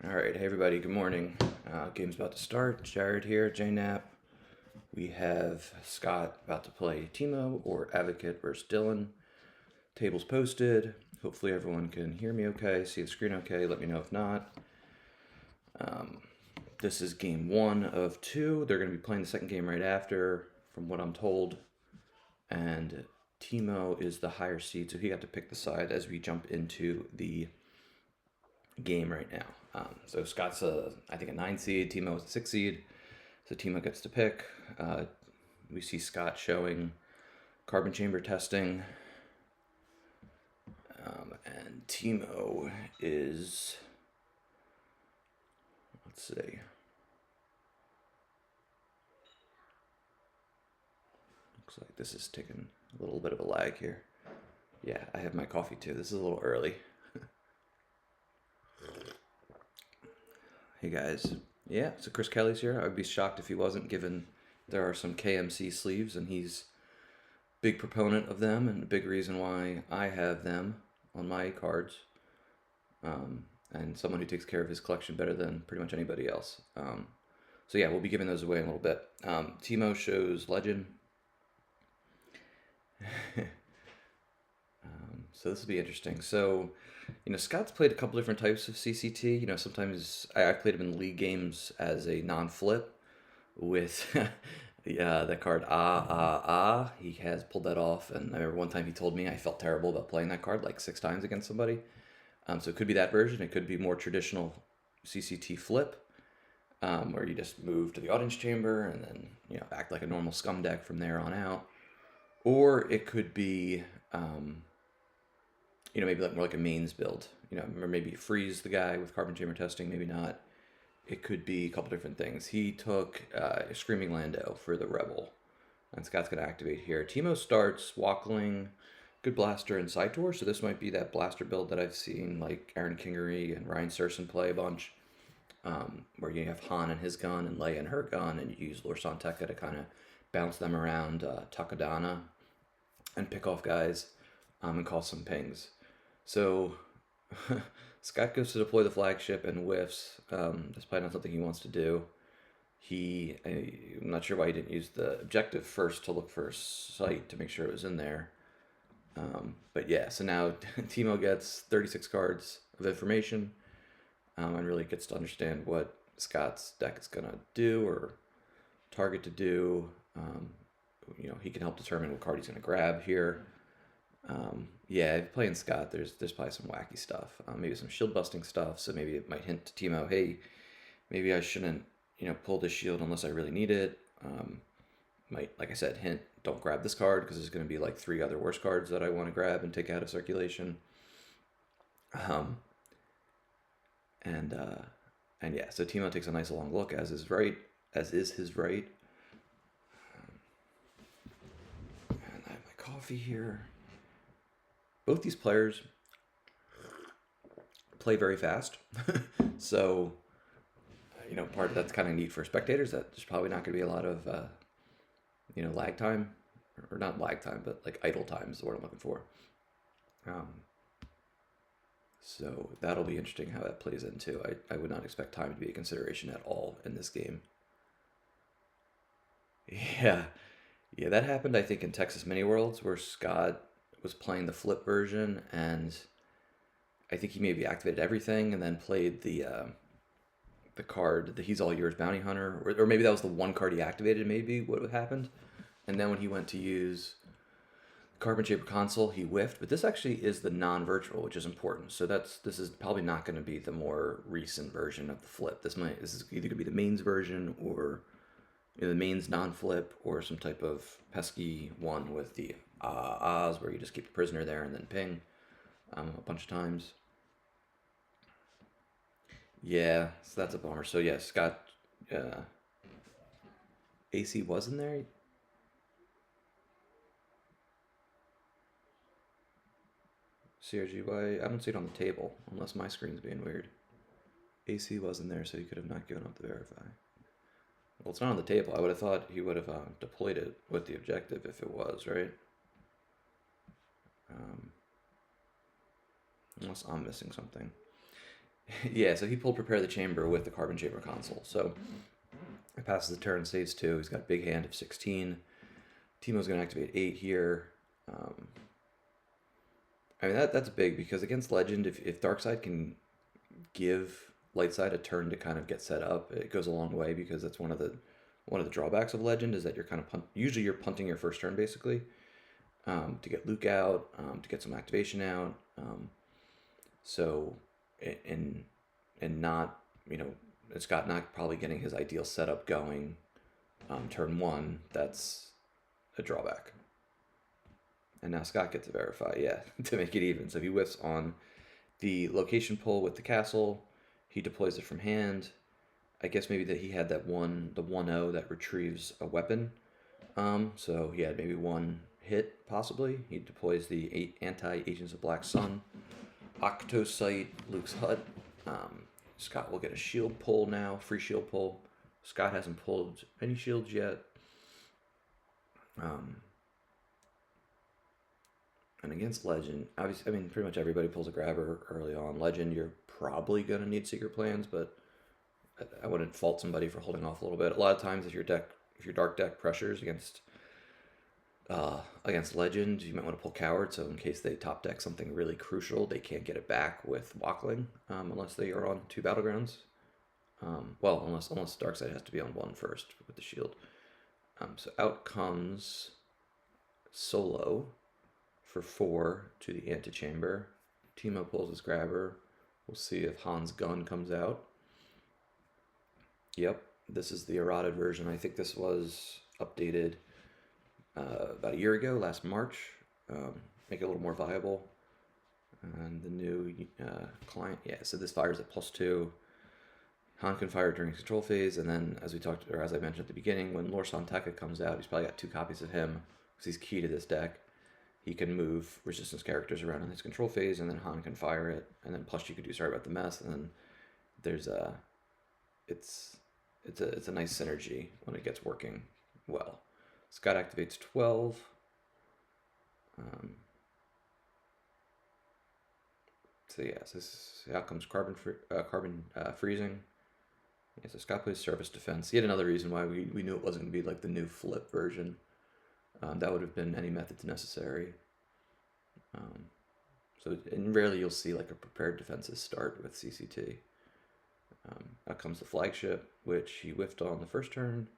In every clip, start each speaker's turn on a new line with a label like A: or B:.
A: Alright, hey everybody, good morning. Game's about to start. Jared here, JNAP. We have Scott about to play Timo or Advocate versus Dylan. Tables posted. Hopefully everyone can hear me okay, see the screen okay, let me know if not. This is game 1 of 2. They're going to be playing the second game right after, from what I'm told. And Timo is the higher seed, so he got to pick the side as we jump into the game right now. So Scott's I think a 9 seed, Timo is a 6 seed, so Timo gets to pick. We see Scott showing carbon chamber testing, and Timo is, let's see, looks like this is taking a little bit of a lag here. Yeah, I have my coffee too. This is a little early. Hey guys. Yeah, so Chris Kelly's here. I would be shocked if he wasn't, given there are some KMC sleeves and he's a big proponent of them and a big reason why I have them on my cards. And someone who takes care of his collection better than pretty much anybody else. So yeah, we'll be giving those away in a little bit. Timo shows Legend. So this will be interesting. So, Scott's played a couple different types of CCT. Sometimes I've played him in league games as a non-flip with the card He has pulled that off, and I remember one time he told me I felt terrible about playing that card like 6 times against somebody. So it could be that version. It could be more traditional CCT flip, where you just move to the audience chamber and then act like a normal scum deck from there on out. Or it could be maybe more like a mains build, or maybe freeze the guy with carbon chamber testing, maybe not. It could be a couple different things. He took Screaming Lando for the Rebel, and Scott's going to activate here. Timo starts Walkling, good blaster, and Saitor, so this might be that blaster build that I've seen like Aaron Kingery and Ryan Serson play a bunch, where you have Han and his gun and Leia and her gun, and you use Lorsan Tekka to kind of bounce them around Takadana and pick off guys and cause some pings. So Scott goes to deploy the flagship and whiffs. That's probably not something he wants to do. I'm not sure why he didn't use the objective first to look for a site to make sure it was in there. But yeah, so now Timo gets 36 cards of information and really gets to understand what Scott's deck is going to do or target to do. He can help determine what card he's going to grab here. Yeah, playing Scott, there's probably some wacky stuff. Maybe some shield busting stuff, so maybe it might hint to Timo, hey, maybe I shouldn't, pull this shield unless I really need it. Might, like I said, hint, don't grab this card because there's going to be like 3 other worse cards that I want to grab and take out of circulation. And yeah, so Timo takes a nice long look, as is his right. And I have my coffee here. Both these players play very fast, so part of that's kind of neat for spectators. That there's probably not going to be a lot of lag time, or not lag time, but like idle time is the word I'm looking for. So that'll be interesting how that plays into. I would not expect time to be a consideration at all in this game. Yeah, that happened I think in Texas Mini Worlds, where Scott was playing the flip version, and I think he maybe activated everything and then played the card, the He's All Yours Bounty Hunter, or maybe that was the one card he activated, maybe what happened. And then when he went to use Carbon Chamber Console, he whiffed. But this actually is the non-virtual, which is important. So this is probably not going to be the more recent version of the flip. This is either going to be the mains version, or the mains non-flip, or some type of pesky one with the Ahs, where you just keep the prisoner there and then ping a bunch of times. Yeah, so that's a bummer. So yeah, Scott, AC was in there. CRGY, I don't see it on the table, unless my screen's being weird. AC was in there, so he could have not given up the verify. Well, it's not on the table. I would have thought he would have deployed it with the objective if it was, right? Unless I'm missing something. Yeah, so he pulled Prepare the Chamber with the Carbon Chamber console. So it passes the turn, saves 2. He's got a big hand of 16. Teemo's going to activate 8 here. Um, I mean, that's big because against Legend, if Darkside can give Lightside a turn to kind of get set up, it goes a long way because that's one of the drawbacks of Legend is that you're kind of usually you're punting your first turn basically to get Luke out, to get some activation out. So and not Scott not probably getting his ideal setup going turn 1. That's a drawback. And now Scott gets to verify, yeah, to make it even. So if he whiffs on the location pull with the castle, he deploys it from hand. I guess maybe that he had the 1-0 that retrieves a weapon. So he had maybe 1 hit, possibly. He deploys the 8 anti-Agents of Black Sun. Octosite, Luke's Hut. Scott will get a shield pull now, free shield pull. Scott hasn't pulled any shields yet. And against Legend, obviously, I mean, pretty much everybody pulls a grabber early on. Legend, you're probably going to need Secret Plans, but I wouldn't fault somebody for holding off a little bit. A lot of times, if your dark deck pressures against Legend, you might want to pull Coward, so in case they top deck something really crucial, they can't get it back with Wackling, unless they are on 2 battlegrounds. Well, unless Darkside has to be on 1 first with the shield. So out comes Solo for 4 to the antechamber. Teemo pulls his grabber. We'll see if Han's gun comes out. Yep, this is the eroded version. I think this was updated about a year ago, last March. Make it a little more viable. And the new client, yeah, so this fires at +2. Han can fire during his control phase, and then as I mentioned at the beginning, when Lor San Tekka comes out, he's probably got 2 copies of him because he's key to this deck. He can move resistance characters around in his control phase, and then Han can fire it, and then plus you could do Sorry About the Mess, and then there's it's a nice synergy when it gets working well. Scott activates 12. So yeah, so this outcomes carbon freezing. Yeah, so Scott plays Service Defense. Yet another reason why we knew it wasn't going to be like the new flip version. That would have been any methods necessary. And rarely you'll see like a prepared defenses start with CCT. Out comes the flagship, which he whiffed on the first turn.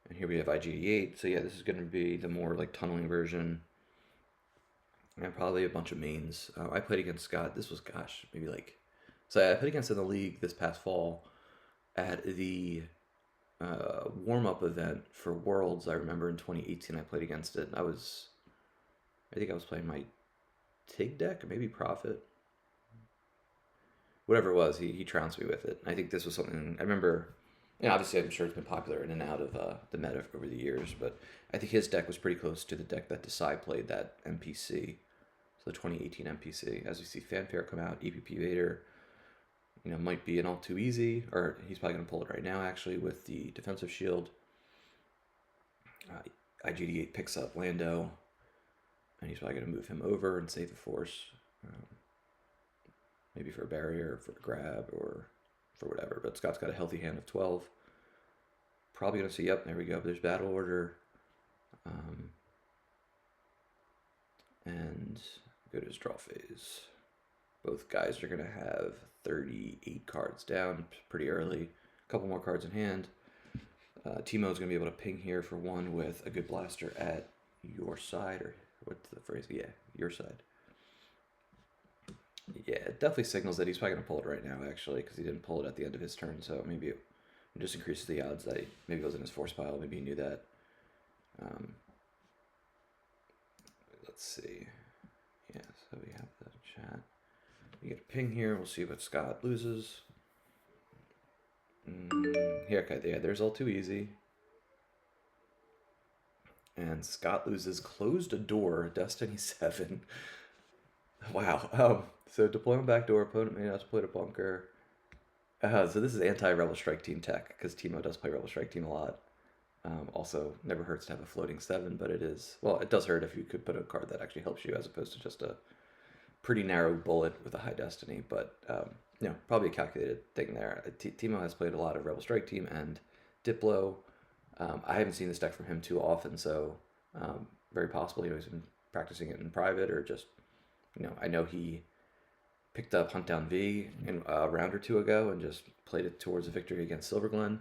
A: And here we have IGD8. So yeah, this is going to be the more like tunneling version. And probably a bunch of mains. I played against Scott. This was, gosh, maybe like... So I played against in the league this past fall at the warm-up event for Worlds. I remember in 2018 I played against it. I think I was playing my Tig deck, or maybe Prophet. Whatever it was, he trounced me with it. I think this was something... I remember... obviously I'm sure it's been popular in and out of the meta over the years, but I think his deck was pretty close to the deck that Desai played, that MPC. So the 2018 MPC. As we see Fanfare come out, EPP Vader, might be an all too easy, or he's probably going to pull it right now actually with the defensive shield. IGD8 picks up Lando, and he's probably going to move him over and save the force. Maybe for a barrier, for a grab, or for whatever. But Scott's got a healthy hand of 12. Probably going to see, yep, there we go. There's battle order. And go to his draw phase. Both guys are going to have 38 cards down pretty early. A couple more cards in hand. Teemo's going to be able to ping here for 1 with a good blaster at your side, or what's the phrase? Yeah, your side. Yeah, it definitely signals that he's probably going to pull it right now, actually, because he didn't pull it at the end of his turn, so maybe it just increases the odds that maybe it was in his force pile, maybe he knew that. Let's see. Yeah, so we have the chat. We get a ping here, we'll see what Scott loses. Here, okay, yeah, there's all too easy. And Scott loses Closed a Door, Destiny 7. Wow. So deployment backdoor, opponent may not deploy a bunker. So this is anti-Rebel Strike Team tech, because Teemo does play Rebel Strike Team a lot. Also, never hurts to have a floating 7, but it does hurt if you could put a card that actually helps you, as opposed to just a pretty narrow bullet with a high destiny. But probably a calculated thing there. Timo has played a lot of Rebel Strike Team and Diplo. I haven't seen this deck from him too often, so very possible he's been practicing it in private or just, I know he picked up Hunt Down V in a round or two ago and just played it towards a victory against Silverglen.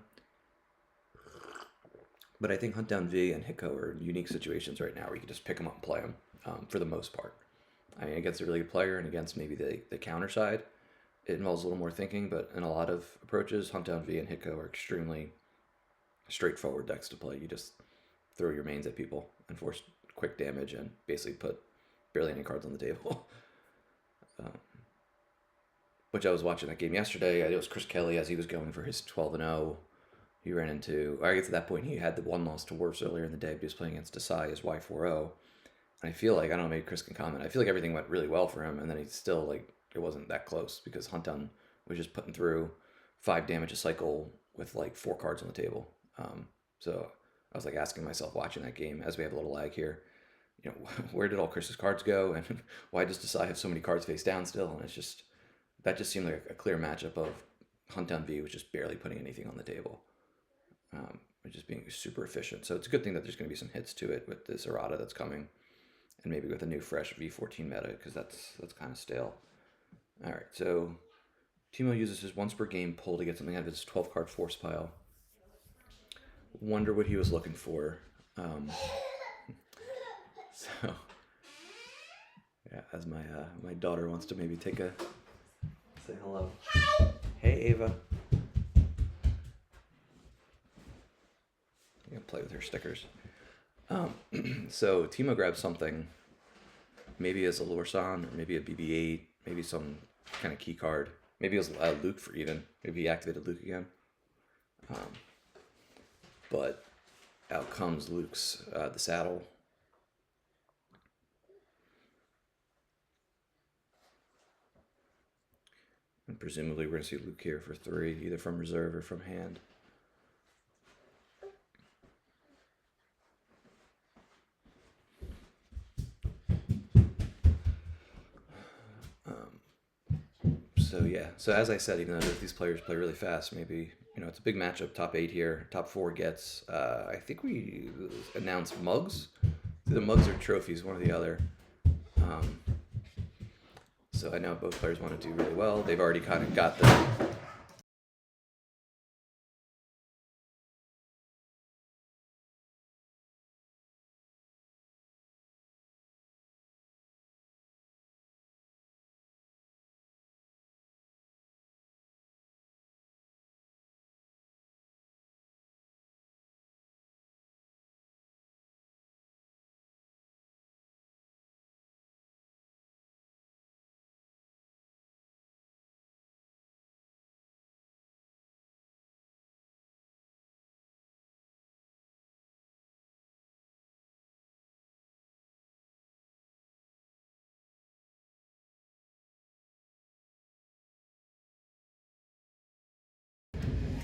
A: But I think Hunt Down V and Hiko are unique situations right now where you can just pick them up and play them for the most part. I mean, against a really good player and against maybe the counter side, it involves a little more thinking, but in a lot of approaches, Hunt Down V and Hiko are extremely straightforward decks to play. You just throw your mains at people and force quick damage and basically put barely any cards on the table. Which I was watching that game yesterday. It was Chris Kelly as he was going for his 12-0. He ran into, I guess at that point he had the one loss to Worfs earlier in the day, but he was playing against Desai as Y4-0. And I feel like, I don't know, maybe Chris can comment, I feel like everything went really well for him, and then he still, it wasn't that close because Huntdown was just putting through 5 damage a cycle with 4 cards on the table. So I was asking myself watching that game as we have a little lag here, where did all Chris's cards go, and why does Desai have so many cards face down still? And that just seemed like a clear matchup of Huntdown V was just barely putting anything on the table. Just being super efficient. So it's a good thing that there's going to be some hits to it with this errata that's coming, and maybe with a new fresh V14 meta, because that's kind of stale. All right, so Timo uses his once per game pull to get something out of his 12 card force pile. Wonder what he was looking for. So yeah, as my daughter wants to maybe say hello. Hey Ava. I'm gonna play with her stickers. So Timo grabbed something, maybe as a Lorsan, or maybe a BB-8, maybe some kind of key card. Maybe it was Luke for even. Maybe he activated Luke again. But out comes Luke's the saddle. And presumably we're gonna see Luke here for 3, either from reserve or from hand. So yeah, so as I said, even though these players play really fast, maybe, it's a big matchup, top 8 here, top 4 gets, I think we announced mugs, either mugs or trophies, one or the other. So I know both players want to do really well. They've already kind of got the...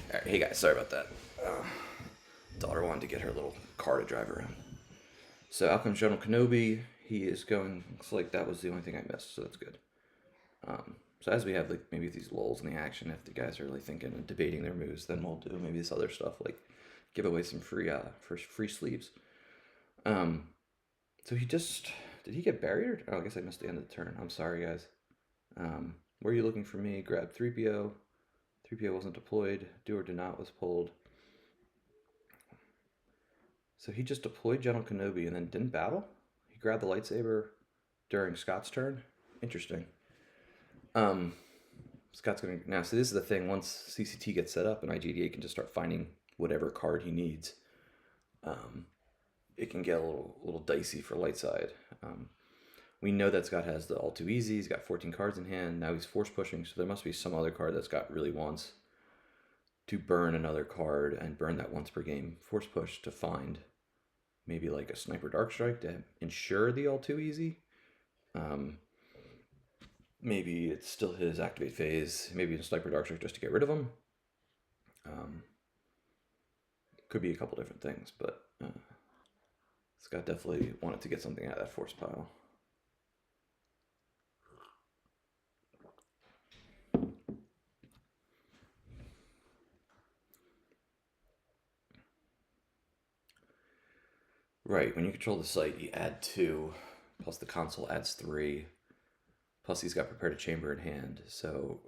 A: All right, hey guys, sorry about that. Daughter wanted to get her little car to drive around. So out comes General Kenobi. He is going, looks like that was the only thing I missed, so that's good. So as we have maybe these lulls in the action, if the guys are really thinking and debating their moves, then we'll do maybe this other stuff, like give away some free sleeves. So he just, did he get barriered? Oh, I guess I missed the end of the turn. I'm sorry, guys. Were you looking for me? Grab 3PO. 3PO wasn't deployed. Do or do not was pulled. So he just deployed General Kenobi and then didn't battle? He grabbed the lightsaber during Scott's turn? Interesting. Scott's going to... Now, so this is the thing. Once CCT gets set up and IGDA can just start finding whatever card he needs, it can get a little dicey for light side. We know that Scott has the all too easy. He's got 14 cards in hand. Now he's force pushing, so there must be some other card that Scott really wants to burn another card and burn that once per game force push to find maybe like a Sniper Dark Strike to ensure the all too easy. Maybe it's still his activate phase. Maybe a Sniper Dark Strike just to get rid of him. Could be a couple different things, but Scott definitely wanted to get something out of that force pile. Right, when you control the site, you add 2, plus the console adds 3, plus he's got prepared a chamber in hand. So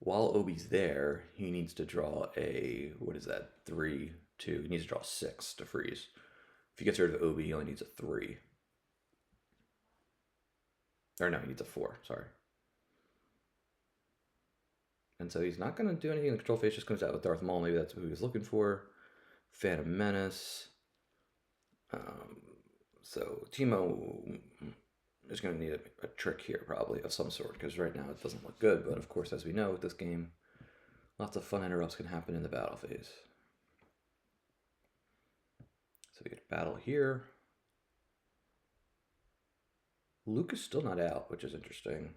A: while Obi's there, he needs to draw a, what is that, 3, 2. He needs to draw 6 to freeze. If he gets rid of Obi, he only needs a 3. Or no, he needs a 4, sorry. And so he's not going to do anything. The control phase just comes out with Darth Maul. Maybe that's who he was looking for. Phantom Menace. So Teemo is going to need a trick here probably of some sort, because right now it doesn't look good. But of course, as we know with this game, lots of fun interrupts can happen in the battle phase. So we get a battle here. Luke is still not out, which is interesting.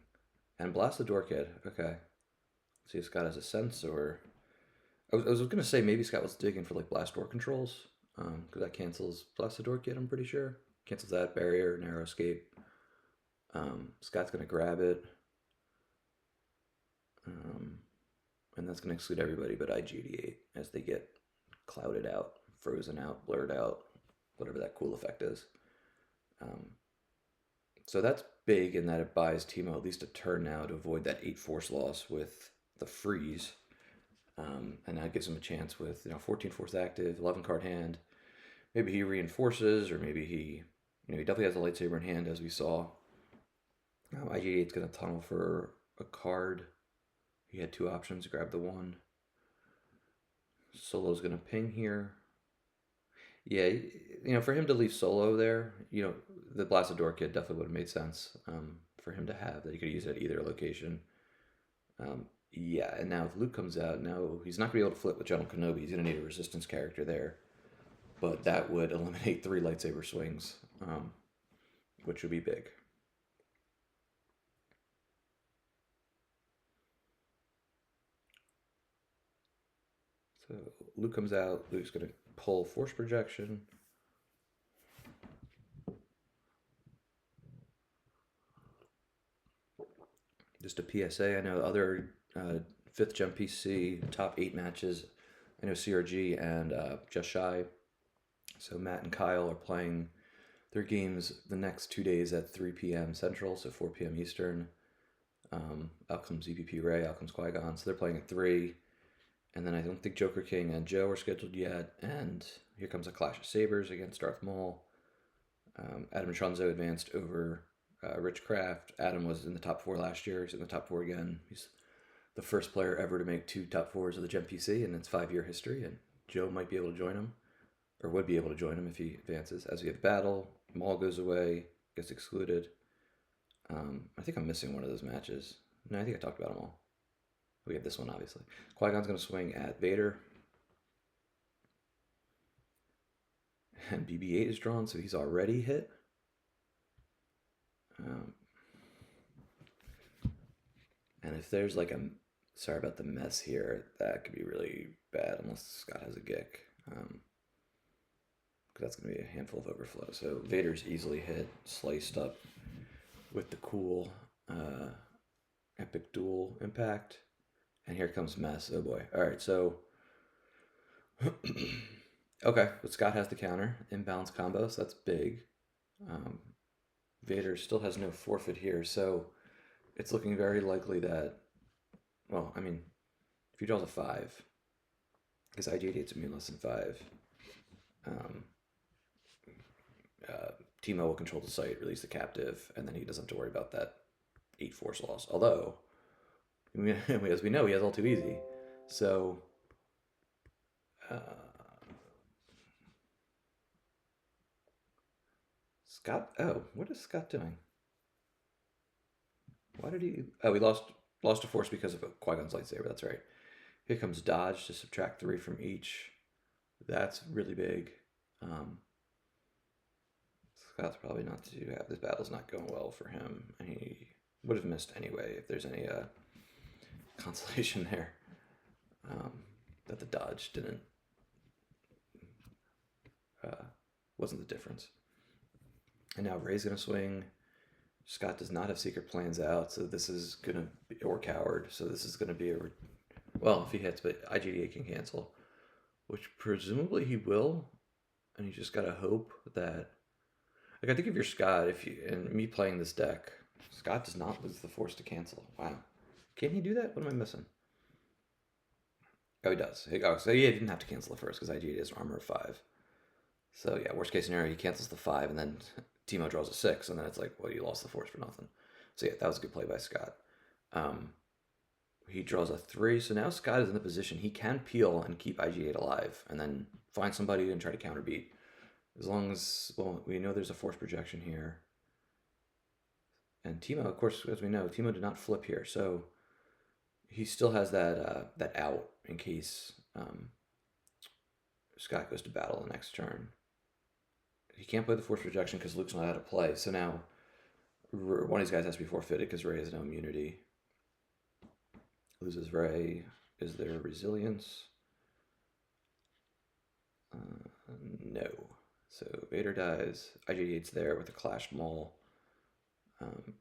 A: And Blast the Door Kid. Okay. Let's see if Scott has a sense, or... I was going to say maybe Scott was digging for like Blast Door controls, because that cancels Blast the Door Kid, I'm pretty sure. Cancels that, barrier, narrow escape. Scott's going to grab it. And that's going to exclude everybody but IG88 as they get clouded out, frozen out, blurred out, whatever that cool effect is. So that's big in that it buys Teemo at least a turn now to avoid that 8 force loss with the freeze. And that gives him a chance with 14 force active, 11 card hand. Maybe he reinforces, or maybe he definitely has a lightsaber in hand, as we saw. IG88's going to tunnel for a card. He had 2 options, grab the 1. Solo's going to ping here. Yeah, for him to leave Solo there, the Blasted Door Kid definitely would have made sense for him to have, that he could use it at either location. And now if Luke comes out, now he's not going to be able to flip with General Kenobi. He's going to need a resistance character there. But that would eliminate 3 lightsaber swings, which would be big. So Luke comes out. Luke's going to pull Force Projection. Just a PSA. I know other 5th GEMPC top 8 matches. I know CRG and Just Shy. So Matt and Kyle are playing their games the next 2 days at 3 p.m. Central, so 4 p.m. Eastern. Out comes EPP Ray, out comes Qui-Gon. So they're playing at 3. And then I don't think Joker King and Joe are scheduled yet. And here comes a Clash of Sabers against Darth Maul. Adam and Shunzo advanced over Rich Kraft. Adam was in the top 4 last year. He's in the top 4 again. He's the first player ever to make 2 top 4s of the GEMPC in its 5-year history. And Joe might be able to join him, or would be able to join him if he advances. As we have battle, Maul goes away, gets excluded. I think I'm missing one of those matches. No, I think I talked about them all. We have this one, obviously. Qui-Gon's going to swing at Vader. And BB-8 is drawn, so he's already hit. And if there's like sorry about the mess here, that could be really bad unless Scott has a Gick. Because that's going to be a handful of overflow. So Vader's easily hit, sliced up with the cool epic dual impact. And here comes mess. Oh boy. All right, so okay, but Scott has the counter, imbalance combo, so that's big. Vader still has no forfeit here, so it's looking very likely that, well, I mean, if he draws a 5, because IG88's immune less than 5, Teemo will control the site, release the captive, and then he doesn't have to worry about that 8 force loss. Although, as we know, he has all too easy. So, Scott, what is Scott doing? Why did he, he lost a force because of Qui-Gon's lightsaber, that's right. Here comes dodge to subtract 3 from each. That's really big. Scott's probably not too happy. This battle's not going well for him, and he would have missed anyway if there's any consolation there. That the dodge didn't wasn't the difference. And now Ray's gonna swing. Scott does not have secret plans out, so this is gonna be, or coward. So this is gonna be a well, if he hits, but IG88 can cancel, which presumably he will. and you just gotta hope that. Like I think if you're Scott, if you and me playing this deck, Scott does not lose the force to cancel. Wow, can he do that? What am I missing? Oh, he does. Oh, so yeah, he didn't have to cancel the first because IG is armor of 5. So yeah, worst case scenario, he cancels the 5, and then Timo draws a 6, and then it's like, well, you lost the force for nothing. So yeah, that was a good play by Scott. He draws a 3, so now Scott is in the position he can peel and keep IG8 alive, and then find somebody and try to counterbeat. As long as, well, we know there's a force projection here. And Timo, of course, as we know, Timo did not flip here, so he still has that out in case Scott goes to battle the next turn. He can't play the force projection because Luke's not out of play, so now one of these guys has to be forfeited because Ray has no immunity. Loses Ray. Is there resilience? No. So Vader dies. IG8's there with a Clash Maul.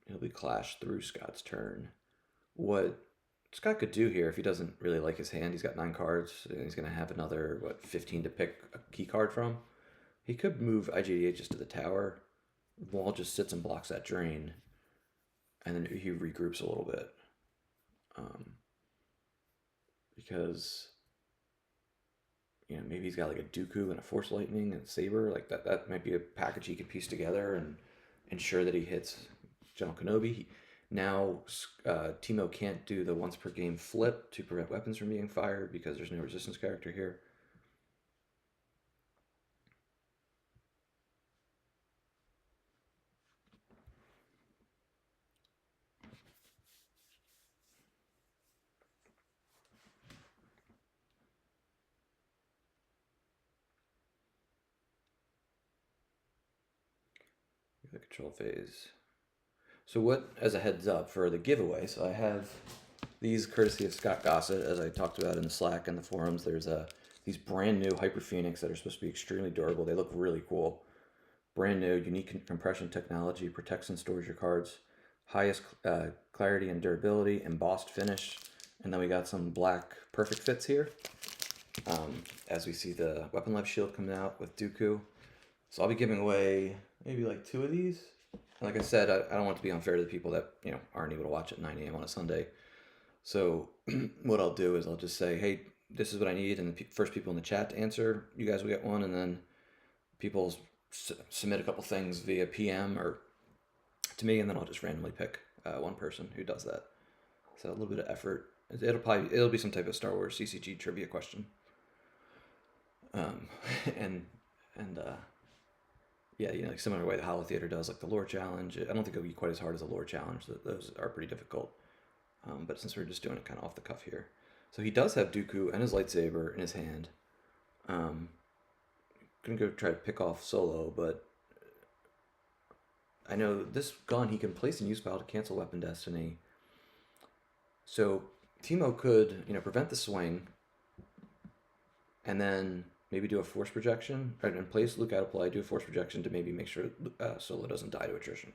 A: He'll be clashed through Scott's turn. What Scott could do here, if he doesn't really like his hand, he's got 9 cards, and he's going to have another, 15 to pick a key card from. He could move IG8 just to the tower. Maul just sits and blocks that drain, and then he regroups a little bit. Because maybe he's got like a Dooku and a Force Lightning and a Saber. Like that might be a package he could piece together and ensure that he hits General Kenobi. Now Timo can't do the once per game flip to prevent weapons from being fired because there's no resistance character here. The control phase. So what, as a heads up for the giveaway, so I have these courtesy of Scott Gossett, as I talked about in the Slack and the forums. There's these brand new Hyper Phoenix that are supposed to be extremely durable. They look really cool. Brand new, unique compression technology, protects and stores your cards. Highest clarity and durability, embossed finish. And then we got some black perfect fits here. As we see the Weapon Lab shield coming out with Dooku. So I'll be giving away maybe like 2 of these. And like I said, I don't want to be unfair to the people that aren't able to watch at 9 a.m. on a Sunday. So what I'll do is I'll just say, hey, this is what I need, and the first people in the chat to answer, you guys will get one, and then people submit a couple things via PM or to me, and then I'll just randomly pick one person who does that. So a little bit of effort. It'll be some type of Star Wars CCG trivia question. Yeah, like similar way the Hollow Theater does, like the lore challenge. I don't think it'll be quite as hard as a lore challenge. Those are pretty difficult. But since we're just doing it kind of off the cuff here. So he does have Dooku and his lightsaber in his hand. Gonna go try to pick off Solo, but I know this gun he can place in use pile to cancel Weapon Destiny. So Timo could, prevent the swing, and then maybe do a force projection, and place Luke out of play, do a force projection to maybe make sure Solo doesn't die to attrition.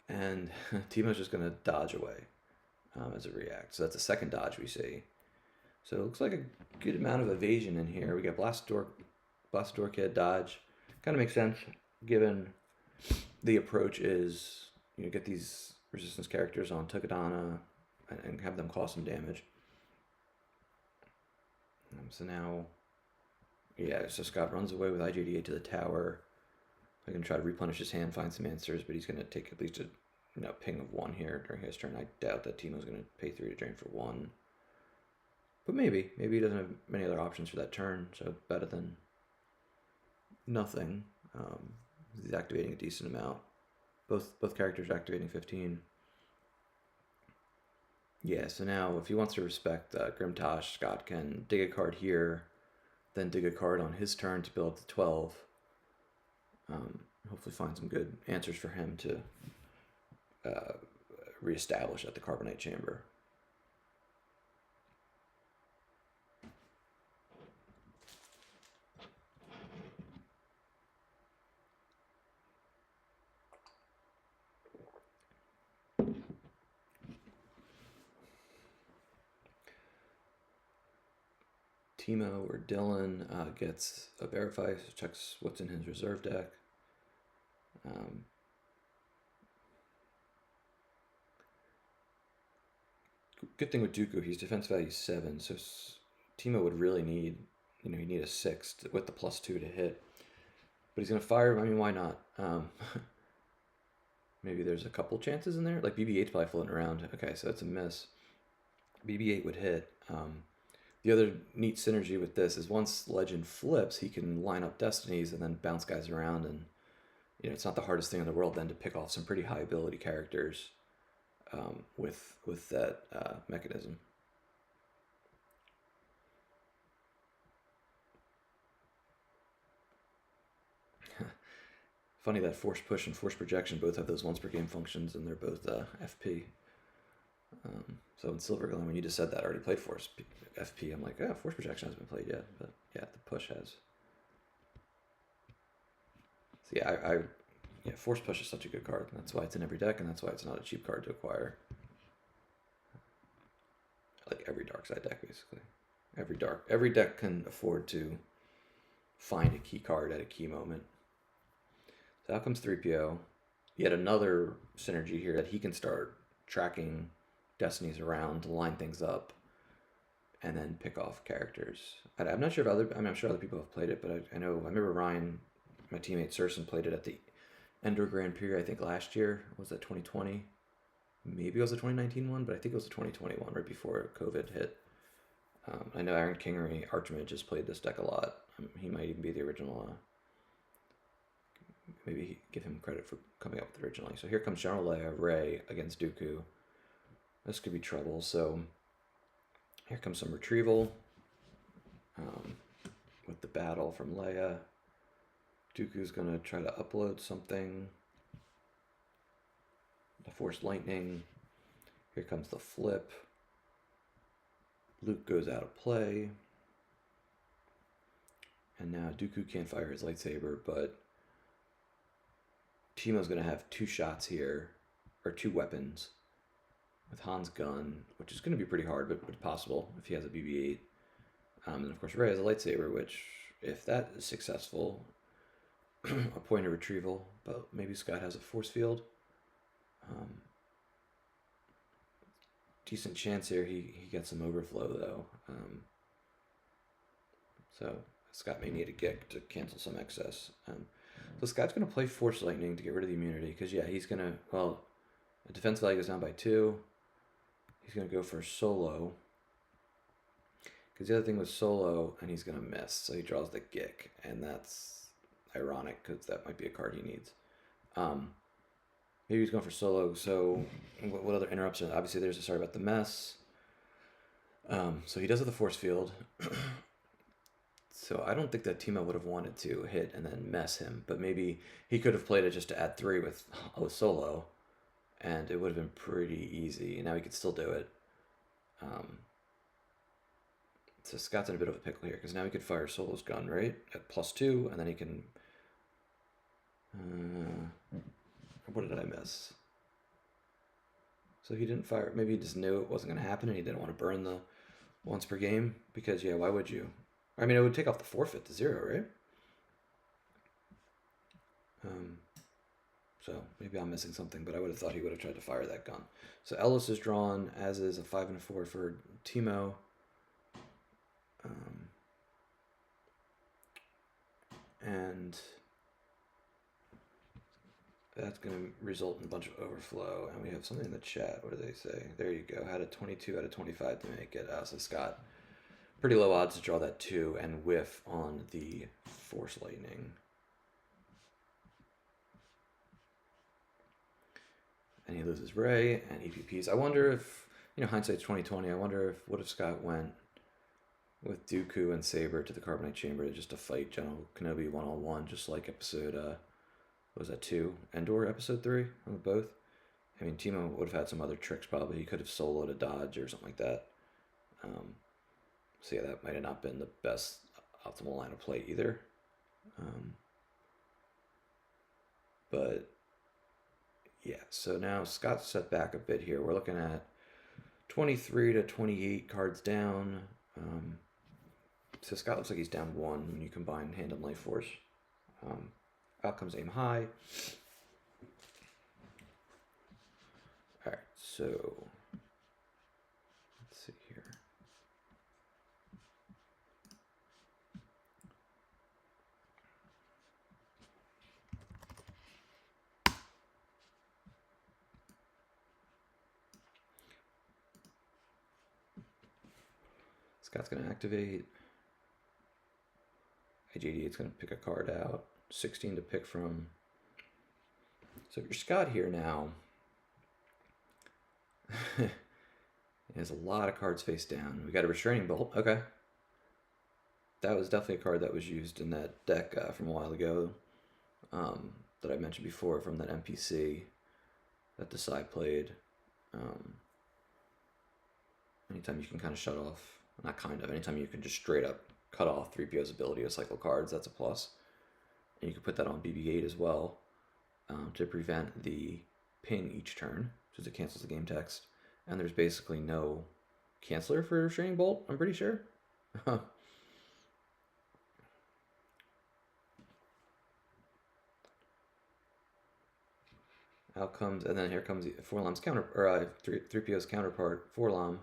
A: And Timo's just going to dodge away as it reacts. So that's a second dodge we see. So it looks like a good amount of evasion in here. We got Blast Door Kid, dodge. Kind of makes sense given the approach is, get these resistance characters on Tagadana and have them cause some damage. So now, so Scott runs away with IG88 to the tower. I can try to replenish his hand, find some answers, but he's going to take at least a ping of 1 here during his turn. I doubt that Timo's going to pay 3 to drain for 1. But maybe he doesn't have many other options for that turn, so better than nothing. He's activating a decent amount. Both characters are activating 15. Yeah, so now if he wants to respect Grimtosh, Scott can dig a card here, then dig a card on his turn to build up to 12. Hopefully find some good answers for him to reestablish at the Carbonite Chamber. Timo or Dylan gets a verify, so checks what's in his reserve deck. Good thing with Dooku, he's defense value 7, so Timo would really need, you need a 6 with the +2 to hit. But he's going to fire, I mean, why not? Maybe there's a couple chances in there. Like BB-8's probably floating around. Okay, so that's a miss. BB-8 would hit. The other neat synergy with this is once Legend flips, he can line up Destinies and then bounce guys around, and it's not the hardest thing in the world then to pick off some pretty high ability characters with that mechanism. Funny that force push and force projection both have those once per game functions, and they're both FP. So in Silver Glen, when you just said that, I already played force FP. I'm like, force projection hasn't been played yet, but yeah, the push has. So yeah, force push is such a good card. And that's why it's in every deck, and that's why it's not a cheap card to acquire. Like every dark side deck, basically. Every deck can afford to find a key card at a key moment. So out comes 3PO. Yet another synergy here that he can start tracking Destinies around to line things up and then pick off characters. I'm not sure if I'm sure other people have played it, but I remember Ryan, my teammate Surson, played it at the Endor Grand Prix, I think last year. Was that 2020? Maybe it was the 2019 one, but I think it was the 2020 one right before COVID hit. I know Aaron Kingery, Archmage, has played this deck a lot. He might even be the original. Maybe give him credit for coming up with it originally. So here comes General Leia, Rey against Dooku. This could be trouble. So here comes some retrieval with the battle from Leia. Dooku's going to try to upload something. The Force Lightning. Here comes the flip. Luke goes out of play. And now Dooku can't fire his lightsaber, but Timo's going to have 2 shots here, or 2 weapons, with Han's gun, which is going to be pretty hard, but possible if he has a BB-8. And of course Rey has a lightsaber, which, if that is successful, a point of retrieval, but maybe Scott has a force field. Decent chance here he gets some overflow, though. So Scott may need a Gick to cancel some excess. So Scott's going to play Force Lightning to get rid of the immunity, because, yeah, he's going to, well, the defense value goes down by 2. He's going to go for Solo, because the other thing was Solo, and he's going to miss, so he draws the Gick, and that's ironic, because that might be a card he needs. Maybe he's going for Solo, so what other interrupts? Obviously, there's a sorry about the mess. So he does have the force field. So I don't think that Timo would have wanted to hit and then mess him, but maybe he could have played it just to add 3 with Solo, and it would have been pretty easy. Now he could still do it. So Scott's in a bit of a pickle here, because now he could fire Solo's gun, right? At +2, and then he can... what did I miss? So he didn't fire. Maybe he just knew it wasn't going to happen, and he didn't want to burn the once per game, because, yeah, why would you? I mean, it would take off the forfeit to 0, right? So maybe I'm missing something, but I would have thought he would have tried to fire that gun. So Ellis is drawn, as is a 5 and a 4 for Timo. And that's going to result in a bunch of overflow. And we have something in the chat. What do they say? There you go. Had a 22 out of 25 to make it. So Scott, pretty low odds to draw that 2 and whiff on the Force Lightning. And he loses Rey and EPPs. I wonder if, hindsight's 2020. I wonder what if Scott went with Dooku and Saber to the Carbonite Chamber just to fight General Kenobi one-on-one, just like episode, what was that, 2? Endor episode 3 on both? I mean, Timo would have had some other tricks probably. He could have soloed a dodge or something like that. So yeah, that might have not been the best optimal line of play either. But yeah, so now Scott's set back a bit here. We're looking at 23 to 28 cards down. So Scott looks like he's down 1 when you combine hand and life force. Out comes aim high. All right, so let's see here. Scott's going to activate. IGD is going to pick a card out. 16 to pick from. So if you're Scott here now, he has a lot of cards face down. We got a Restraining Bolt. Okay. That was definitely a card that was used in that deck from a while ago that I mentioned before from that NPC that Desai played. Anytime you can kind of shut off, not kind of, anytime you can just straight up cut off 3PO's ability to cycle cards, that's a plus. And you can put that on BB-8 as well to prevent the ping each turn, since it cancels the game text. And there's basically no canceller for Restraining Bolt, I'm pretty sure. Out comes, and then here comes 4-Lom's counter, or 3PO's counterpart, 4-Lom,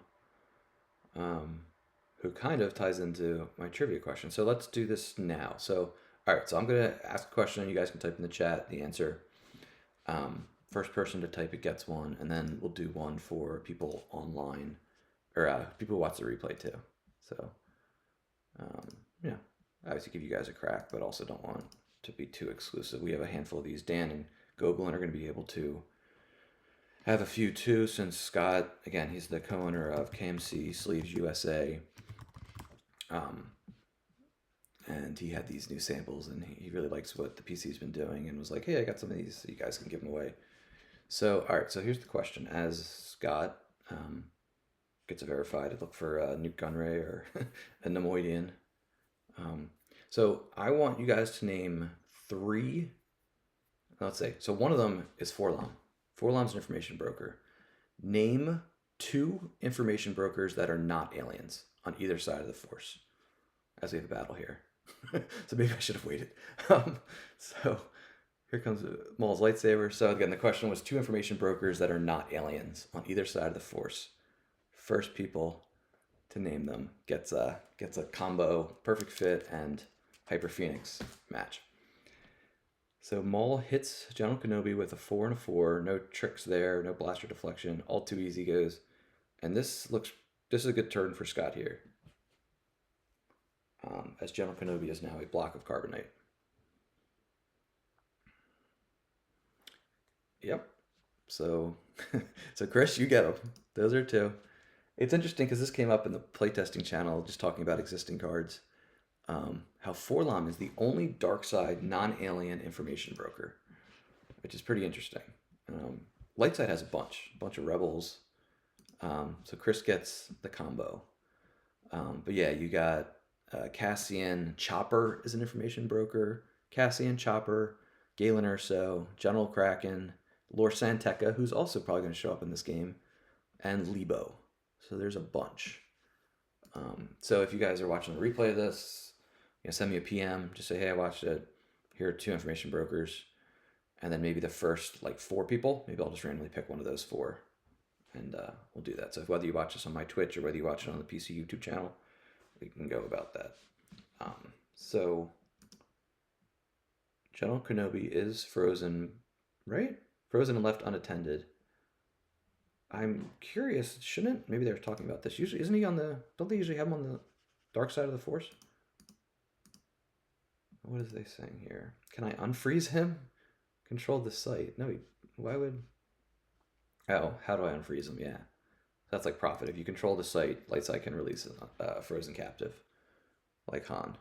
A: who kind of ties into my trivia question. So let's do this now. So, all right, so I'm going to ask a question, and you guys can type in the chat the answer. First person to type it gets one, and then we'll do one for people online, or people who watch the replay too. So, yeah, obviously give you guys a crack, but also don't want to be too exclusive. We have a handful of these. Dan and Goblin are going to be able to have a few too, since Scott, again, he's the co-owner of KMC Sleeves USA. And he had these new samples, and he really likes what the PC's been doing, and was like, hey, I got some of these, so you guys can give them away. So, all right, so here's the question. As Scott gets a verified, I'd look for Nuke Gunray or a Nemoidian. So I want you guys to name 3, let's say, so one of them is 4-Lom. 4-Lom's an information broker. Name 2 information brokers that are not aliens on either side of the Force, as we have a battle here. So maybe I should have waited. So here comes Maul's lightsaber. So again, the question was 2 information brokers that are not aliens on either side of the Force. First people to name them gets a combo, perfect fit, and Hyper Phoenix match. So Maul hits General Kenobi with a 4 and a 4. No tricks there, no blaster deflection. All too easy goes. And this is a good turn for Scott here. As General Kenobi is now a block of carbonite. Yep. So, so Chris, you get them. Those are 2. It's interesting because this came up in the playtesting channel, just talking about existing cards. How 4-Lom is the only dark side non-alien information broker, which is pretty interesting. Light side has a bunch of rebels. So Chris gets the combo. But yeah, you got Cassian. Chopper is an information broker. Cassian, Chopper, Galen Urso, General Kraken, Lor San Tekka, who's also probably going to show up in this game, and Lebo. So there's a bunch. So if you guys are watching the replay of this, send me a PM. Just say, hey, I watched it. Here are 2 information brokers. And then maybe the first 4 people, maybe I'll just randomly pick one of those 4. And we'll do that. So whether you watch this on my Twitch or whether you watch it on the PC YouTube channel, we can go about that. So General Kenobi is frozen, right? Frozen and left unattended. I'm curious, maybe they were talking about this. Usually, isn't he don't they usually have him on the dark side of the Force? What is they saying here? Can I unfreeze him? Control the site. No, why would... Oh, how do I unfreeze him? Yeah. That's like Prophet. If you control the site, light side can release a frozen captive, like Han.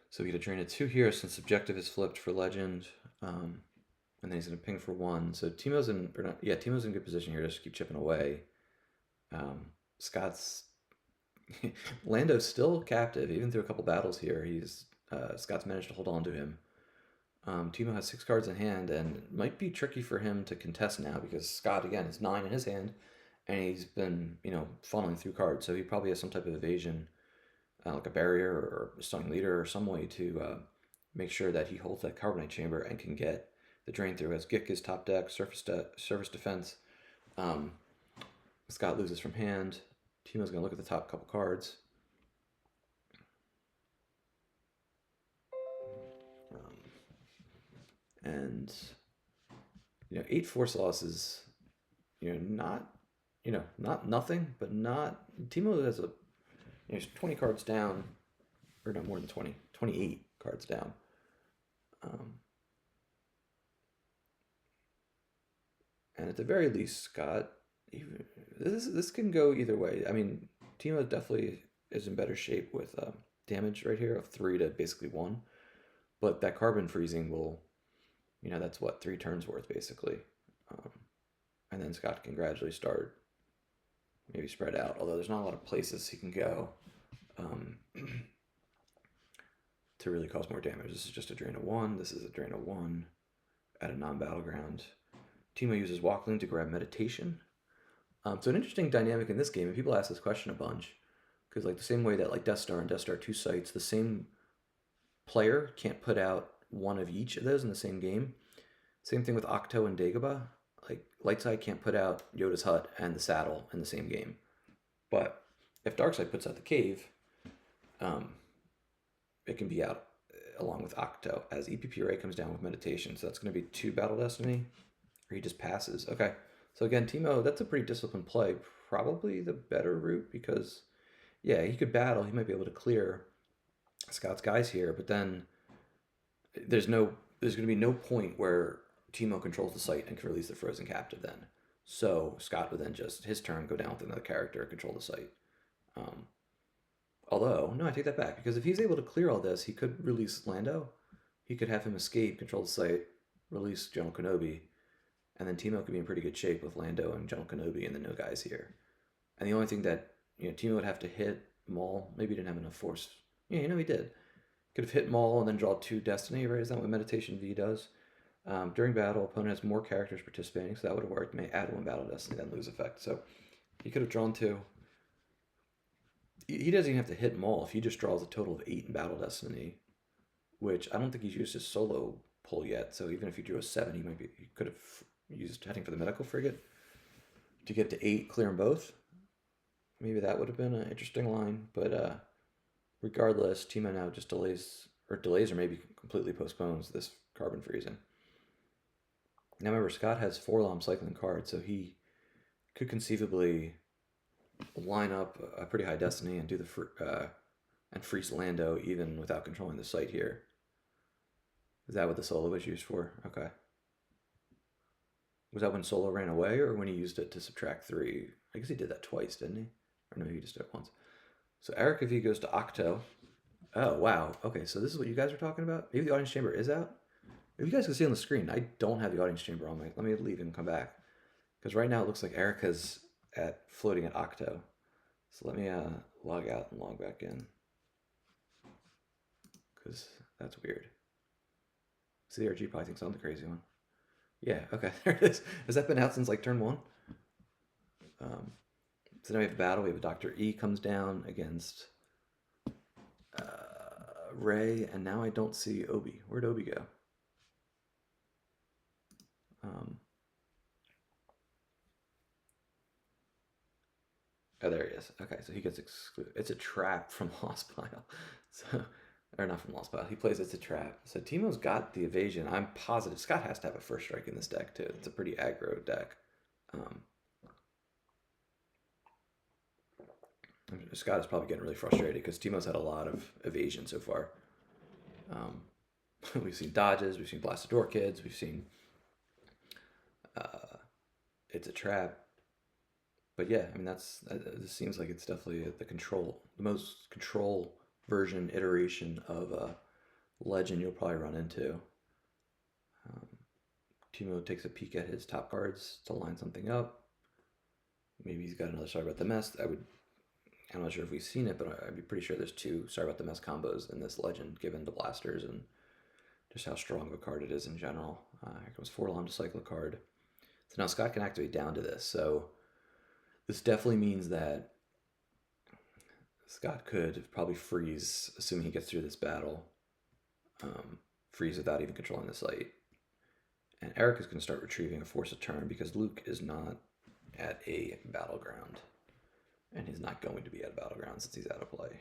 A: So we get a drain of 2 here since objective is flipped for Legend. And then he's going to ping for 1. So Teemo's in good position here. Just keep chipping away. Scott's Lando's still captive, even through a couple battles here. Scott's managed to hold on to him. Timo has 6 cards in hand, and it might be tricky for him to contest now because Scott again has 9 in his hand, and he's been funneling through cards, so he probably has some type of evasion, like a barrier or a stunning leader or some way to make sure that he holds that carbonite chamber and can get the drain through. As Gick is top deck, surface defense. Scott loses from hand. Timo's gonna look at the top couple cards. And 8 force losses, not not nothing, but not. Timo has he's 20 cards down, or no, more than 20, 28 cards down. And at the very least, Scott, this can go either way. I mean, Timo definitely is in better shape with damage right here of 3 to basically 1, but that carbon freezing will, that's what 3 turns worth basically, and then Scott can gradually start maybe spread out. Although there's not a lot of places he can go to really cause more damage. This is just a drain of 1. This is a drain of 1 at a non-battleground. Timo uses Walkloon to grab Meditation. So an interesting dynamic in this game, and people ask this question a bunch, because like the same way that like Death Star and Death Star 2 sites, the same player can't put out one of each of those in the same game. Same thing with Octo and Dagobah. Like Lightside can't put out Yoda's hut and the saddle in the same game. But if Darkside puts out the cave, it can be out along with Octo as EPP Ray comes down with Meditation. So that's going to be 2 Battle Destiny, or he just passes. Okay, so again, Timo, that's a pretty disciplined play. Probably the better route because, yeah, he could battle. He might be able to clear Scott's guys here, but then there's going to be no point where Timo controls the site and can release the Frozen Captive then. So Scott would then just, his turn, go down with another character, control the site. Although, no, I take that back, because if he's able to clear all this, he could release Lando. He could have him escape, control the site, release General Kenobi, and then Timo could be in pretty good shape with Lando and General Kenobi and the no guys here. And the only thing that, Timo would have to hit Maul, maybe he didn't have enough force. Yeah, he did. Could have hit Maul and then draw 2 Destiny, right? Is that what Meditation V does? During battle, opponent has more characters participating, so that would have worked. May add 1 Battle Destiny, then lose effect. So he could have drawn 2. He doesn't even have to hit Maul if he just draws a total of 8 in Battle Destiny, which I don't think he's used his solo pull yet. So even if he drew a 7, he could have used heading for the medical frigate to get to 8, clear them both. Maybe that would have been an interesting line, but regardless, Timo now just delays or maybe completely postpones this carbon freezing. Now remember, Scott has 4 Lom cycling cards, so he could conceivably line up a pretty high Destiny and do and freeze Lando even without controlling the site here. Is that what the solo was used for? Okay. Was that when solo ran away or when he used it to subtract 3? I guess he did that twice, didn't he? Or no, he just did it once. So Eric, if he goes to Octo. Oh, wow. Okay, so this is what you guys are talking about? Maybe the audience chamber is out? If you guys can see on the screen, I don't have the audience chamber on my... Let me leave and come back. Because right now it looks like Erica's floating at Octo. So let me log out and log back in. Because that's weird. CRG probably thinks I'm the crazy one. Yeah, okay, there it is. Has that been out since like turn 1? So now we have a battle. We have a Dr. E comes down against Ray, and now I don't see Obi. Where'd Obi go? Oh, there he is. Okay, so he gets excluded. It's a trap from Lost Pile. So, or not from Lost Pile. He plays It's a Trap. So Timo's got the evasion. I'm positive Scott has to have a first strike in this deck too. It's a pretty aggro deck. Scott is probably getting really frustrated because Timo's had a lot of evasion so far. We've seen dodges, we've seen blasted door kids, we've seen It's a Trap. But yeah, I mean this seems like it's definitely the most control version iteration of Legend you'll probably run into. Timo takes a peek at his top cards to line something up. Maybe he's got another Sorry About the Mess. I'm not sure if we've seen it, but I'd be pretty sure there's 2 Sorry About the Mess combos in this Legend, given the blasters and just how strong of a card it is in general. Here comes 4 Lon to cycle a card. So now Scott can activate down to this. So this definitely means that Scott could probably freeze, assuming he gets through this battle. Freeze without even controlling the site. And Eric is going to start retrieving a force a turn because Luke is not at a battleground. And he's not going to be at a battleground since he's out of play.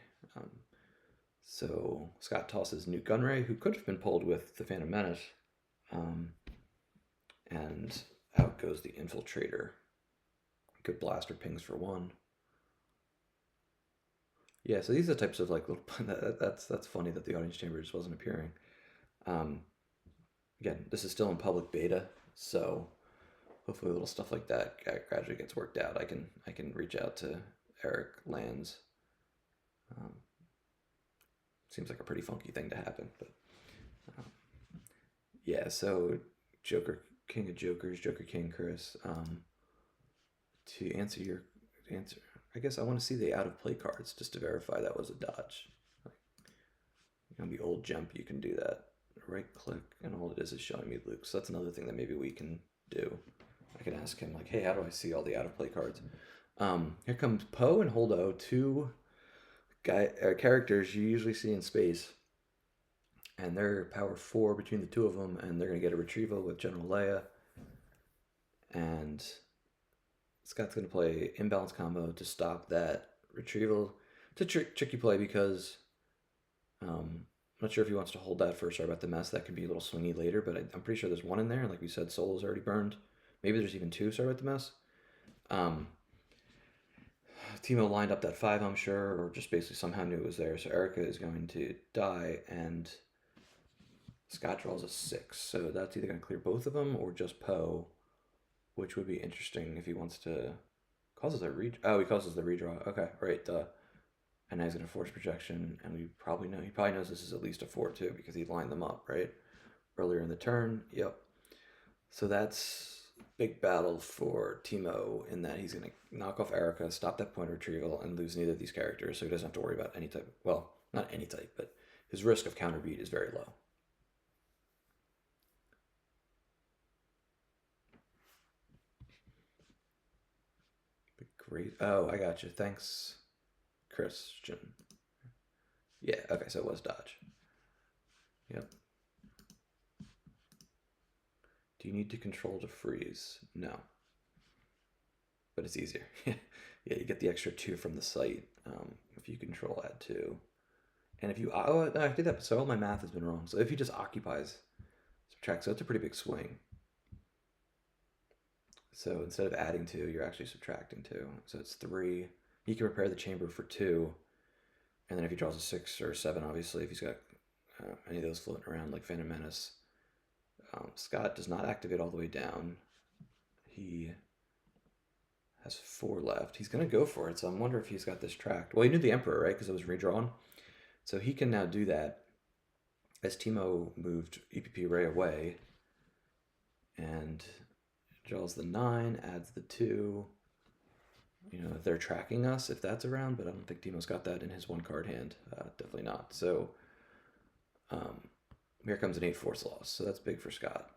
A: So Scott tosses Newt Gunray, who could have been pulled with the Phantom Menace. And out goes the Infiltrator. Good blaster pings for 1. Yeah, so these are the types of like little that's funny that the audience chamber just wasn't appearing. Again, this is still in public beta, so hopefully little stuff like that gradually gets worked out. I can reach out to Eric Lands. Seems like a pretty funky thing to happen, but yeah. So Joker King of Jokers, Joker King Chris. To answer your answer, I guess I want to see the out of play cards just to verify that was a dodge. On the old jump, you can do that. Right click, and all it is showing me Luke. So that's another thing that maybe we can do. I can ask him like, hey, how do I see all the out of play cards? Here comes Poe and Holdo, 2 characters you usually see in space, and they're power 4 between the 2 of them, and they're gonna get a retrieval with General Leia. And Scott's gonna play imbalance combo to stop that retrieval. It's a tricky play because I'm not sure if he wants to hold that for Sorry About the Mess. That could be a little swingy later, but I'm pretty sure there's 1 in there. And like we said, Solo's already burned. Maybe there's even 2 Sorry About the Mess. Timo lined up that 5, I'm sure, or just basically somehow knew it was there. So Erica is going to die, and Scott draws a 6. So that's either going to clear both of them or just Poe, which would be interesting if he wants to... Causes a he causes the redraw. Okay, right, duh. And now he's going to force projection, and he probably knows this is at least a 4-2 because he lined them up, right? Earlier in the turn, yep. So that's big battle for Timo in that he's going to knock off Erica, stop that point retrieval, and lose neither of these characters, so he doesn't have to worry about any type. Well, not any type, but his risk of counterbeat is very low. Great. Oh, I got you. Thanks, Christian. Yeah, okay, so it was dodge. Yep. Do you need to control to freeze? No. But it's easier. Yeah, you get the extra 2 from the site if you control add 2. And if you... Oh, I did that. So all my math has been wrong. So if he just occupies, subtract. So it's a pretty big swing. So instead of adding 2, you're actually subtracting 2. So it's 3. He can repair the chamber for 2. And then if he draws a 6 or 7, obviously, if he's got any of those floating around like Phantom Menace, Scott does not activate all the way down. He has 4 left. He's going to go for it, so I wonder if he's got this tracked. Well, he knew the Emperor, right, because it was redrawn. So he can now do that as Timo moved EPP Ray away and draws the 9, adds the 2. You know, they're tracking us if that's around, but I don't think Timo's got that in his 1-card hand. Definitely not. So here comes an 8 force loss, so that's big for Scott.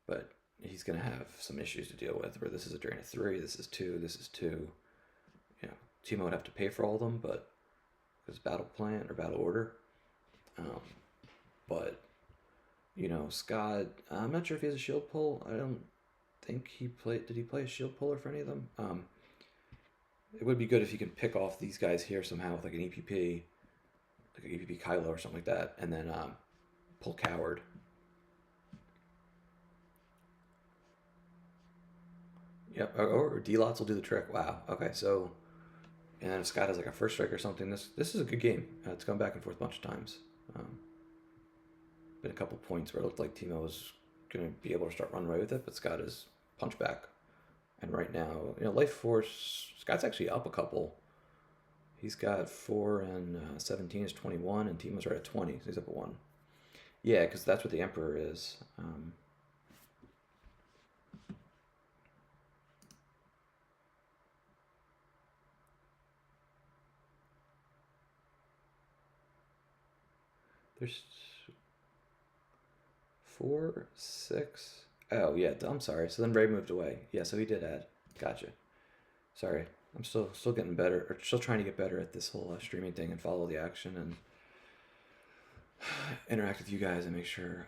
A: But he's going to have some issues to deal with, where this is a drain of 3, this is 2, this is 2. You know, Timo would have to pay for all of them, but because battle plan or battle order. But, you know, Scott, I'm not sure if he has a shield pull. I don't think he played. Did he play a shield puller for any of them? It would be good if you can pick off these guys here somehow with like an EPP, like an EPP Kylo or something like that, and then pull Coward. Yep, or D-Lots will do the trick. Wow. Okay, so, and then if Scott has like a first strike or something, this is a good game. It's gone back and forth a bunch of times. Been a couple points where it looked like Timo was going to be able to start running away with it, but Scott is punch back. And right now, you know, Life Force, Scott's actually up a couple. He's got 4 and 17 is 21, and Timo's right at 20, so he's up at 1. Yeah, because that's what the Emperor is. There's 4, 6. Oh yeah, I'm sorry. So then Ray moved away. Yeah, so he did add. Gotcha. Sorry, I'm still getting better, or still trying to get better at this whole streaming thing and follow the action and interact with you guys and make sure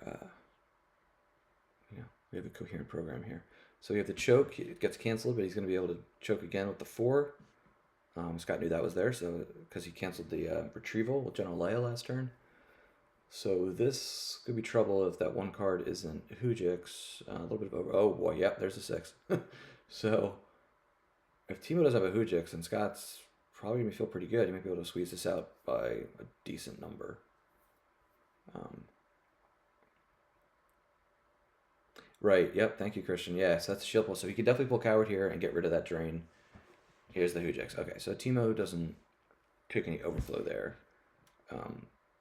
A: we have a coherent program here. So we have the choke. It gets canceled, but he's going to be able to choke again with the 4. Scott knew that was there, so because he canceled the retrieval with General Leia last turn. So this could be trouble if that one card isn't Hujix. A little bit of over. Oh boy, yep, there's a 6. So if Timo does have a Hujix, and Scott's probably going to feel pretty good, he might be able to squeeze this out by a decent number. Right, yep, thank you, Christian. Yeah, so that's a shield pull. So he can definitely pull Coward here and get rid of that drain. Here's the Hujix. Okay, so Timo doesn't kick any overflow there.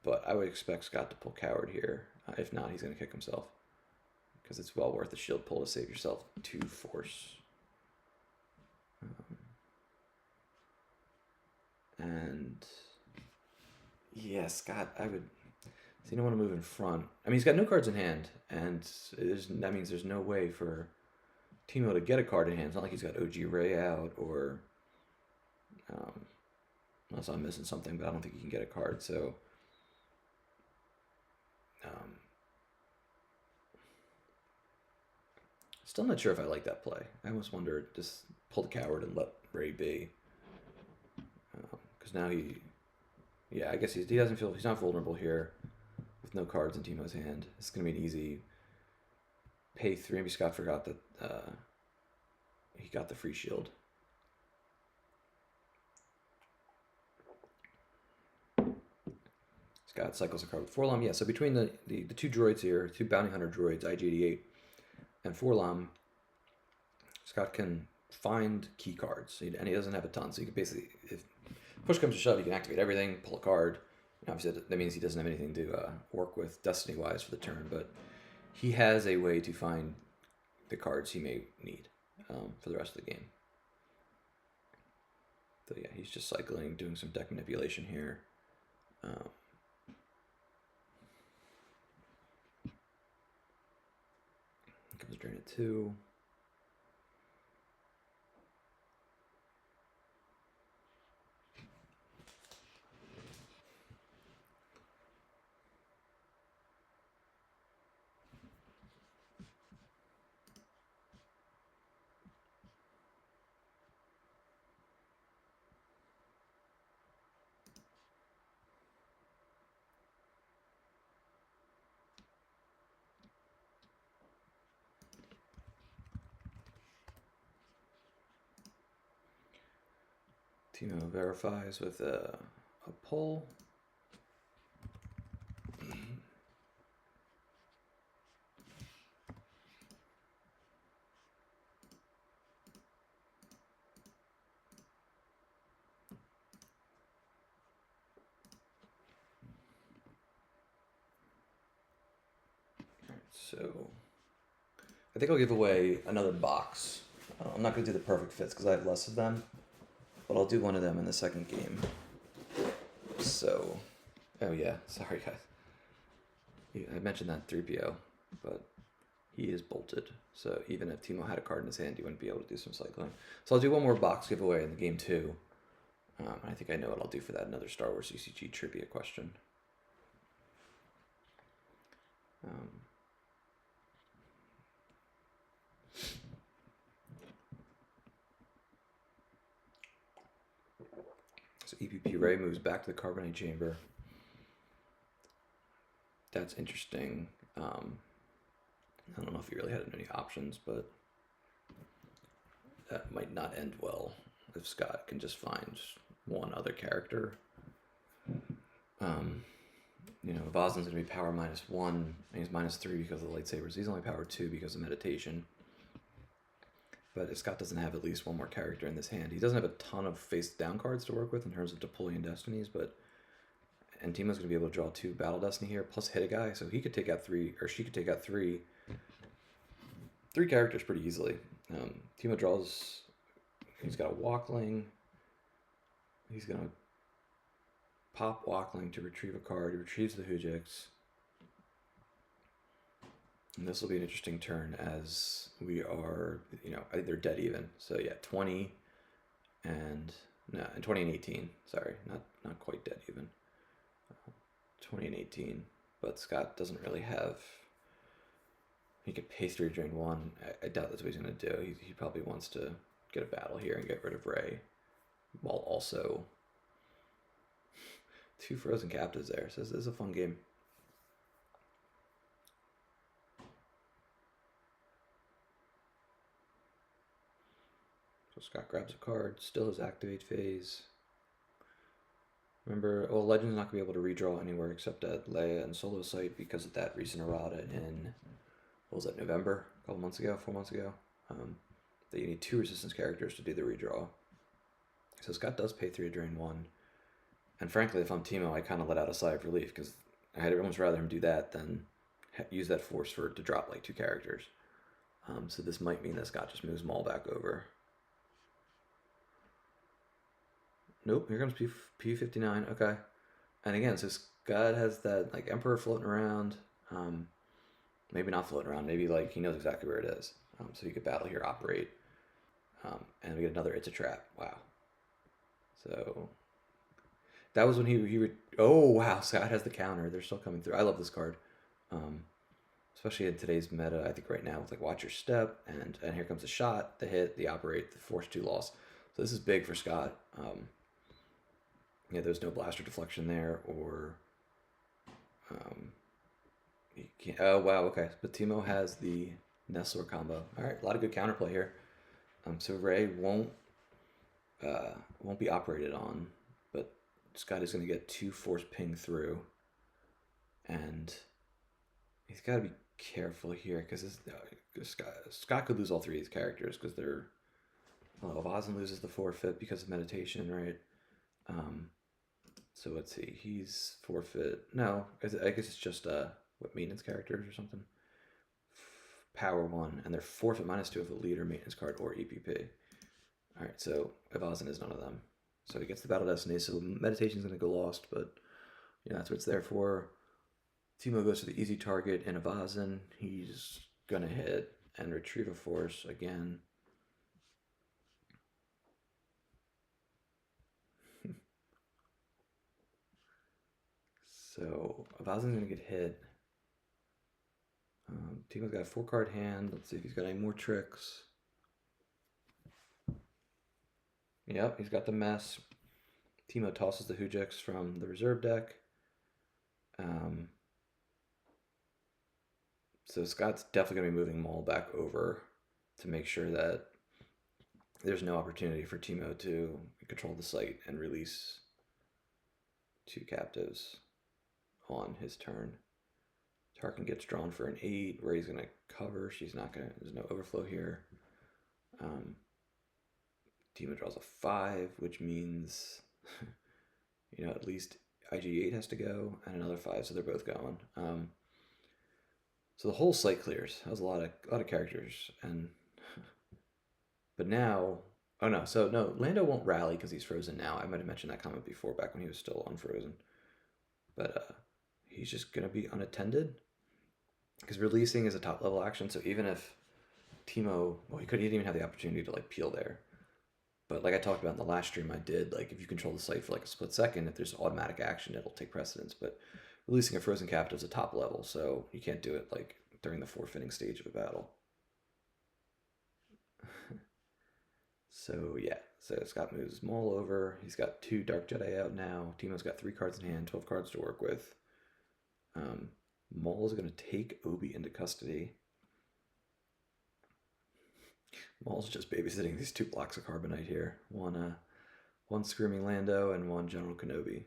A: But I would expect Scott to pull Coward here. If not, he's going to kick himself. Because it's well worth the shield pull to save yourself 2 force. And yeah, Scott, I would. So you don't want to move in front. I mean, he's got no cards in hand, and that means there's no way for Timo to get a card in hand. It's not like he's got OG Ray out, or unless I'm missing something, but I don't think he can get a card. So still not sure if I like that play. I almost wonder, just pull the Coward and let Ray be, because now yeah, I guess he doesn't feel, he's not vulnerable here with no cards in Timo's hand. It's gonna be an easy pay 3. Maybe Scott forgot that he got the free shield. Scott cycles a card with Forlom. Yeah, so between the 2 droids here, 2 bounty hunter droids, IG-88 and Forlom, Scott can find key cards, and he doesn't have a ton. So you can basically, if push comes to shove, you can activate everything, pull a card. Obviously, that means he doesn't have anything to work with destiny-wise for the turn, but he has a way to find the cards he may need for the rest of the game. So yeah, he's just cycling, doing some deck manipulation here. Comes drain at 2. Timo verifies with a pull. So I think I'll give away another box. I'm not going to do the perfect fits because I have less of them, but I'll do one of them in the second game. So, oh yeah, sorry guys. I mentioned that 3PO, but he is bolted. So even if Timo had a card in his hand, he wouldn't be able to do some cycling. So I'll do one more box giveaway in the game 2. I think I know what I'll do for that. Another Star Wars CCG trivia question. So EPP Ray moves back to the carbonate chamber. That's interesting. I don't know if he really had any options, but that might not end well if Scott can just find one other character. Voslin's going to be power -1, and he's -3 because of the lightsabers. He's only power 2 because of meditation. But if Scott doesn't have at least one more character in this hand, he doesn't have a ton of face-down cards to work with in terms of Napoleon Destinies, and Timo's going to be able to draw 2 Battle Destiny here, plus hit a guy, so he could take out 3, or she could take out 3 characters pretty easily. Timo draws, he's got a Walkling, he's going to pop Walkling to retrieve a card, he retrieves the Hujix. And this will be an interesting turn as we are, you know, they're dead even. So yeah, 20 and no, and 20 and 18. Sorry, not quite dead even. 20 and 18. But Scott doesn't really have. He could pay 3 to drain 1. I doubt that's what he's going to do. He probably wants to get a battle here and get rid of Ray, while also 2 frozen captives there. So this is a fun game. So Scott grabs a card, still his activate phase. Remember, well, Legend's not going to be able to redraw anywhere except at Leia and Solo Site because of that recent errata in, what was that, November? A couple months ago, 4 months ago. That you need 2 resistance characters to do the redraw. So Scott does pay 3 to drain 1. And frankly, if I'm Teemo, I kind of let out a sigh of relief because I'd almost rather him do that than use that force for to drop like 2 characters. So this might mean that Scott just moves Maul back over. Nope, here comes P59. Okay. And again, so Scott has that like Emperor floating around. Maybe not floating around. Maybe like he knows exactly where it is. So he could battle here, operate. And we get another It's a Trap. Wow. So that was when he would. Oh wow, Scott has the counter. They're still coming through. I love this card, especially in today's meta. I think right now it's like watch your step, and here comes the shot, the hit, the operate, the force 2 loss. So this is big for Scott. Yeah, there's no blaster deflection there, or he can't. Oh wow, okay. But Teemo has the Nestor combo. All right, a lot of good counterplay here. So Ray won't be operated on, but Scott is going to get 2 force ping through, and he's got to be careful here because Scott could lose all 3 of these characters because they're. Well, Avazin loses the forfeit because of meditation, right? So let's see. He's forfeit. No, I guess it's just what maintenance characters or something. Power 1, and they're forfeit -2 of a leader, maintenance card, or EPP. All right, so Avazin is none of them. So he gets the Battle Destiny. So meditation's going to go lost, but yeah, that's what it's there for. Teemo goes to the easy target in Avazin. He's going to hit and retrieve a force again. So Avazin's going to get hit. Teemo's got a 4-card hand. Let's see if he's got any more tricks. Yep, he's got the mess. Teemo tosses the Hujix from the reserve deck. So Scott's definitely going to be moving Maul back over to make sure that there's no opportunity for Teemo to control the site and release 2 captives on his turn. Tarkin gets drawn for an 8, where he's going to cover. She's not going to, there's no overflow here. Teemo draws a 5, which means, you know, at least IG8 has to go, and another 5, so they're both going. So the whole site clears. That was a lot of characters, and but now, oh no, so no, Lando won't rally because he's frozen now. I might have mentioned that comment before, back when he was still unfrozen. But he's just gonna be unattended because releasing is a top level action. So even if Teemo, well, he didn't even have the opportunity to like peel there. But like I talked about in the last stream I did, like if you control the site for like a split second, if there's automatic action, it'll take precedence. But releasing a frozen captive is a top level, so you can't do it like during the forfeiting stage of a battle. So yeah, so Scott moves Maul over. He's got 2 Dark Jedi out now. Teemo's got 3 cards in hand, 12 cards to work with. Maul is going to take Obi into custody. Maul's just babysitting these 2 blocks of Carbonite here. One Screaming Lando and 1 General Kenobi.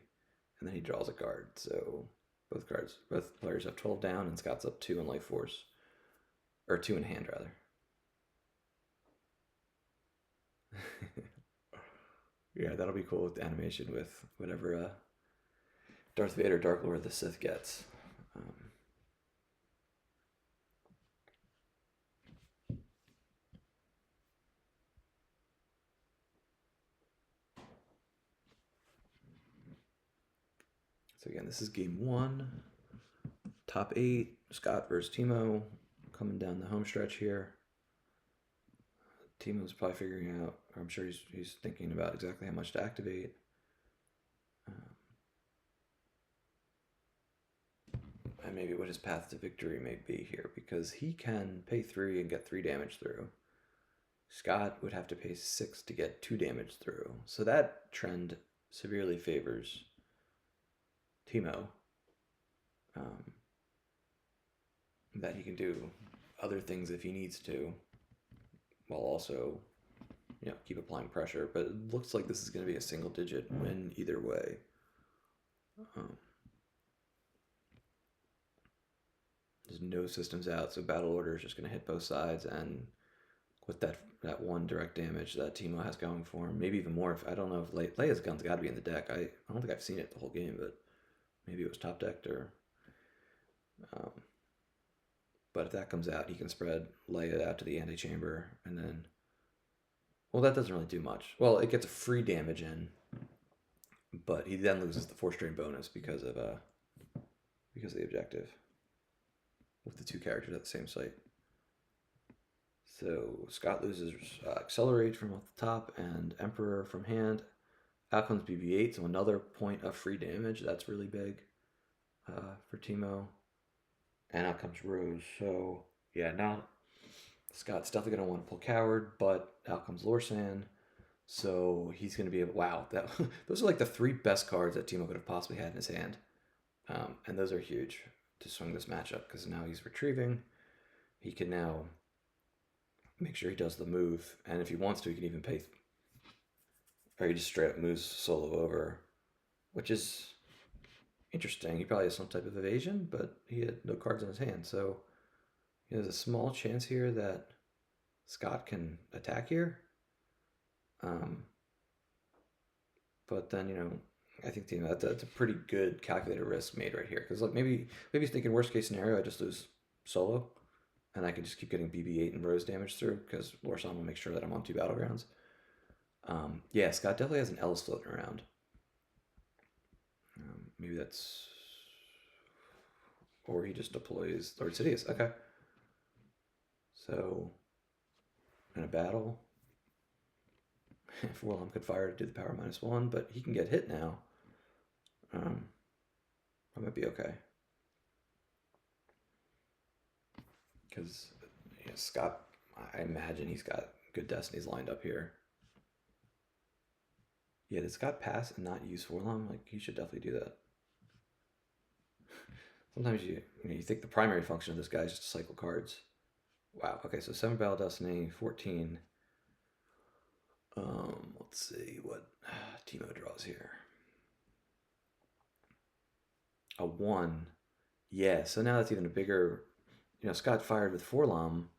A: And then he draws a card. So both players have 12 down, and Scott's up 2 in Life Force. Or 2 in hand, rather. Yeah, that'll be cool with the animation with whatever Darth Vader, Dark Lord of the Sith gets. So again, this is game 1. Top 8, Scott versus Teemo. coming down the home stretch here. Timo's probably figuring out, or I'm sure he's thinking about exactly how much to activate. And maybe what his path to victory may be here, because he can pay 3 and get 3 damage through. Scott would have to pay 6 to get 2 damage through. So that trend severely favors Timo. That he can do other things if he needs to, while also, keep applying pressure. But it looks like this is going to be a single-digit win either way. There's no systems out, so Battle Order is just going to hit both sides, and with that 1 direct damage that Timo has going for him, maybe even more. I don't know if Leia's gun's got to be in the deck. I don't think I've seen it the whole game, but maybe it was top decked or. But if that comes out, he can spread Leia out to the antechamber, and then. Well, that doesn't really do much. Well, it gets a free damage in, but he then loses the 4-strain bonus because of the objective with the 2 characters at the same site. So Scott loses Accelerate from off the top and Emperor from hand. Out comes BB-8, so another point of free damage. That's really big for Timo. And out comes Rose. So yeah, now Scott's definitely going to want to pull Coward, but out comes Lorsan. So he's going to be able... Wow, those are like the 3 best cards that Timo could have possibly had in his hand. And those are huge to swing this matchup, because now he's retrieving. He can now make sure he does the move, and if he wants to, he can even pay, or he just straight up moves solo over, which is interesting. He probably has some type of evasion, but he had no cards in his hand, so there's a small chance here that Scott can attack here. But then, I think that's a pretty good calculated risk made right here, because maybe he's thinking worst case scenario, I just lose solo, and I can just keep getting BB-8 and Rose damage through, because Lorsan will make sure that I'm on 2 battlegrounds. Yeah, Scott definitely has an Ellis floating around. Maybe that's... Or he just deploys Lord Sidious. Okay. So, in a battle, Warlam could fire to do the power -1, but he can get hit now. I might be okay. Because Scott, I imagine he's got good destinies lined up here. Yeah, did Scott pass and not use Warlam? Like, he should definitely do that. Sometimes you think the primary function of this guy is just to cycle cards. Wow, okay, so 7 Battle Destiny, 14. Let's see what Timo draws here. A 1. Yeah, so now that's even a bigger... Scott fired with Forlom.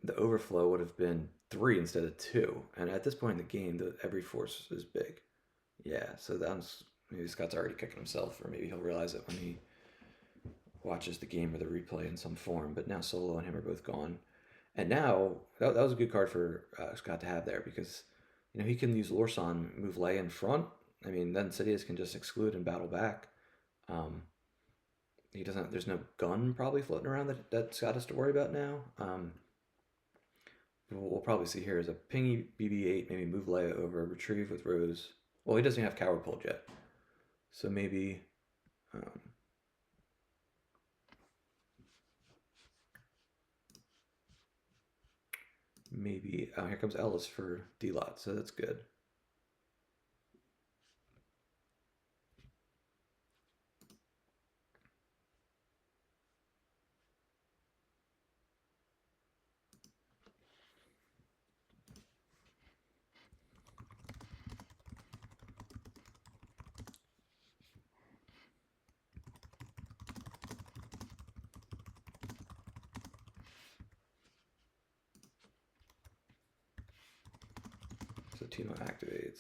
A: The overflow would have been 3 instead of 2. And at this point in the game, every force is big. Yeah, so maybe Scott's already kicking himself, or maybe he'll realize it when he watches the game or the replay in some form. But now Solo and him are both gone. And now, that was a good card for Scott to have there, because he can use Lorsan, move Leia in front. I mean, then Sidious can just exclude and battle back. He doesn't. There's no gun probably floating around that Scott has to worry about now. We'll probably see here is a pingy BB-8, maybe move Leia over, retrieve with Rose. Well, he doesn't have Coward pulled yet, so maybe. Maybe here comes Ellis for D-Lot, so that's good. So Timo activates.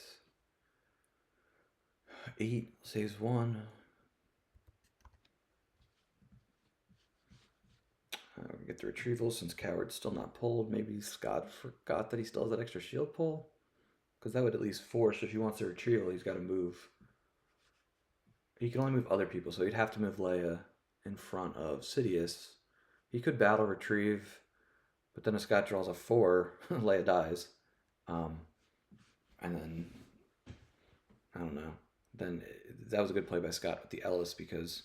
A: 8 saves 1. We get the retrieval since Coward's still not pulled. Maybe Scott forgot that he still has that extra shield pull, because that would at least force, if he wants a retrieval, he's got to move. He can only move other people, so he'd have to move Leia in front of Sidious. he could battle retrieve, but then if Scott draws a 4, Leia dies. Um, and then, I don't know. Then that was a good play by Scott with the Ellis because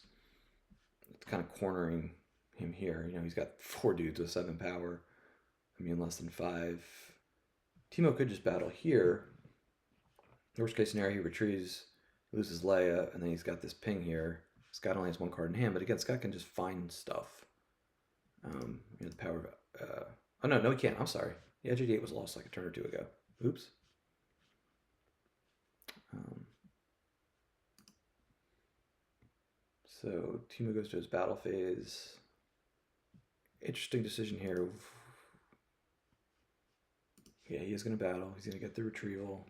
A: it's kind of cornering him here. You know, he's got 4 dudes with 7 power. Immune less than 5. Teemo could just battle here. Worst case scenario, he retrieves, loses Leia, and then he's got this ping here. Scott only has 1 card in hand, but again, Scott can just find stuff. You know, the power of... oh, no, he can't. I'm sorry. The Edge 88 was lost like a turn or 2 ago. Oops. So Teemo goes to his battle phase. Interesting decision here. Yeah, he is going to battle. He's going to get the retrieval.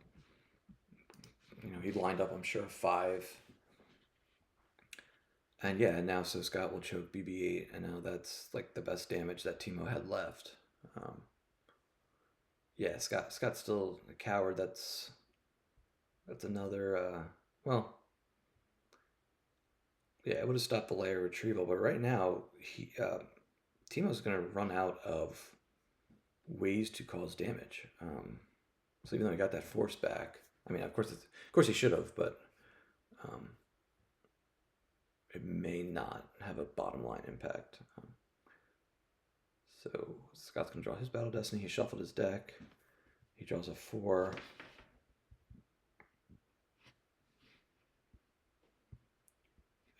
A: You know, he lined up, I'm sure, 5. And yeah, now so Scott will choke BB-8, and now that's like the best damage that Teemo had left. Yeah, Scott's still a coward. That's another. Well, yeah, it would have stopped the layer retrieval, but right now Teemo's going to run out of ways to cause damage. So even though he got that force back, I mean, of course he should have, but it may not have a bottom line impact. So Scott's going to draw his Battle Destiny. He shuffled his deck. He draws a 4.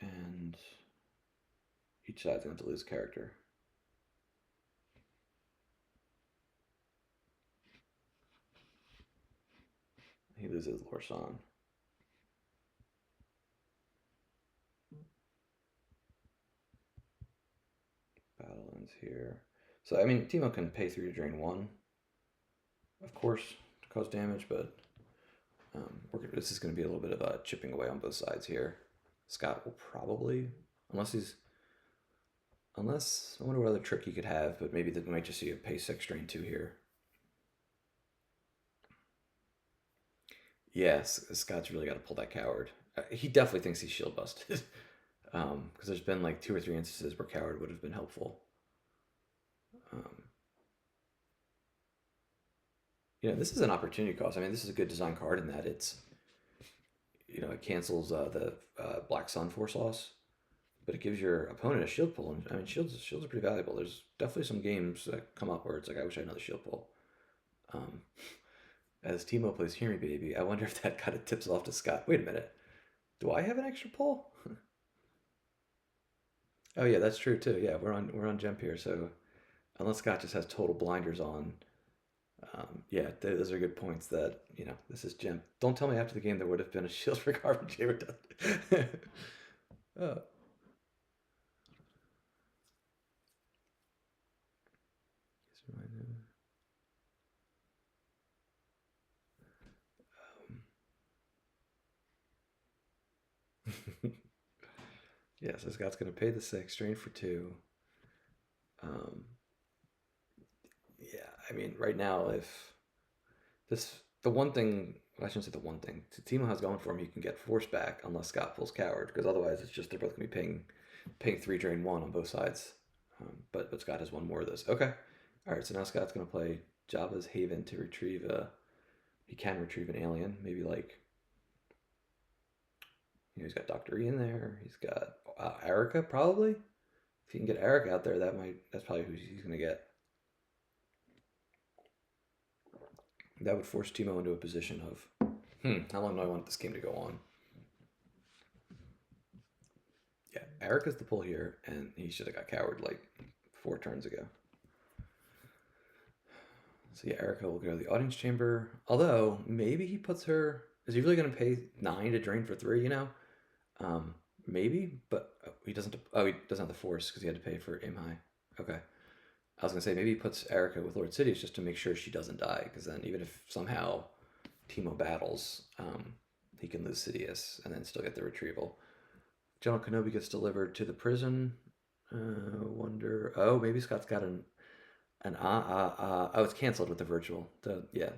A: And each side's going to lose character. He loses Lorsan. Battle ends here. So, I mean, Teemo can pay 3 to drain 1, of course, to cause damage, but this is going to be a little bit of a chipping away on both sides here. Scott will probably, unless, I wonder what other trick he could have, but maybe they might just see a pay 6 drain 2 here. Yes, Scott's really got to pull that coward. He definitely thinks he's shield busted. Because there's been like 2 or 3 instances where coward would have been helpful. You know, this is an opportunity cost. I mean, this is a good design card in that it's, you know, it cancels the Black Sun Force loss, but it gives your opponent a shield pull. And I mean, shields are pretty valuable. There's definitely some games that come up where it's like, I wish I had another shield pull. As Teemo plays Hear Me Baby, I wonder if that kind of tips off to Scott. Wait a minute. Do I have an extra pull? Oh yeah, that's true too. Yeah, we're on Gemp here, so unless Scott just has total blinders on, yeah, those are good points. That, you know, this is Gemp. Don't tell me after the game there would have been a shield for Carbon Chamber. Oh. Yeah, so Scott's going to pay the 6, drain for 2. Yeah, I mean, right now, if the one thing, I shouldn't say the one thing, Teemo has going for him, he can get force back unless Scott pulls coward, because otherwise it's just they're both going to be paying 3, drain 1 on both sides. But Scott has 1 more of this. Okay. All right, so now Scott's going to play Jabba's Haven to retrieve he can retrieve an alien, maybe like, you know, he's got Dr. E in there. He's got Erica, probably. If he can get Erica out there, that's probably who he's going to get. That would force Teemo into a position of, how long do I want this game to go on? Yeah, Erica's the pull here, and he should have got coward like 4 turns ago. So yeah, Erica will go to the audience chamber. Although, maybe he puts her... Is he really going to pay 9 to drain for 3, you know? Maybe, but he doesn't have the force because he had to pay for aim high. Okay. I was going to say, maybe he puts Erica with Lord Sidious just to make sure she doesn't die, because then even if somehow Teemo battles, he can lose Sidious and then still get the retrieval. General Kenobi gets delivered to the prison. Wonder... Oh, maybe Scott's got oh, it's canceled with the virtual. Yeah.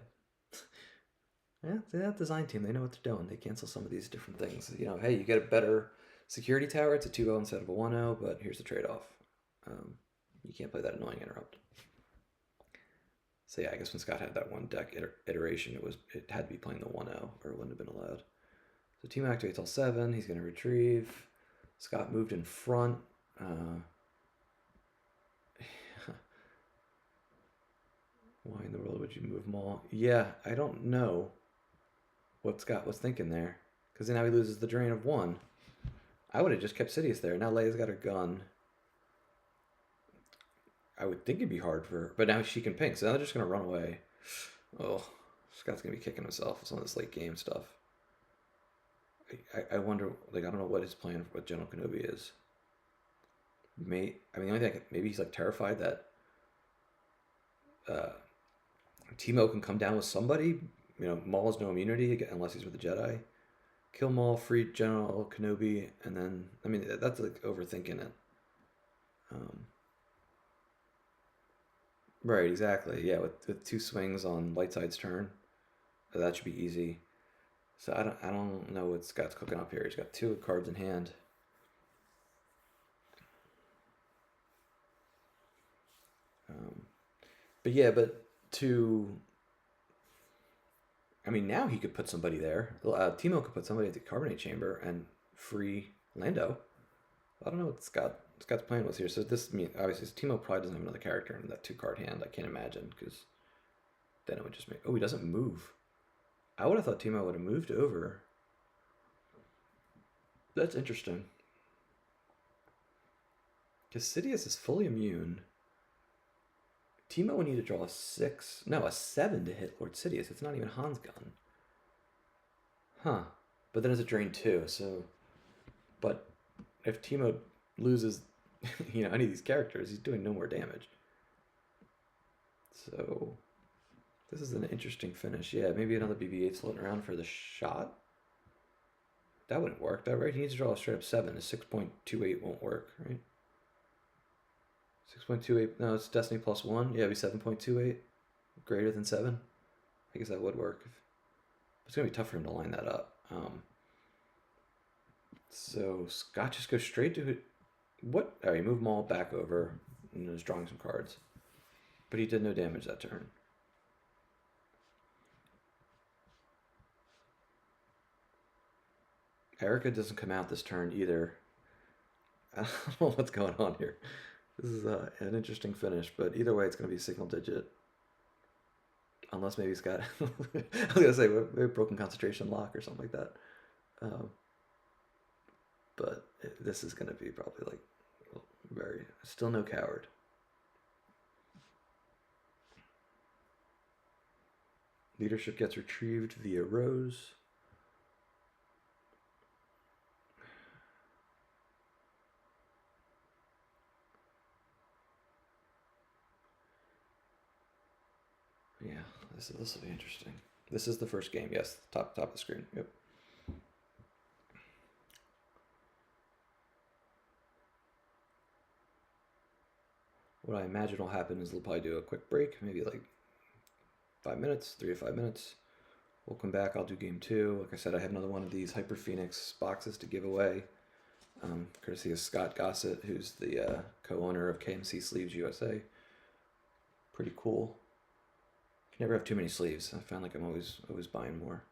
A: Yeah, that design team, they know what they're doing. They cancel some of these different things. You know, hey, you get a better security tower. It's a 2-0 instead of a 1-0, but here's the trade-off. You can't play that annoying interrupt. So yeah, I guess when Scott had that one deck iteration, it had to be playing the 1-0 or it wouldn't have been allowed. So team activates all 7. He's going to retrieve. Scott moved in front. Why in the world would you move Maul? Yeah, I don't know what Scott was thinking there. Because now he loses the drain of 1. I would have just kept Sidious there. Now Leia's got her gun. I would think it'd be hard for her. But now she can pink, so now they're just going to run away. Oh, Scott's going to be kicking himself with some of this late game stuff. I wonder, like, I don't know what his plan for what General Kenobi is. The only thing, maybe he's like terrified that Teemo can come down with somebody. You know, Maul has no immunity unless he's with the Jedi. Kill Maul, free General Kenobi, and then, I mean, that's like overthinking it. Right, exactly. Yeah, with 2 swings on light side's turn, that should be easy. So I don't know what Scott's cooking up here. He's got 2 cards in hand. But yeah, I mean, now he could put somebody there. Teemo could put somebody at the carbonate chamber and free Lando. I don't know what Scott's plan was here. So obviously Teemo probably doesn't have another character in that 2-card hand. I can't imagine, because then it would just make. Oh, he doesn't move. I would have thought Teemo would have moved over. That's interesting. Because Sidious is fully immune. Teemo would need to draw a 7 to hit Lord Sidious. It's not even Han's gun. Huh. But then it's a drain 2, so. But if Teemo loses, any of these characters, he's doing no more damage. So. This is an interesting finish. Yeah, maybe another BB-8 floating around for the shot. That wouldn't work, though, right? He needs to draw a straight up 7. A 6.28 won't work, right? 6.28, no, it's Destiny plus 1. Yeah, it'd be 7.28. Greater than 7. I guess that would work. It's going to be tough for him to line that up. So Scott just goes straight to what? All right, he moved them all back over and was drawing some cards. But he did no damage that turn. Erica doesn't come out this turn either. I don't know what's going on here. This is an interesting finish, but either way, it's going to be single digit. Unless maybe Scott, I was going to say, maybe broken concentration lock or something like that. But this is going to be probably like still no coward. Leadership gets retrieved via Rose. Yeah, this will be interesting. This is the first game. Yes, top of the screen. Yep. What I imagine will happen is they'll probably do a quick break, maybe like 5 minutes, 3 to 5 minutes. We'll come back. I'll do game 2. Like I said, I have another one of these Hyper Phoenix boxes to give away. Courtesy of Scott Gossett, who's the co-owner of KMC Sleeves USA. Pretty cool. Can never have too many sleeves. I found like I'm always buying more.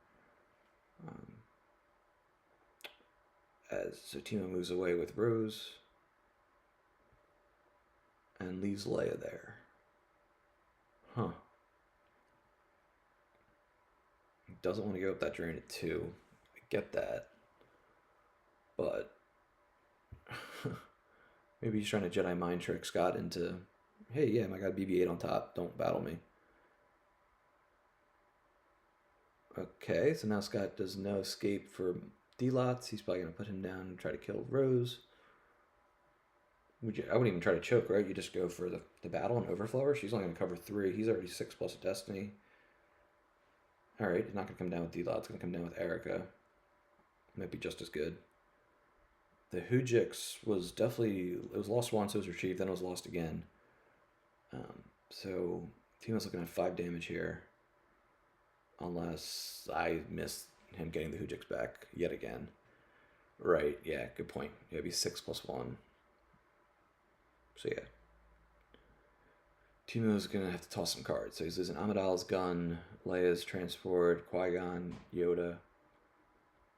A: So Teemo moves away with Rose and leaves Leia there. Huh. He doesn't want to go up that drain at 2. I get that. But maybe he's trying to Jedi mind trick Scott into, hey, yeah, I got BB-8 on top. Don't battle me. Okay, so now Scott does no escape for D-Lots. He's probably going to put him down and try to kill Rose. I wouldn't even try to choke, right? You just go for the battle and overflower. She's only going to cover 3. He's already 6 plus a Destiny. Alright, he's not going to come down with D-Lot. It's going to come down with Erica. Might be just as good. The Hujix was definitely... It was lost once, it was retrieved, then it was lost again. So, Teemo's looking at 5 damage here. Unless I miss him getting the Hujix back yet again. Right, yeah, good point. Yeah, it'd be 6 plus 1. So yeah. Timo's gonna have to toss some cards. So he's losing Amidala's gun, Leia's transport, Qui-Gon, Yoda.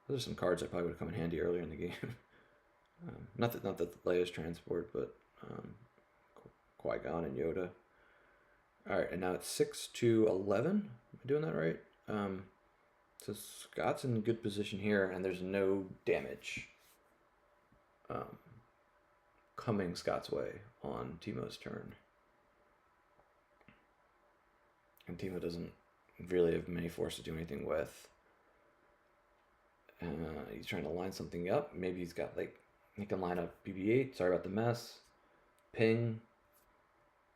A: Those are some cards that probably would have come in handy earlier in the game. Not that Leia's transport, but Qui-Gon and Yoda. All right, and now it's 6-11. Am I doing that right? So Scott's in good position here, and there's no damage coming Scott's way on Timo's turn. And Timo doesn't really have many force to do anything with. He's trying to line something up. Maybe he's got like, he can line up BB-8. Sorry about the mess. Ping.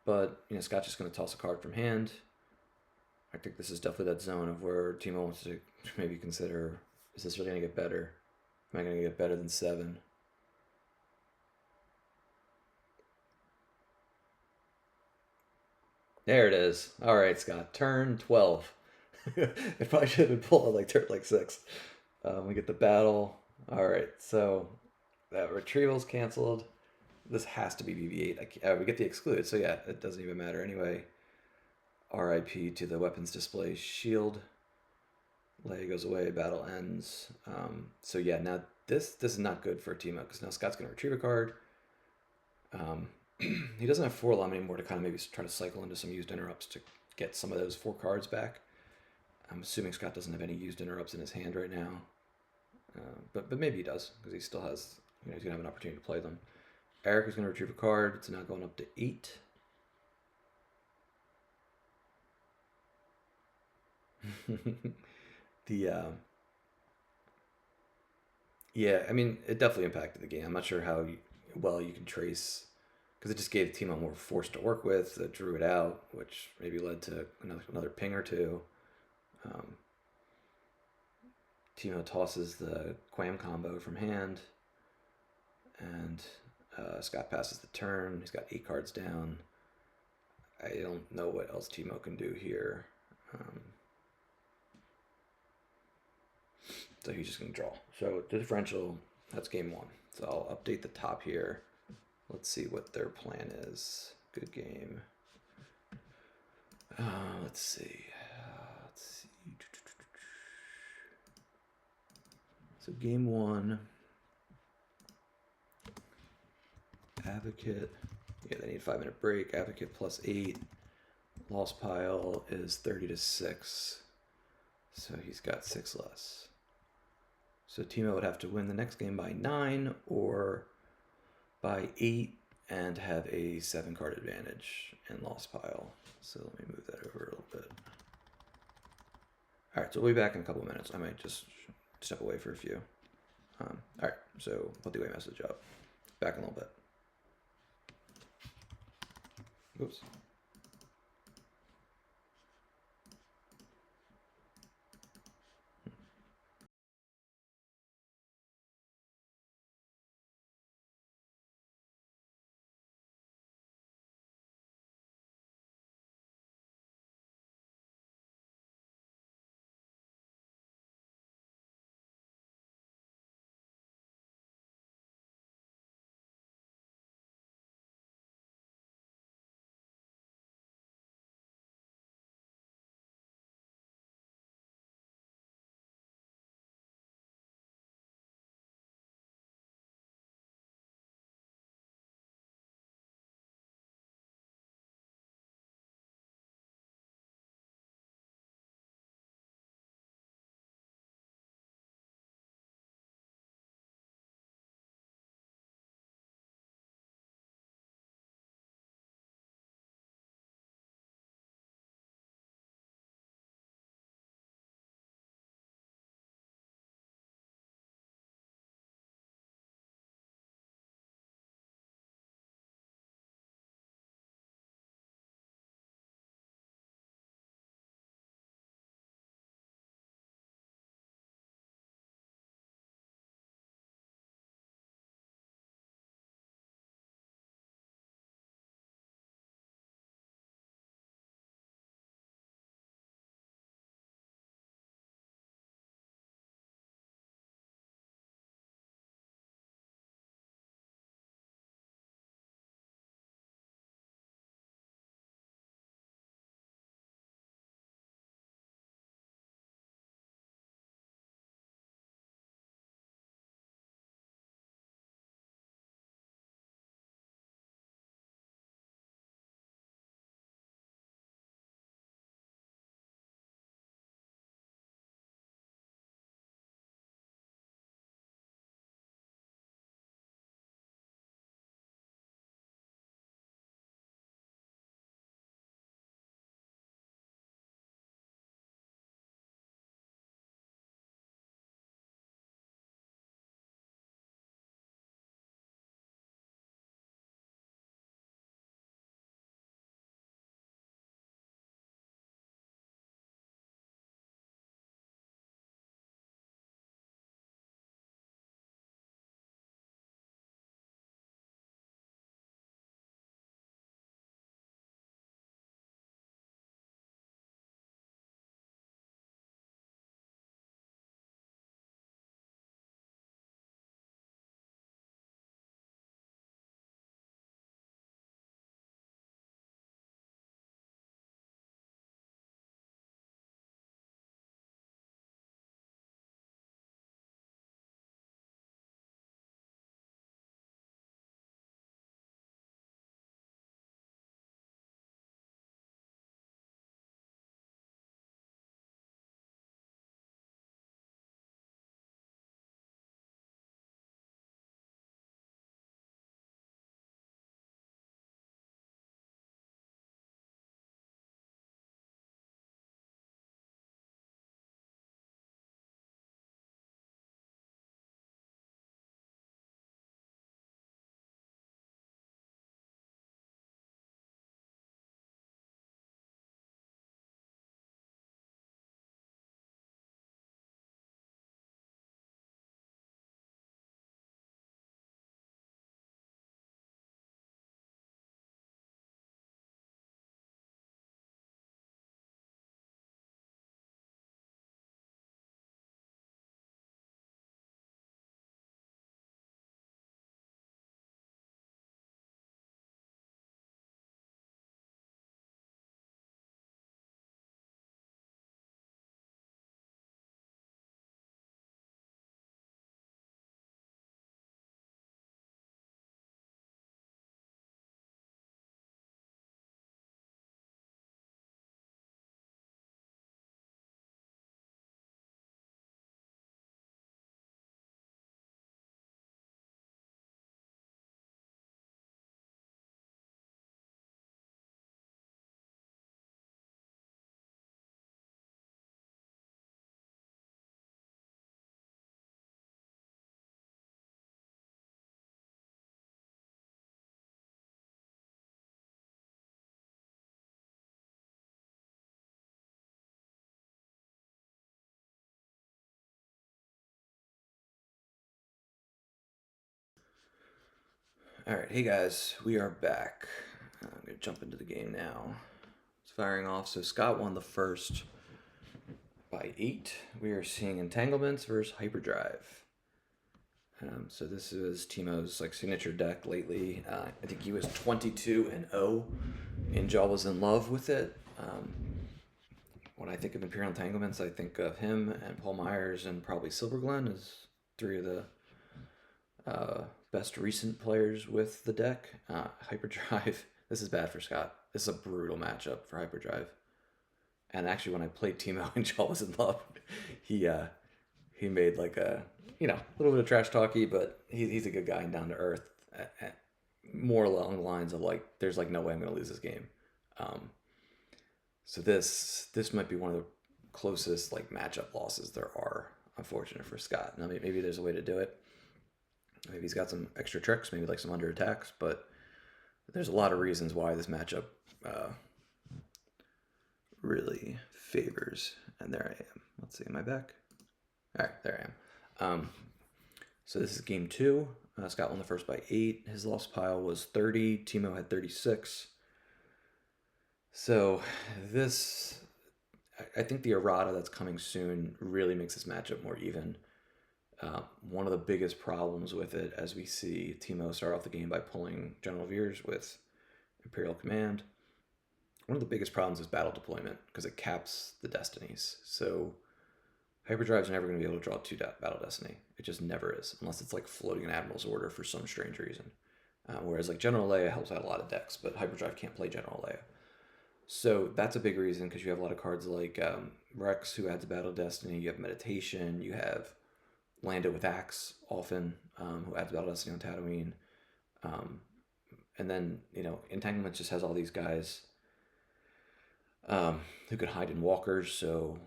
A: But, you know, Scott's just going to toss a card from hand. I think this is definitely that zone of where Timo wants to maybe consider, is this really going to get better? Am I going to get better than 7? There it is. All right, Scott. Turn 12. It probably should have been pulled on like turn like 6. We get the battle. All right, so that retrieval's canceled. This has to be BB-8. We get the exclude, so yeah, it doesn't even matter anyway. RIP to the weapons display shield. Leia goes away, battle ends. So yeah, now this is not good for Timo, because now Scott's going to retrieve a card. He doesn't have 4 alarm anymore to kind of maybe try to cycle into some used interrupts to get some of those 4 cards back. I'm assuming Scott doesn't have any used interrupts in his hand right now. But maybe he does, because he still has, you know, he's going to have an opportunity to play them. Eric is going to retrieve a card. It's now going up to 8. Yeah, I mean, it definitely impacted the game. I'm not sure how well you can trace, because it just gave Timo more force to work with. That drew it out, which maybe led to another ping or two. Timo tosses the Quam combo from hand, and Scott passes the turn. He's got 8 cards down. I don't know what else Timo can do here. So he's just going to draw. So the differential, that's game 1. So I'll update the top here. Let's see what their plan is. Good game. Let's see. So game 1. Advocate. Yeah, they need a 5-minute break. Advocate plus 8. Lost pile is 30-6. So he's got 6 less. So Timo would have to win the next game by 9 or by 8 and have a 7-card advantage in lost pile. So let me move that over a little bit. All right, so we'll be back in a couple of minutes. I might just step away for a few. All right, so put the away message up. Back in a little bit. Oops. All right, hey guys, we are back. I'm gonna jump into the game now. It's firing off. So Scott won the first by 8. We are seeing Entanglements versus Hyperdrive. So this is Timo's like signature deck lately. I think he was 22-0 in Jaw was in love with it. When I think of Imperial Entanglements, I think of him and Paul Myers and probably Silverglen as 3 of the best recent players with the deck. Hyperdrive. This is bad for Scott. This is a brutal matchup for Hyperdrive. And actually, when I played Timo and Jaw was in love, he made like a little bit of trash talky, but he's a good guy and down to earth. More along the lines of like, there's like no way I'm going to lose this game. So this might be one of the closest like matchup losses there are. Unfortunate for Scott. Now maybe there's a way to do it. Maybe he's got some extra tricks, maybe like some under attacks, but there's a lot of reasons why this matchup really favors. And there I am. Let's see, am I back? All right, there I am. So this is game 2. Scott won the first by 8. His loss pile was 30. Timo had 36. So this, I think the errata that's coming soon really makes this matchup more even. One of the biggest problems with it, as we see Timo start off the game by pulling General Veers with Imperial Command, one of the biggest problems is battle deployment because it caps the destinies. So Hyperdrive's never going to be able to draw 2 battle destiny. It just never is, unless it's like floating an Admiral's Order for some strange reason. Whereas like General Leia helps out a lot of decks, but Hyperdrive can't play General Leia. So that's a big reason because you have a lot of cards like Rex, who adds battle destiny. You have Meditation. You have Lando with Axe often, who adds battle destiny on Tatooine. And then, Entanglements just has all these guys who could hide in walkers. So,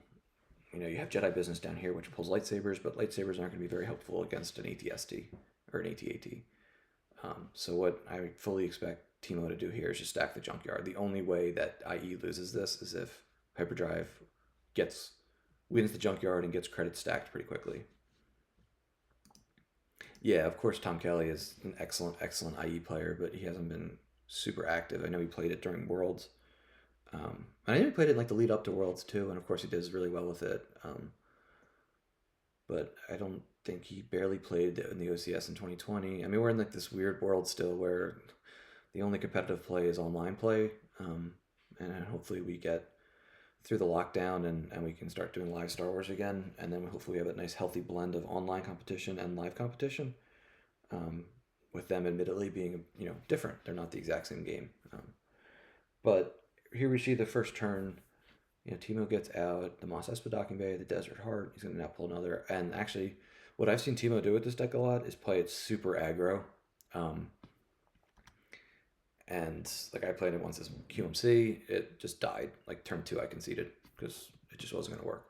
A: you have Jedi Business down here, which pulls lightsabers, but lightsabers aren't going to be very helpful against an ATST or an AT-AT. So what I fully expect Timo to do here is just stack the junkyard. The only way that IE loses this is if Hyperdrive wins the junkyard and gets credit stacked pretty quickly. Yeah, of course, Tom Kelly is an excellent IE player, but he hasn't been super active. I know he played it during Worlds. And I know he played it like the lead up to Worlds too, and of course he does really well with it. But I don't think he barely played in the OCS in 2020. I mean, we're in like this weird world still where the only competitive play is online play. And hopefully we get through the lockdown and we can start doing live Star Wars again. And then hopefully we have a nice healthy blend of online competition and live competition. With them admittedly being, different. They're not the exact same game. But here we see the first turn. Timo gets out the Mos Espa Docking Bay, the Desert Heart. He's going to now pull another. And actually, what I've seen Timo do with this deck a lot is play it super aggro. And like I played it once as QMC, it just died. Like turn 2 I conceded because it just wasn't going to work.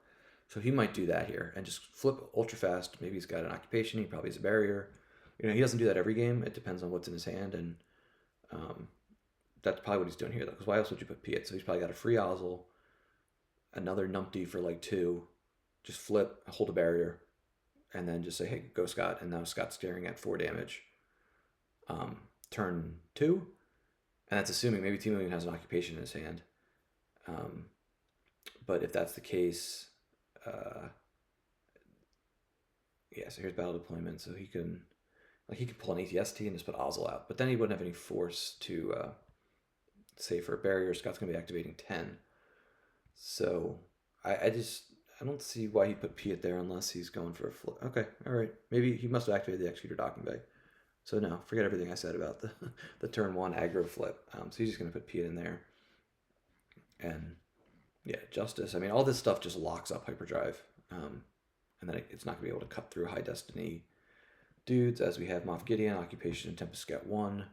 A: So he might do that here and just flip ultra fast. Maybe he's got an occupation. He probably has a barrier. He doesn't do that every game. It depends on what's in his hand. And that's probably what he's doing here, though. Because why else would you put Piet? So he's probably got a free Ozzel, another numpty for like 2, just flip, hold a barrier, and then just say, hey, go Scott. And now Scott's staring at 4 damage. Turn 2, and that's assuming maybe Timo even has an occupation in his hand. But if that's the case, so here's battle deployment. So he can pull an ATST and just put Ozzel out. But then he wouldn't have any force to say for a barrier. Scott's going to be activating 10. So I don't see why he put Piet there unless he's going for a flip. Okay, all right. Maybe he must have activated the Executor Docking Bay. So no, forget everything I said about the turn 1 aggro flip. So he's just going to put Piet in there. And yeah, Justice. I mean, all this stuff just locks up Hyperdrive. And then it's not going to be able to cut through high destiny dudes, as we have Moff Gideon, Occupation, and Tempest Scout 1.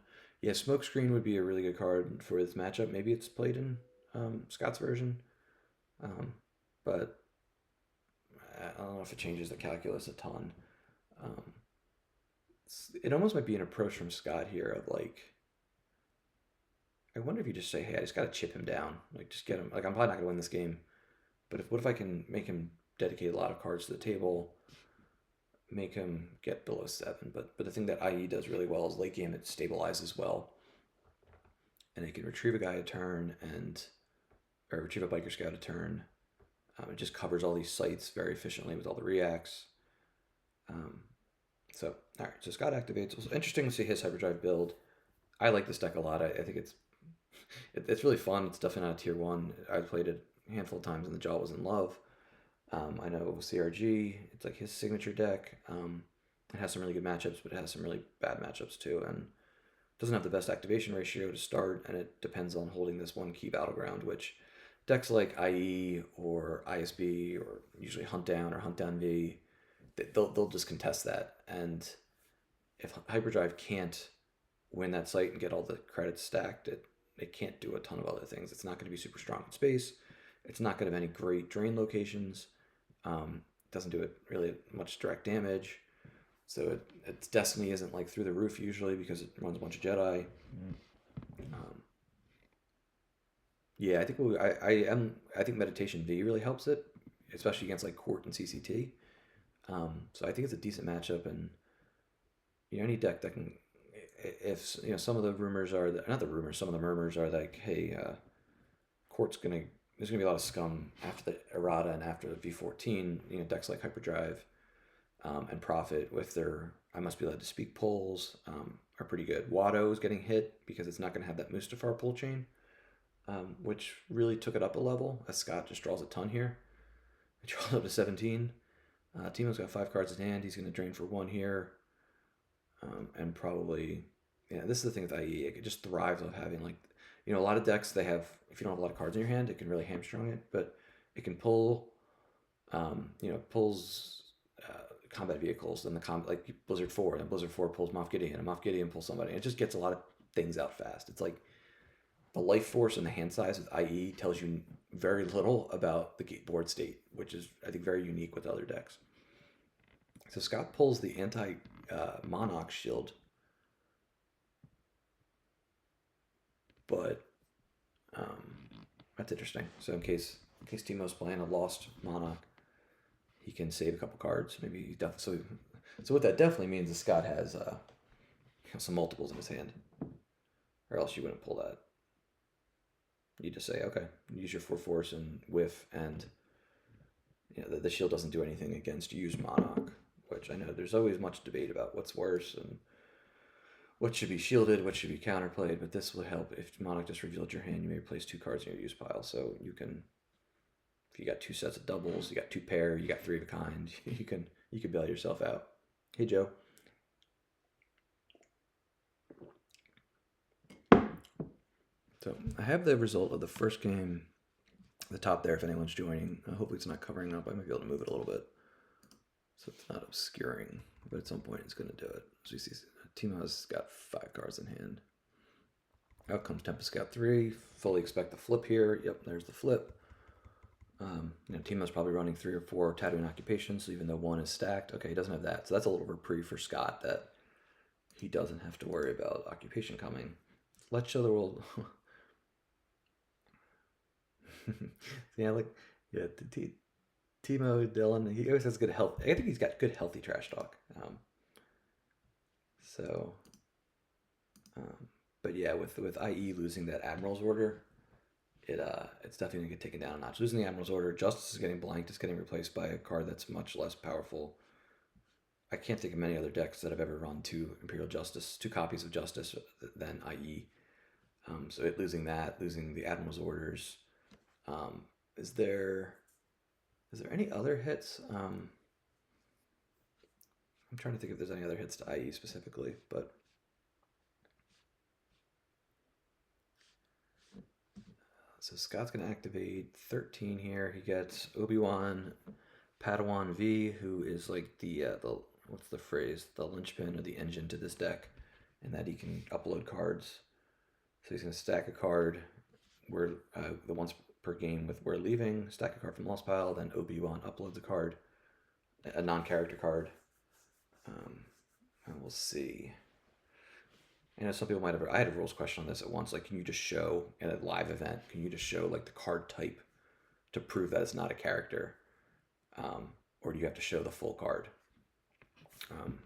A: Yeah, Smokescreen would be a really good card for this matchup. Maybe it's played in Scott's version. But I don't know if it changes the calculus a ton. It almost might be an approach from Scott here of like, I wonder if you just say, hey, I just got to chip him down. Like, just get him. Like, I'm probably not going to win this game. But what if I can make him dedicate a lot of cards to the table? make him get below 7. But the thing that IE does really well is late game it stabilizes well, and it can retrieve a guy a turn or retrieve a biker scout a turn. It just covers all these sites very efficiently with all the reacts. So all right, so Scott activates. It was interesting to see his Hyperdrive build. I like this deck a lot. I think it's really fun. It's definitely not a tier 1. I played it a handful of times and the jaw was in love. I know CRG, it's like his signature deck. It has some really good matchups, but it has some really bad matchups too. And it doesn't have the best activation ratio to start, and it depends on holding this one key battleground, which decks like IE or ISB or usually Hunt Down or Hunt Down V, they'll just contest that. And if Hyperdrive can't win that site and get all the credits stacked, it can't do a ton of other things. It's not going to be super strong in space. It's not going to have any great drain locations. Doesn't do it really much direct damage. So its destiny isn't like through the roof usually because it runs a bunch of Jedi. Yeah, I think I think Meditation V really helps it, especially against like Court and CCT. So I think it's a decent matchup, and any deck that can, if some of the rumors are that, not the rumors, some of the murmurs are like, hey, Court's there's gonna be a lot of scum after the errata and after the V14. Decks like Hyperdrive and Prophet with their I Must Be Led to Speak pulls are pretty good. Watto is getting hit because it's not gonna have that Mustafar pull chain, which really took it up a level as Scott just draws a ton here. He draws up to 17. Timo's got 5 cards in hand. He's gonna drain for 1 here, and probably this is the thing with IE. It just thrives off having like. A lot of decks, they have, if you don't have a lot of cards in your hand, it can really hamstring it, but it can pull, pulls combat vehicles, and like Blizzard 4, and Blizzard 4 pulls Moff Gideon, and Moff Gideon pulls somebody. It just gets a lot of things out fast. It's like the life force and the hand size with IE tells you very little about the board state, which is, I think, very unique with other decks. So Scott pulls the anti-Monarch shield, but that's interesting. So in case Timo's playing a lost Monarch, he can save a couple cards. Maybe he definitely. So what that definitely means is Scott has some multiples in his hand, or else you wouldn't pull that. You just say, okay, use your 4 force and whiff, and the shield doesn't do anything against use Monarch, which I know there's always much debate about what's worse and what should be shielded, what should be counterplayed, but this will help. If Monarch just revealed your hand, you may replace 2 cards in your use pile. So you can, if you got 2 sets of doubles, you got 2 pair, you got 3 of a kind, you can bail yourself out. Hey, Joe. So I have the result of the first game at the top there if anyone's joining. Hopefully it's not covering up. I might be able to move it a little bit so it's not obscuring, but at some point it's going to do it. So you see Timo's got 5 cards in hand. Out comes Tempest Scout 3. Fully expect the flip here. Yep, there's the flip. Timo's probably running 3 or 4 Tatooine occupations, so even though 1 is stacked, okay, he doesn't have that. So that's a little reprieve for Scott that he doesn't have to worry about occupation coming. Let's show the world. Timo, Dylan, he always has good health. I think he's got good healthy trash talk. But yeah, with IE losing that Admiral's Order, it's definitely gonna get taken down a notch. Losing the Admiral's Order, Justice is getting blanked. It's getting replaced by a card that's much less powerful. I can't think of many other decks that have ever run 2 Imperial Justice, 2 copies of Justice than IE. So losing the Admiral's Orders. Is there any other hits? I'm trying to think if there's any other hits to IE specifically, but so Scott's gonna activate 13 here. He gets Obi-Wan Padawan V, who is like the what's the phrase? The linchpin or the engine to this deck, and that he can upload cards. So he's gonna stack a card where the once per game with We're Leaving, stack a card from Lost Pile, then Obi-Wan uploads a card, a non-character card. And we'll see. Some people might have. I had a rules question on this at once. Like, can you just show in a live event? Can you just show like the card type to prove that it's not a character, or do you have to show the full card? Um,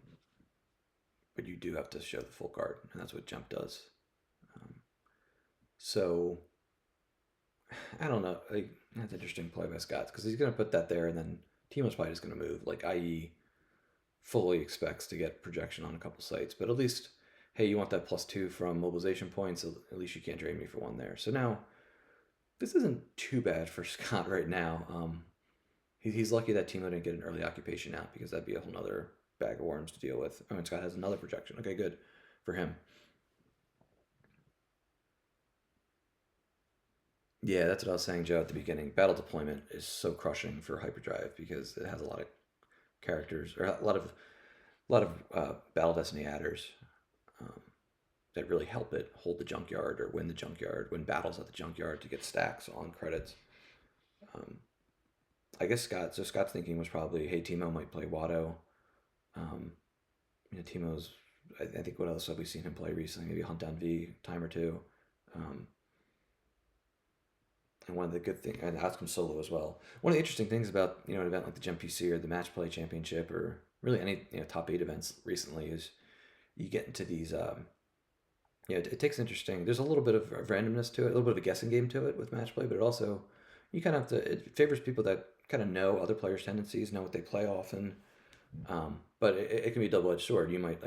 A: but you do have to show the full card, and that's what Jump does. Um, so I don't know. Like, that's interesting play by Scott because he's going to put that there, and then Timo's probably just going to move. Like, IE fully expects to get projection on a couple sites, but at least, hey, you want that +2 from mobilization points? At least you can't drain me for one there. So now this isn't too bad for Scott right now. He's lucky that Timo didn't get an early occupation out because that'd be a whole nother bag of worms to deal with. Oh, and Scott has another projection. Okay, good for him. Yeah, that's what I was saying, Joe, at the beginning. Battle deployment is so crushing for Hyperdrive because it has a lot of characters or a lot of battle destiny adders um, that really help it hold the junkyard or win battles at the junkyard to get stacks on credits. Um, I guess Scott's thinking was probably, hey, Timo might play Watto. Um, Timo's. I think what else have we seen him play recently? Maybe Hunt Down V time or two. Um, and one of the good things, and outcome solo as well. One of the interesting things about an event like the GEMPC or the Match Play Championship or really any top 8 events recently is you get into these. It takes interesting. There's a little bit of randomness to it, a little bit of a guessing game to it with match play, but it also you kind of have to. It favors people that kind of know other players' tendencies, know what they play often. But it can be a double-edged sword. You might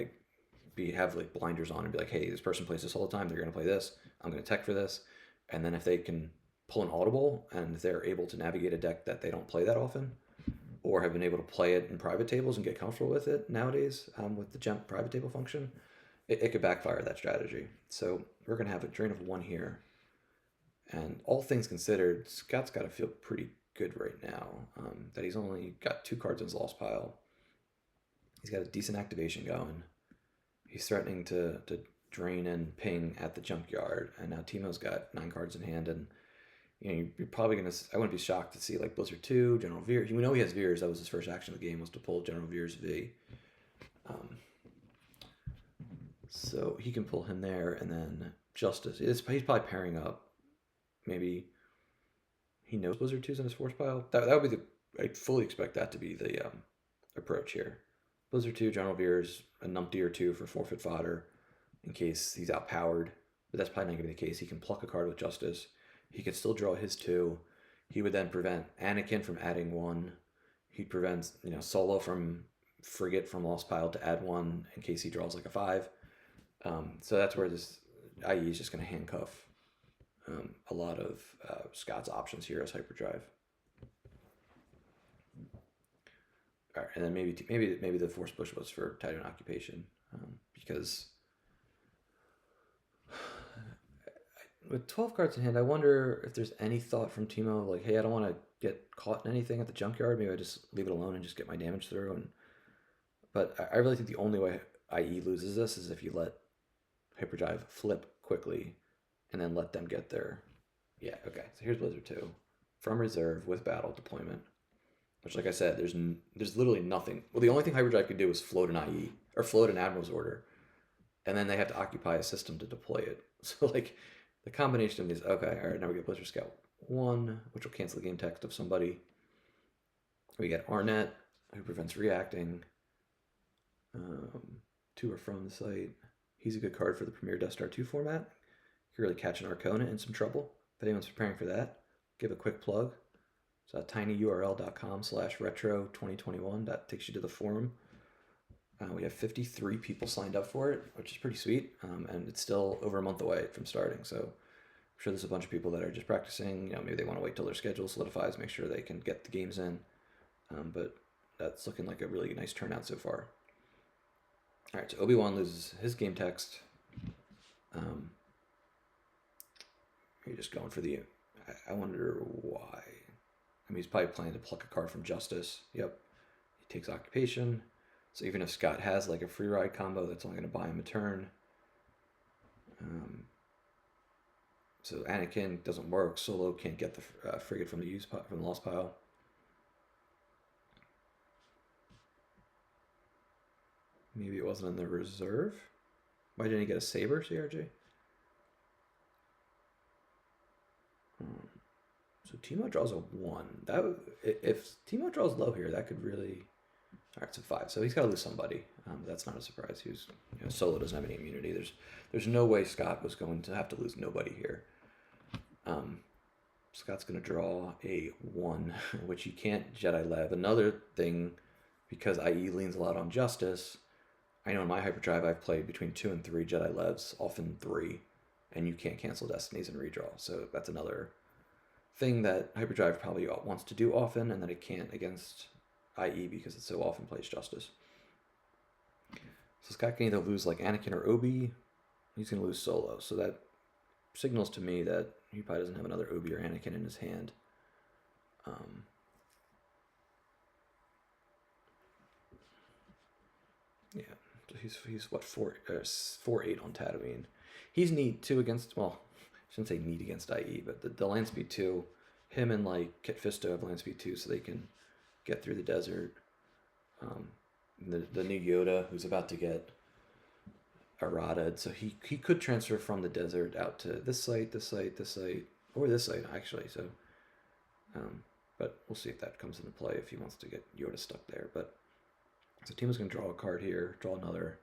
A: have like blinders on and be like, hey, this person plays this all the time. They're going to play this. I'm going to tech for this. And then if they can pull an audible and they're able to navigate a deck that they don't play that often, or have been able to play it in private tables and get comfortable with it nowadays with the Gemp private table function, it could backfire that strategy. So we're going to have a drain of 1 here. And all things considered, Scott's got to feel pretty good right now that he's only got 2 cards in his lost pile. He's got a decent activation going. He's threatening to drain and ping at the junkyard. And now Timo's got 9 cards in hand. And you're probably going to... I wouldn't be shocked to see like Blizzard 2, General Veer. We know he has Veers. That was his first action of the game, was to pull General Veer's V. So he can pull him there, and then Justice. He's probably pairing up. Maybe he knows Blizzard 2's in his force pile. That would be I fully expect that to be the approach here. Blizzard 2, General Veers, a numpty or 2 for forfeit fodder in case he's outpowered. But that's probably not going to be the case. He can pluck a card with Justice. He could still draw his 2. He would then prevent Anakin from adding 1. He'd prevent Solo from Frigate from Lost Pile to add 1 in case he draws like a 5. So that's where this IE is just going to handcuff a lot of Scott's options here as Hyperdrive. All right, and then maybe the force push was for Titan Occupation because with 12 cards in hand, I wonder if there's any thought from Timo like, hey, I don't want to get caught in anything at the junkyard. Maybe I just leave it alone and just get my damage through. But I really think the only way IE loses this is if you let Hyperdrive flip quickly and then let them get there. Yeah, okay. So here's Blizzard 2 from reserve with battle deployment, which, like I said, there's literally nothing. Well, the only thing Hyperdrive could do is float an IE or float an Admiral's Order, and then they have to occupy a system to deploy it. So like the combination of these. Okay, all right. Now we get Blizzard Scout 1, which will cancel the game text of somebody. We get Arnett, who prevents reacting. 2 are from the site. He's a good card for the Premier Death Star 2 format. You can really catch an Arcona in some trouble. If anyone's preparing for that, give a quick plug. It's tinyurl.com/retro2021. That takes you to the forum. We have 53 people signed up for it, which is pretty sweet. And it's still over a month away from starting. So I'm sure there's a bunch of people that are just practicing. Maybe they want to wait till their schedule solidifies, make sure they can get the games in. But that's looking like a really nice turnout so far. All right, so Obi-Wan loses his game text. You're just going for the... I wonder why. I mean, he's probably planning to pluck a card from Justice. Yep. He takes Occupation. So even if Scott has like a free ride combo, that's only going to buy him a turn. So Anakin doesn't work. Solo can't get the frigate from the lost pile. Maybe it wasn't in the reserve. Why didn't he get a saber, CRJ? So Timo draws a 1. If Timo draws low here, that could really All right, so 5. So he's got to lose somebody. That's not a surprise. Solo doesn't have any immunity. There's no way Scott was going to have to lose nobody here. Scott's going to draw a 1, which he can't Jedi Lev. Another thing, because IE leans a lot on justice, I know in my Hyperdrive I've played between 2 and 3 Jedi Levs, often 3, and you can't cancel destinies and redraw. So that's another thing that Hyperdrive probably wants to do often, and that it can't against IE because it so often plays justice. So Scott can either lose like Anakin or Obi, he's going to lose Solo. So that signals to me that he probably doesn't have another Obi or Anakin in his hand. Yeah, so he's what 4-8 on Tatooine. He's neat too against, well, I shouldn't say neat against IE, but the land speed 2, him and like Kit Fisto have land speed 2, so they can get through the desert. The new Yoda, who's about to get errataed, so he could transfer from the desert out to this site, or this site actually. So, but we'll see if that comes into play if he wants to get Yoda stuck there. But so Timo's going to draw a card here, draw another.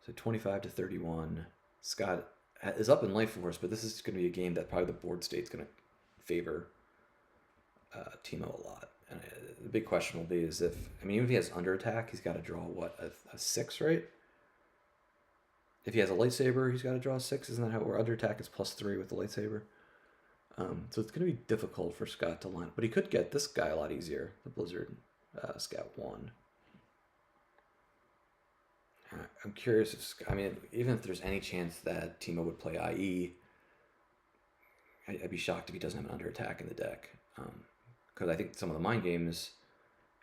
A: So 25 to 31. Scott is up in Life Force, but this is going to be a game that probably the board state's going to favor Timo a lot. And the big question will be is even if he has under attack, he's got to draw what, a 6, right? If he has a lightsaber, he's got to draw a 6. Isn't that how? Or under attack is +3 with the lightsaber. So it's going to be difficult for Scott to line, but he could get this guy a lot easier, the Blizzard Scout 1. I'm curious if, even if there's any chance that Timo would play IE, I'd be shocked if he doesn't have an under attack in the deck. Because I think some of the mind games,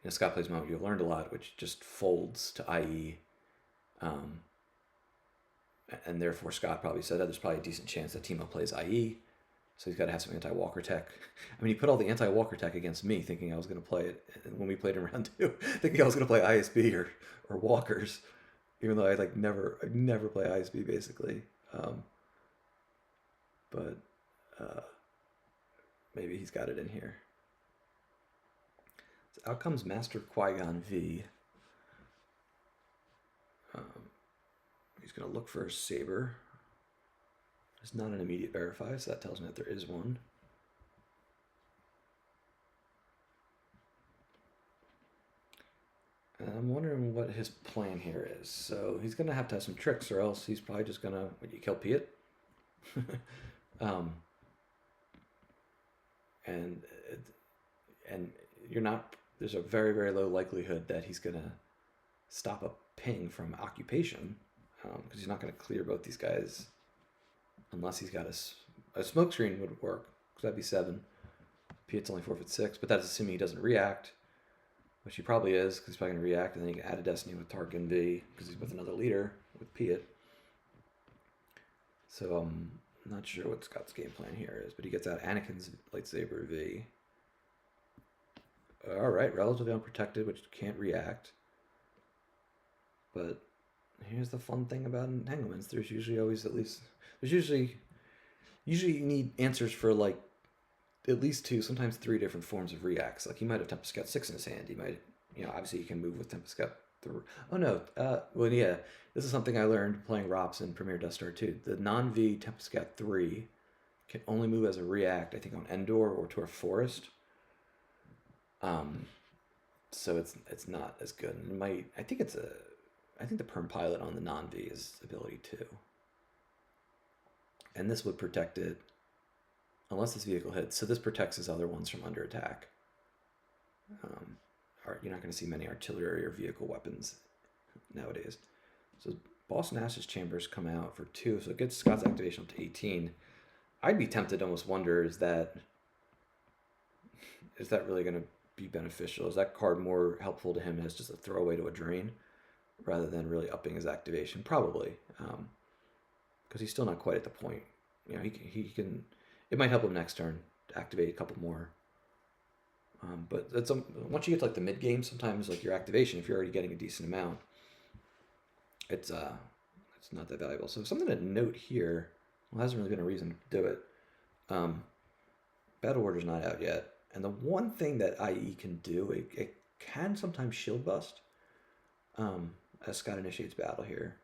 A: Scott plays Mount You've Learned a Lot, which just folds to IE. And therefore Scott probably said that there's probably a decent chance that Timo plays IE. So he's got to have some anti-walker tech. He put all the anti-walker tech against me, thinking I was going to play it when we played in round 2, thinking I was going to play ISB or walkers, even though I never play ISB basically. But maybe he's got it in here. So out comes Master Qui-Gon V. He's going to look for a saber. There's not an immediate verify, so that tells me that there is one. And I'm wondering what his plan here is. So he's going to have some tricks, or else he's probably just going to, you kill Piet? And you're not, there's a very, very low likelihood that he's going to stop a ping from occupation, because he's not going to clear both these guys unless he's got a smoke screen would work, because that'd be 7. Piet's only 4/6, but that's assuming he doesn't react, which he probably is, because he's probably going to react, and then he can add a Destiny with Tarkin V, because he's with another leader, with Piet. So I'm not sure what Scott's game plan here is, but he gets out Anakin's lightsaber V. Alright, relatively unprotected, which can't react. But here's the fun thing about entanglements. There's usually always usually you need answers for like at least 2, sometimes 3 different forms of reacts. Like he might have Tempest Scout 6 in his hand. He might, obviously you can move with Tempest Scout 3. Oh no, well yeah, this is something I learned playing ROPS in Premier Death Star 2. The non-V Tempest Scout 3 can only move as a react, I think, on Endor or to a forest. So it's not as good. And it might, I think the Perm Pilot on the non-V is ability 2. And this would protect it unless this vehicle hits. So this protects his other ones from under attack. You're not going to see many artillery or vehicle weapons nowadays. So Boss Nash's chambers come out for 2, so it gets Scott's activation up to 18. I'd be tempted to almost wonder, is that really going to be beneficial? Is that card more helpful to him as just a throwaway to a drain rather than really upping his activation? Probably, because he's still not quite at the point. He can. It might help him next turn to activate a couple more. But once you get to like the mid game, sometimes like your activation, if you're already getting a decent amount, it's not that valuable. So something to note here. Well, hasn't really been a reason to do it. Battle Order's not out yet. And the one thing that IE can do, it can sometimes shield bust. as Scott initiates battle here.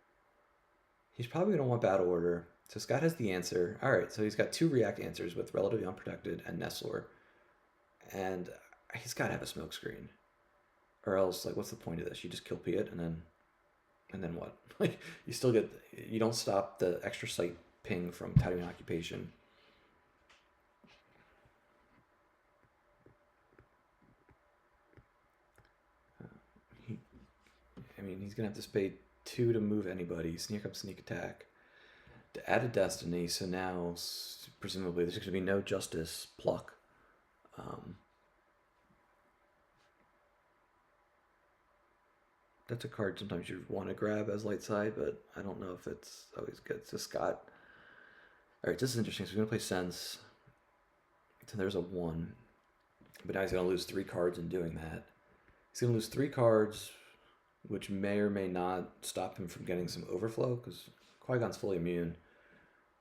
A: He's probably going to want battle order. So Scott has the answer. All right, so he's got 2 react answers with relatively unprotected and Nestlor. And he's got to have a smoke screen. Or else, like, what's the point of this? You just kill Piet and then what? Like, you still get, you don't stop the extra site ping from Tatooine occupation. I mean, he's gonna have to pay 2 to move anybody. Sneak up, sneak attack. To add a destiny, so now presumably there's gonna be no justice pluck. That's a card sometimes you want to grab as light side, but I don't know if it's always good. So Scott. Alright, this is interesting. So we're going to play Sense. So there's a 1. But now he's going to lose 3 cards in doing that. He's going to lose 3 cards, which may or may not stop him from getting some overflow, because Qui-Gon's fully immune.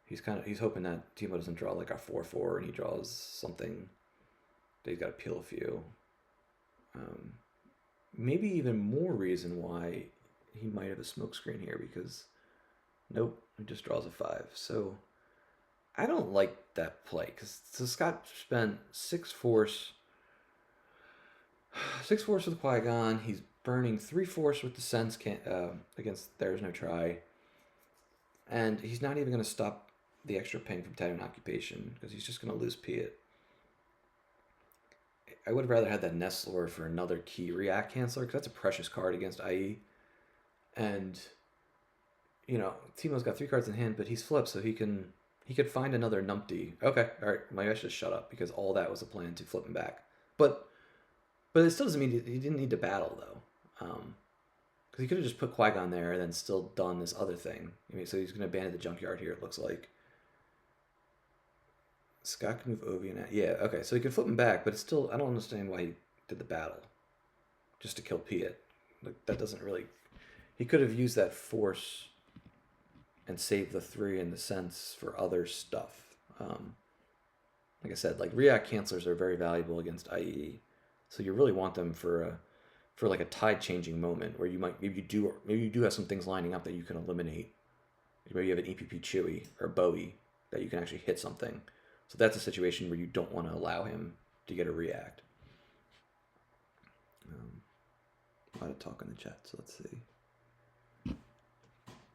A: He's hoping that Teemo doesn't draw like a 4/4 and he draws something that he's got to peel a few. Maybe even more reason why he might have a smokescreen here, because nope, he just draws a 5. So I don't like that play, because Scott spent 6 force with Qui-Gon. He's burning 3 force with the Sense against There's No Try, and he's not even going to stop the extra ping from Tatooine occupation, because he's just going to lose Piet. I would have rather had that Nestlor for another key react canceller, because that's a precious card against IE. And, you know, Teemo's got 3 cards in hand, but he's flipped, so he could find another numpty. Okay, all right, maybe I should shut up, because all that was a plan to flip him back. But it still doesn't mean he didn't need to battle, though. Because he could have just put Qui-Gon there and then still done this other thing. I mean, so he's going to abandon the junkyard here, it looks like. Scott can move Ovi and yeah, okay, so he can flip him back, but it's still, I don't understand why he did the battle. Just to kill Piet. Like, that doesn't really, he could have used that force and saved the 3 in the Sense for other stuff. Like I said, like react cancelers are very valuable against IE, so you really want them for like a tide changing moment where you might, maybe you do have some things lining up that you can eliminate. Maybe you have an EPP Chewie or Bowie that you can actually hit something. So that's a situation where you don't want to allow him to get a react. A lot of talk in the chat, so let's see.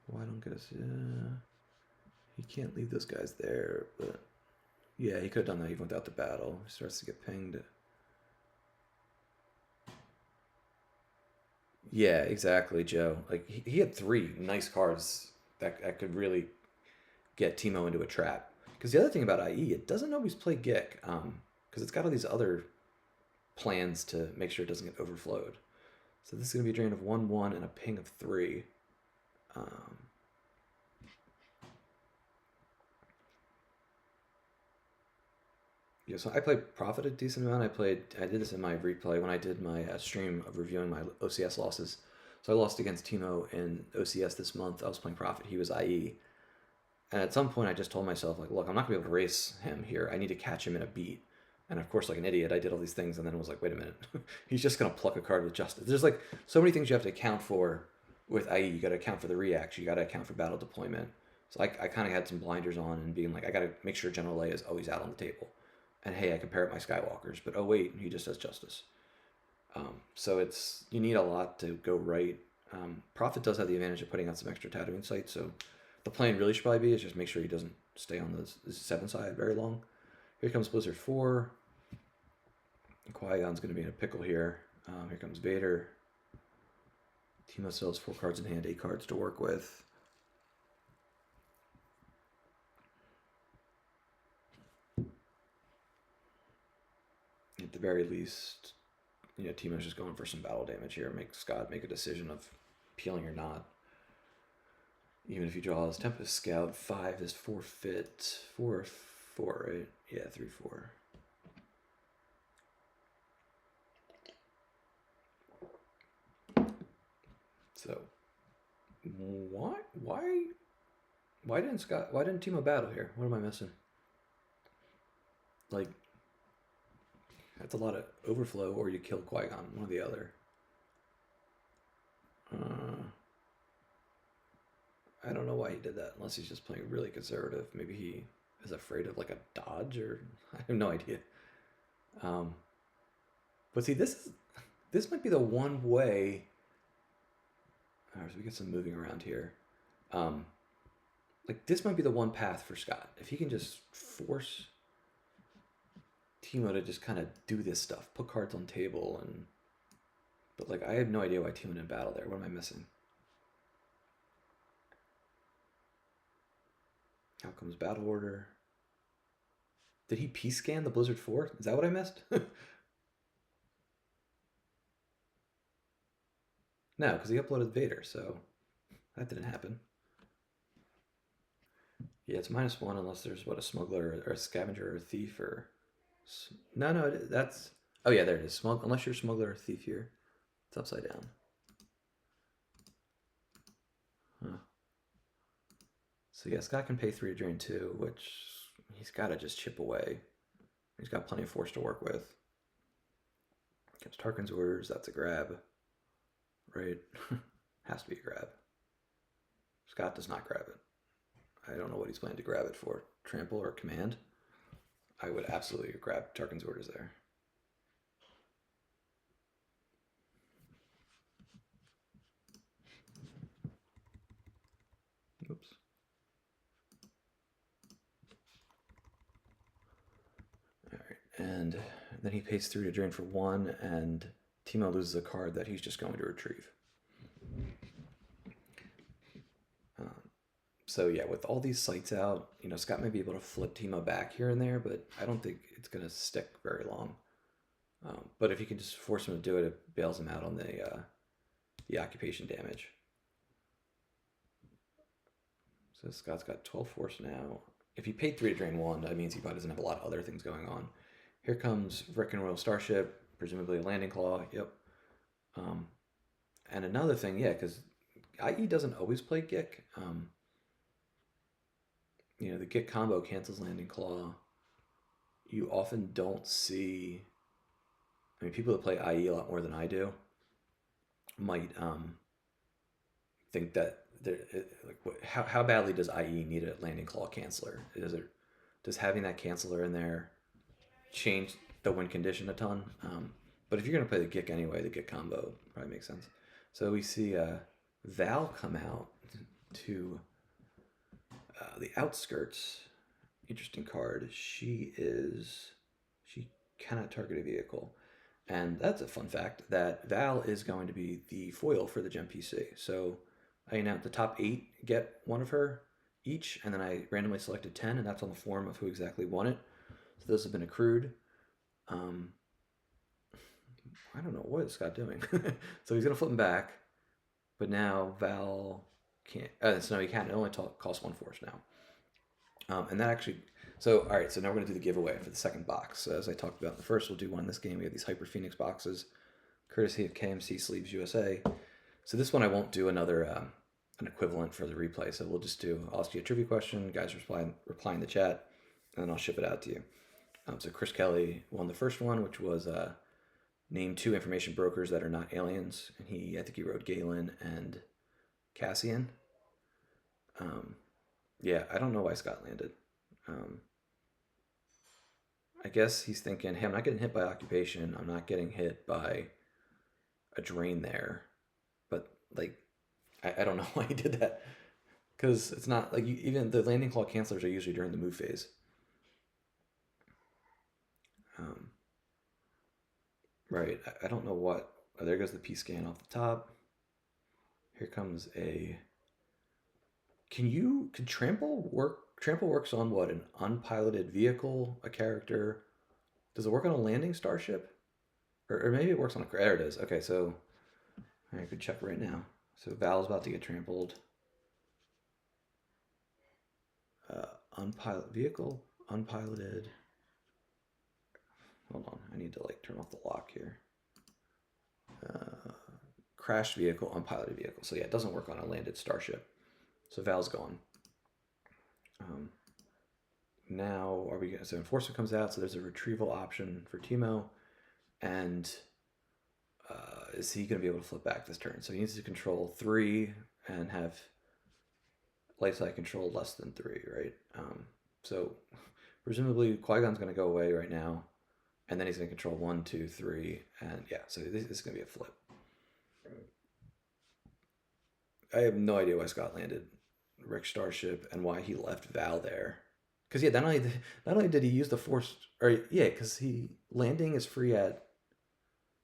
A: Why don't get us? He can't leave those guys there, but yeah, he could have done that even without the battle. He starts to get pinged. Yeah, exactly, Joe. Like he had 3 nice cards that could really get Teemo into a trap. Because the other thing about IE, it doesn't always play Gick, because it's got all these other plans to make sure it doesn't get overflowed. So this is going to be a drain of 1/1 and a ping of 3. Yeah, so I played Prophet a decent amount. I did this in my replay when I did my stream of reviewing my OCS losses. So I lost against Teemo in OCS this month. I was playing Prophet. He was IE. And at some point, I just told myself, like, look, I'm not going to be able to race him here. I need to catch him in a beat. And of course, like an idiot, I did all these things and then was like, wait a minute. He's just going to pluck a card with justice. There's like so many things you have to account for with IE. You got to account for the reacts. You got to account for battle deployment. So I kind of had some blinders on and being like, I got to make sure General Leia is always out on the table. And hey, I can pair up my Skywalkers. But oh, wait, he just has justice. So you need a lot to go right. Prophet does have the advantage of putting out some extra Tatooine sites, so the plan really should probably be is just make sure he doesn't stay on the 7 side very long. Here comes Blizzard 4. Qui-Gon's going to be in a pickle here. Here comes Vader. Teemo still has 4 cards in hand, 8 cards to work with. At the very least, you know, Teemo's just going for some battle damage here. Make Scott make a decision of peeling or not. Even if he draws Tempest Scout, 5 is forfeit. 4, right? Yeah, 3, 4. So, why didn't Teemo battle here? What am I missing? Like, that's a lot of overflow, or you kill Qui-Gon, one or the other. Uh, I don't know why he did that, unless he's just playing really conservative. Maybe he is afraid of like a dodge, or I have no idea. Um, but see, this might be the one way. All right, so we get some moving around here. Um, like this might be the one path for Scott if he can just force Timo to just kind of do this stuff, put cards on table, and but like I have no idea why Timo didn't battle there. What am I missing? Outcomes battle order. Did he P scan the Blizzard 4? Is that what I missed? No, because he uploaded Vader, so that didn't happen. Yeah, it's -1 unless there's what, a smuggler or a scavenger or a thief or no, that's oh yeah, there it is. Unless you're a smuggler or thief here, it's upside down. Huh. So yeah, Scott can pay 3 to drain 2, which he's got to just chip away. He's got plenty of force to work with. Against Tarkin's orders, that's a grab, right? Has to be a grab. Scott does not grab it. I don't know what he's planning to grab it for. Trample or command? I would absolutely grab Tarkin's orders there. Oops. All right, and then he pays 3 to drain for 1, and Timo loses a card that he's just going to retrieve. So yeah, with all these sites out, you know, Scott may be able to flip Timo back here and there, but I don't think it's going to stick very long. But if you can just force him to do it, it bails him out on the occupation damage. So Scott's got 12 force now. If he paid 3 to drain 1, that means he probably doesn't have a lot of other things going on. Here comes Wrecking Royal Starship, presumably a landing claw. Yep. And another thing, yeah, because IE doesn't always play Gick. You know, the Gick combo cancels landing claw. You often don't see. I mean, people that play IE a lot more than I do might think that how badly does IE need a landing claw canceller? Does having that canceller in there change the win condition a ton? But if you're gonna play the Gick anyway, the Gick combo probably makes sense. So we see Val come out to the outskirts. Interesting card. She cannot target a vehicle. And that's a fun fact that Val is going to be the foil for the GEMPC. So I announced the top 8 get one of her each, and then I randomly selected 10, and that's on the form of who exactly won it. So those have been accrued. I don't know, what is Scott doing? So he's going to flip him back, but now Val can't. So no, he can't. It only costs 1 force now. And that actually. So, all right, so now we're going to do the giveaway for the second box. So as I talked about in the first, we'll do one in this game. We have these Hyper Phoenix boxes, courtesy of KMC Sleeves USA. So this one I won't do another an equivalent for the replay. So we'll just do, I'll ask you a trivia question, guys reply in the chat, and then I'll ship it out to you. So Chris Kelly won the first one, which was name 2 information brokers that are not aliens. And I think he wrote Galen and Cassian. Yeah, I don't know why Scott landed. I guess he's thinking, hey, I'm not getting hit by occupation. I'm not getting hit by a drain there. But, like, I don't know why he did that. Because it's not, like, even the landing claw cancelers are usually during the move phase. Right, I don't know what. Oh, there goes the P scan off the top. Here comes a. Can trample work? Trample works on what? An unpiloted vehicle, a character. Does it work on a landing starship? Or maybe it works on a. There it is. Okay, so I could check right now. So Val's about to get trampled. Unpiloted vehicle, unpiloted. Hold on, I need to like turn off the lock here. Crashed vehicle, unpiloted vehicle. So yeah, it doesn't work on a landed starship. So Val's gone. Now are we? So Enforcer comes out. So there's a retrieval option for Timo, and is he going to be able to flip back this turn? So he needs to control 3 and have light side control less than 3, right? So presumably Qui-Gon's going to go away right now, and then he's going to control 1, 2, 3, and yeah, so this is going to be a flip. I have no idea why Scott landed Rick Starship and why he left Val there. Because yeah, not only did he use the force, or yeah, because landing is free at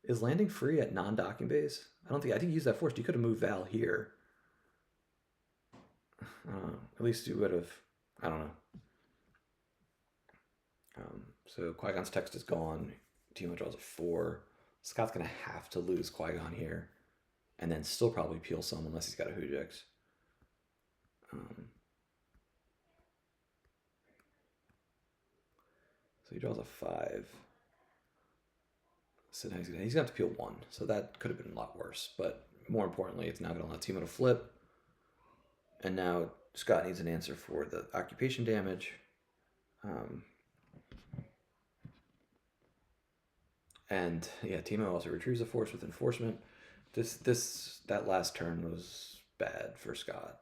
A: landing free at non-docking bays. I think he used that force. You could have moved Val here. At least you would have. I don't know. So Qui-Gon's text is gone. Teemo draws a 4. Scott's gonna have to lose Qui-Gon here, and then still probably peel some unless he's got a Hujix. So he draws a 5. So now he's gonna have to peel 1. So that could have been a lot worse. But more importantly, it's now gonna allow Teemo to flip. And now Scott needs an answer for the occupation damage. And yeah, Teemo also retrieves a force with enforcement. That last turn was bad for Scott.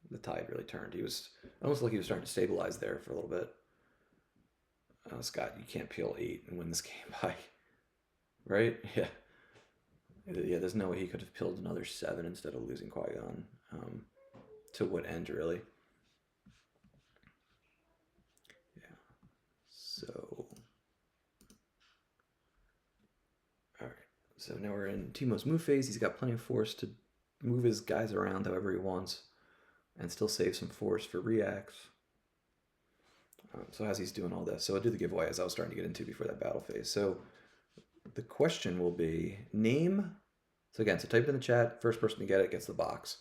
A: The tide really turned. He was almost like he was starting to stabilize there for a little bit. Scott, you can't peel 8 and win this game by, right? Yeah. Yeah, there's no way he could have peeled another 7 instead of losing Qui-Gon. To what end, really? Yeah. So, all right. So now we're in Teemo's move phase. He's got plenty of force to move his guys around however he wants and still save some force for reacts. So as he's doing all this, so I'll do the giveaway as I was starting to get into before that battle phase. So the question will be name. So again, so type it in the chat. First person to get it gets the box.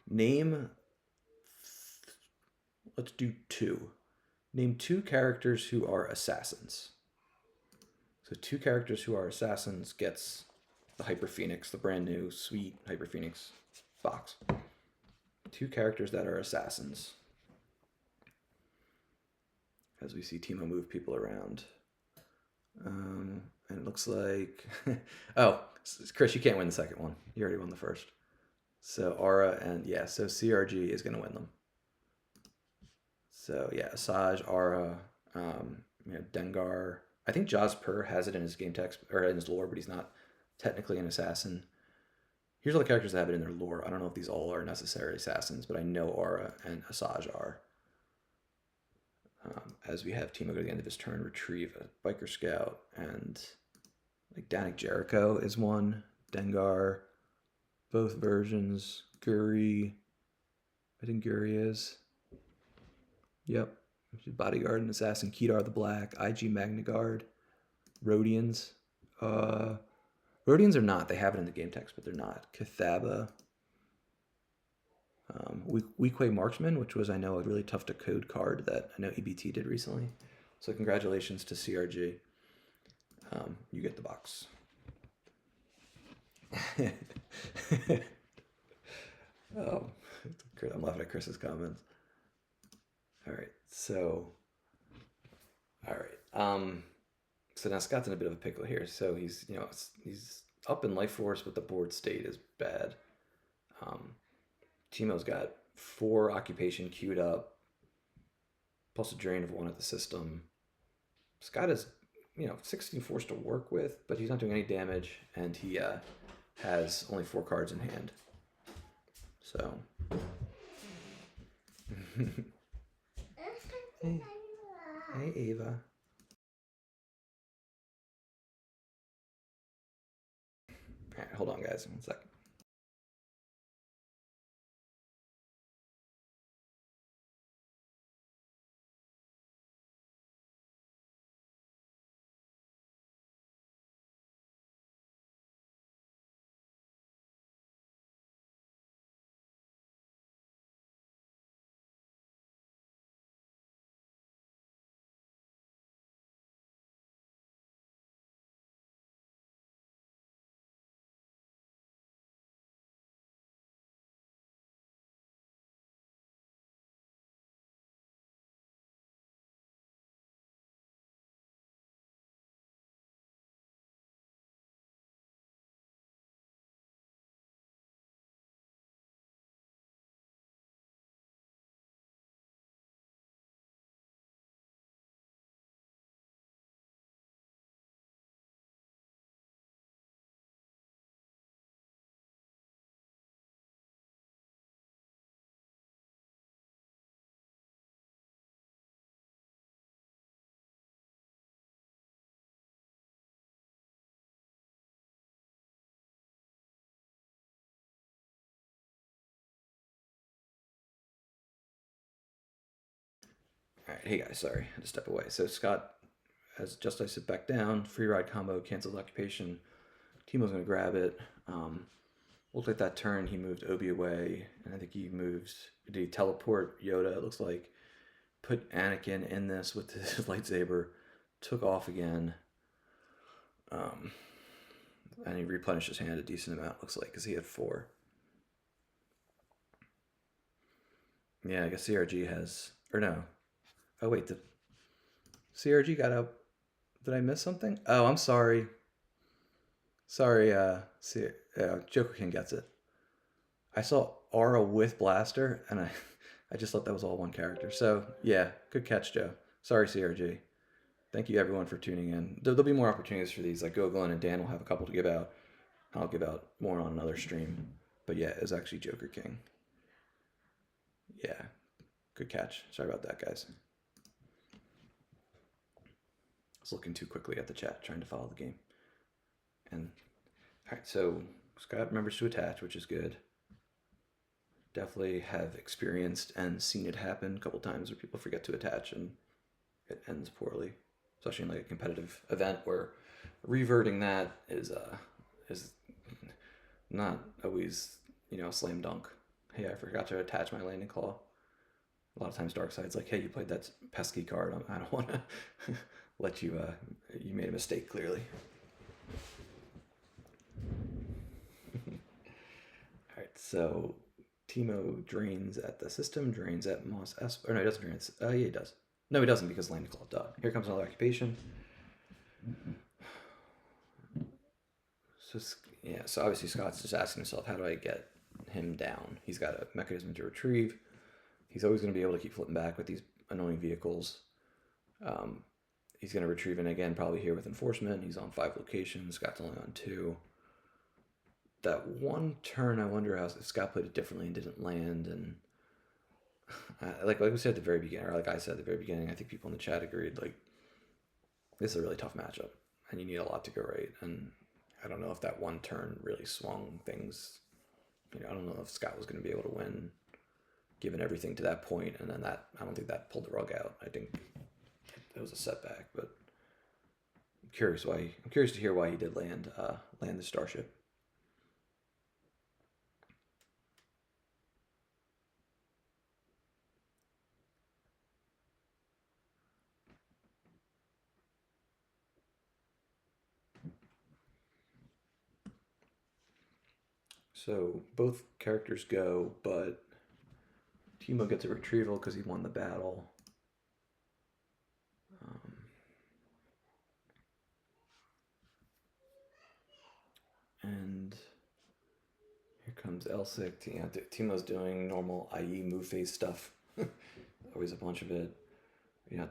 A: Name. Let's do 2. Name 2 characters who are assassins. So 2 characters who are assassins gets the Hyper Phoenix, the brand new sweet Hyper Phoenix box. 2 characters that are assassins. As we see Teemo move people around. And it looks like... oh, Chris, you can't win the second one. You already won the first. So Aura and... yeah, so CRG is going to win them. So yeah, Asajj, Aura, Dengar. I think Jaspur has it in his game text, or in his lore, but he's not technically an assassin. Here's all the characters that have it in their lore. I don't know if these all are necessary assassins, but I know Aura and Asajj are. As we have Teemo go to the end of his turn, retrieve a Biker Scout, and like Danik Jericho is one, Dengar, both versions, Guri, I think Guri is. Yep, Bodyguard and Assassin, Kedar the Black, IG Magnaguard, Rhodians. Rhodians are not, they have it in the game text, but they're not. Cathaba. Weequay Marksman, which was, I know, a really tough to code card that I know EBT did recently. So congratulations to CRG. You get the box. Oh, I'm laughing at Chris's comments. All right, so, so now Scott's in a bit of a pickle here. So he's up in life force, but the board state is bad. Teemo's got 4 occupation queued up, plus a drain of 1 at the system. Scott has, 16 force to work with, but he's not doing any damage, and he has only 4 cards in hand. So. Hey, Ava. All right, hold on, guys. 1 second. All right, hey guys, sorry, I had to step away. So Scott has just I sit back down, free ride combo, cancels occupation. Teemo's gonna grab it. Looked like that turn he moved Obi away, and I think he moved. Did he teleport Yoda? It looks like. Put Anakin in this with his lightsaber. Took off again. Um, and he replenished his hand a decent amount. Looks like because he had 4. Yeah, I guess CRG has or no. Oh wait, the CRG got up. Did I miss something? Oh, I'm sorry. Sorry, Joker King gets it. I saw Aura with Blaster, and I just thought that was all one character. So, yeah, good catch, Joe. Sorry, CRG. Thank you, everyone, for tuning in. There'll be more opportunities for these. Like, Gogolin and Dan will have a couple to give out. I'll give out more on another stream. But yeah, it's actually Joker King. Yeah, good catch. Sorry about that, guys. I was looking too quickly at the chat, trying to follow the game. And, all right, so Scott remembers to attach, which is good. Definitely have experienced and seen it happen a couple times where people forget to attach and it ends poorly, especially in like a competitive event where reverting that is not always a slam dunk. Hey, I forgot to attach my landing claw. A lot of times Darkside's like, hey, you played that pesky card. I don't want to let you. You made a mistake clearly. All right, so Teemo drains at the system, drains at Moss Esp. Or no, he doesn't drain. Yeah, he does. No, he doesn't because landing claw. Duh. Here comes another occupation. So yeah, so obviously Scott's just asking himself, how do I get him down? He's got a mechanism to retrieve. He's always going to be able to keep flipping back with these annoying vehicles. He's going to retrieve it again, probably here with enforcement. He's on 5 locations. Scott's only on 2. That one turn, I wonder how if Scott played it differently and didn't land. And like we said at the very beginning, or like I said at the very beginning, I think people in the chat agreed. Like, this is a really tough matchup, and you need a lot to go right. And I don't know if that one turn really swung things. I don't know if Scott was going to be able to win, given everything to that point. And then that, I don't think that pulled the rug out. I think it was a setback. But I'm curious to hear why he did land the starship. So both characters go, but Teemo gets a retrieval because he won the battle. And here comes Elsic. Teemo's doing normal IE move phase stuff. Always a bunch of it.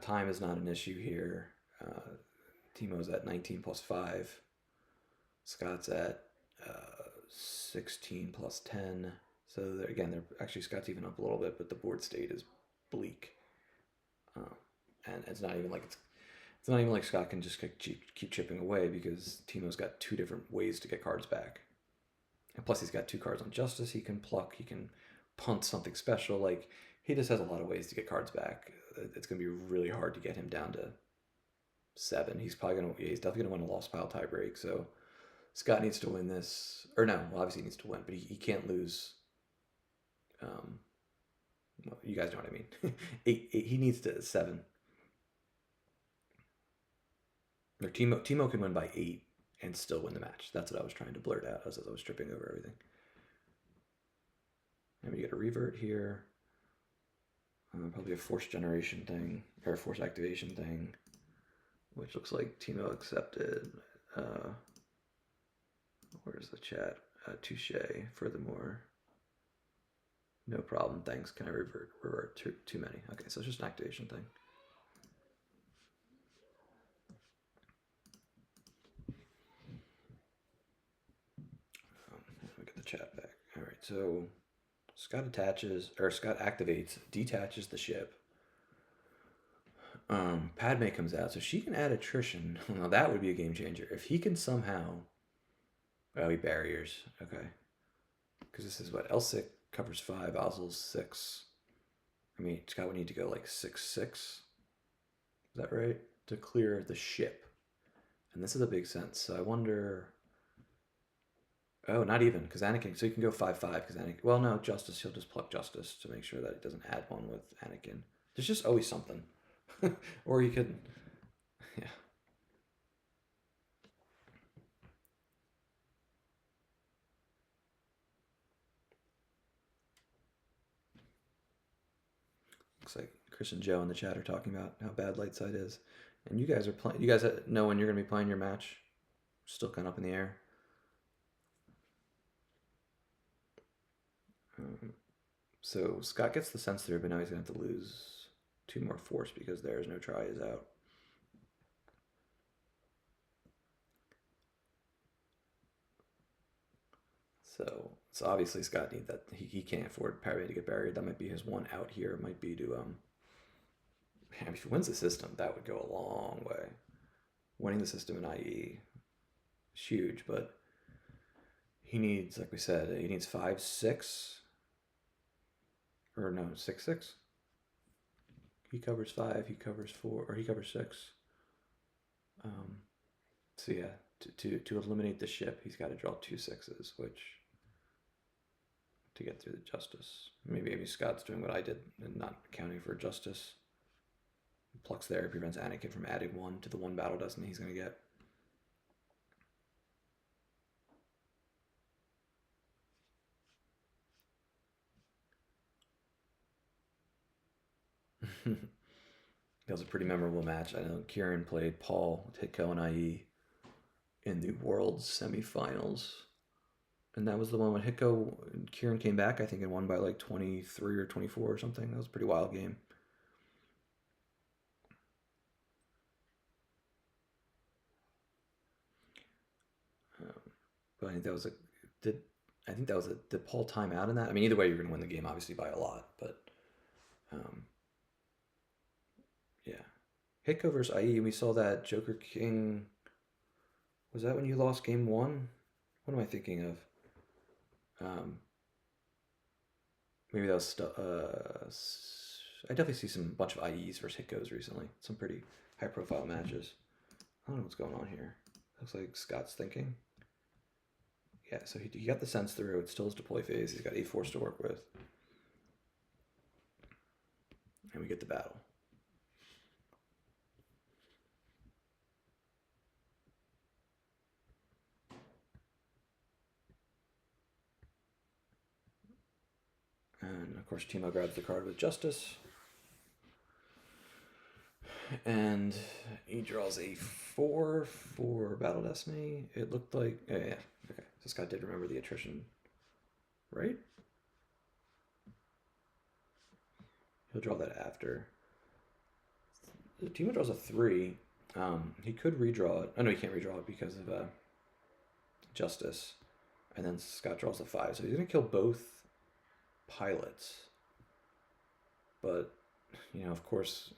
A: Time is not an issue here. Teemo's at 19 plus 5. Scott's at 16 plus 10. So they're actually Scott's even up a little bit, but the board state is bleak. And it's not even like Scott can just keep chipping away because Teemo's got 2 different ways to get cards back. And plus he's got 2 cards on Justice he can pluck. He can punt something special. Like, he just has a lot of ways to get cards back. It's going to be really hard to get him down to 7. He's definitely going to win a lost pile tiebreak. So Scott needs to win this. Or no, well, obviously he needs to win, but he can't lose. Well, you guys know what I mean. 8, he needs to 7. Or Teemo can win by 8 and still win the match. That's what I was trying to blurt out as I was tripping over everything. And we get a revert here. Probably a force generation thing, or a force activation thing, which looks like Teemo accepted. Where's the chat? Touche. Furthermore, no problem. Thanks. Can I revert? Too many. Okay, so it's just an activation thing. Let me get the chat back. All right, so Scott activates, detaches the ship. Padme comes out, so she can add attrition. Now that would be a game changer. If he can somehow... Oh, he barriers. Okay. Because this is what? Elsic covers 5, Ozzel's 6. I mean, Scott would need to go like 6/6. Is that right? To clear the ship. And this is a big sense. So I wonder. Oh, not even, because Anakin. So you can go 5/5 because Anakin. Well, no, Justice. He'll just pluck Justice to make sure that it doesn't add one with Anakin. There's just always something. Or you could. Yeah. Looks like Chris and Joe in the chat are talking about how bad light side is. And you guys are playing. You guys know when you're going to be playing your match? Still kind of up in the air. So Scott gets the sense through, but now he's going to have to lose 2 more force because there's no try is out. So obviously Scott needs that. He can't afford Parry to get buried. That might be his one out here. Might be to if he wins the system, that would go a long way. Winning the system in IE is huge, but he needs, like we said, he needs 5/6. Or no, 6/6. He covers 5, he covers 4, or he covers 6. So yeah, to eliminate the ship, he's got to draw 2 6s, which to get through the Justice. Maybe Scott's doing what I did and not accounting for Justice. Plucks there, prevents Anakin from adding 1 to the 1 battle destiny he's going to get. That was a pretty memorable match. I know Kieran played Paul Titko and IE in the Worlds semifinals. And that was the one when Hitko and Kieran came back, I think, and won by like 23 or 24 or something. That was a pretty wild game. But I think that was did Paul time out in that? I mean, either way, you're going to win the game, obviously, by a lot. But, yeah. Hitko versus IE, we saw that Joker King. Was that when you lost game 1? What am I thinking of? Maybe that was I definitely see some bunch of IEs versus Hitkos recently. Some pretty high profile matches. I don't know what's going on here. Looks like Scott's thinking. Yeah, so he got the sense through. It's still his deploy phase. He's got 8 force to work with. And we get the battle. And of course, Timo grabs the card with Justice. And he draws a 4 for Battle Destiny. It looked like, yeah. Okay, so Scott did remember the attrition, right? He'll draw that after. Timo draws a 3. He could redraw it. Oh no, he can't redraw it because of Justice. And then Scott draws a 5. So he's going to kill both pilots. But, of course,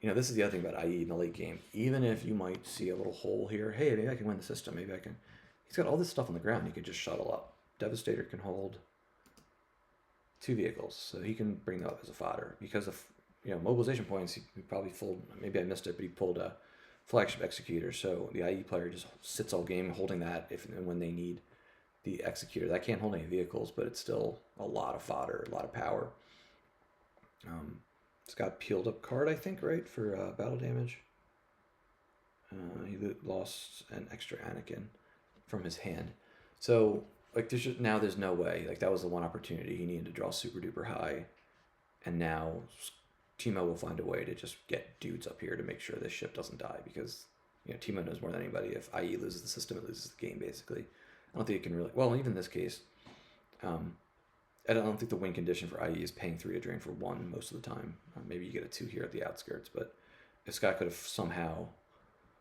A: this is the other thing about IE in the late game. Even if you might see a little hole here, hey, maybe I can win the system. Maybe I can. He's got all this stuff on the ground. He can just shuttle up. Devastator can hold 2 vehicles, so he can bring that up as a fodder. Because of mobilization points, he probably pulled. Maybe I missed it, but he pulled a flagship executor. So the IE player just sits all game holding that if and when they need the executor. That can't hold any vehicles, but it's still a lot of fodder, a lot of power. Scott peeled up card, I think, right, for battle damage. He lost an extra Anakin from his hand. So, like, there's no way. Like, that was the one opportunity. He needed to draw super duper high. And now Timo will find a way to just get dudes up here to make sure this ship doesn't die. Because, Timo knows more than anybody. If IE loses the system, it loses the game, basically. I don't think it can really... Well, even in this case... I don't think the win condition for IE is paying 3 a drain for 1 most of the time. Maybe you get a 2 here at the outskirts, but if Scott could have somehow,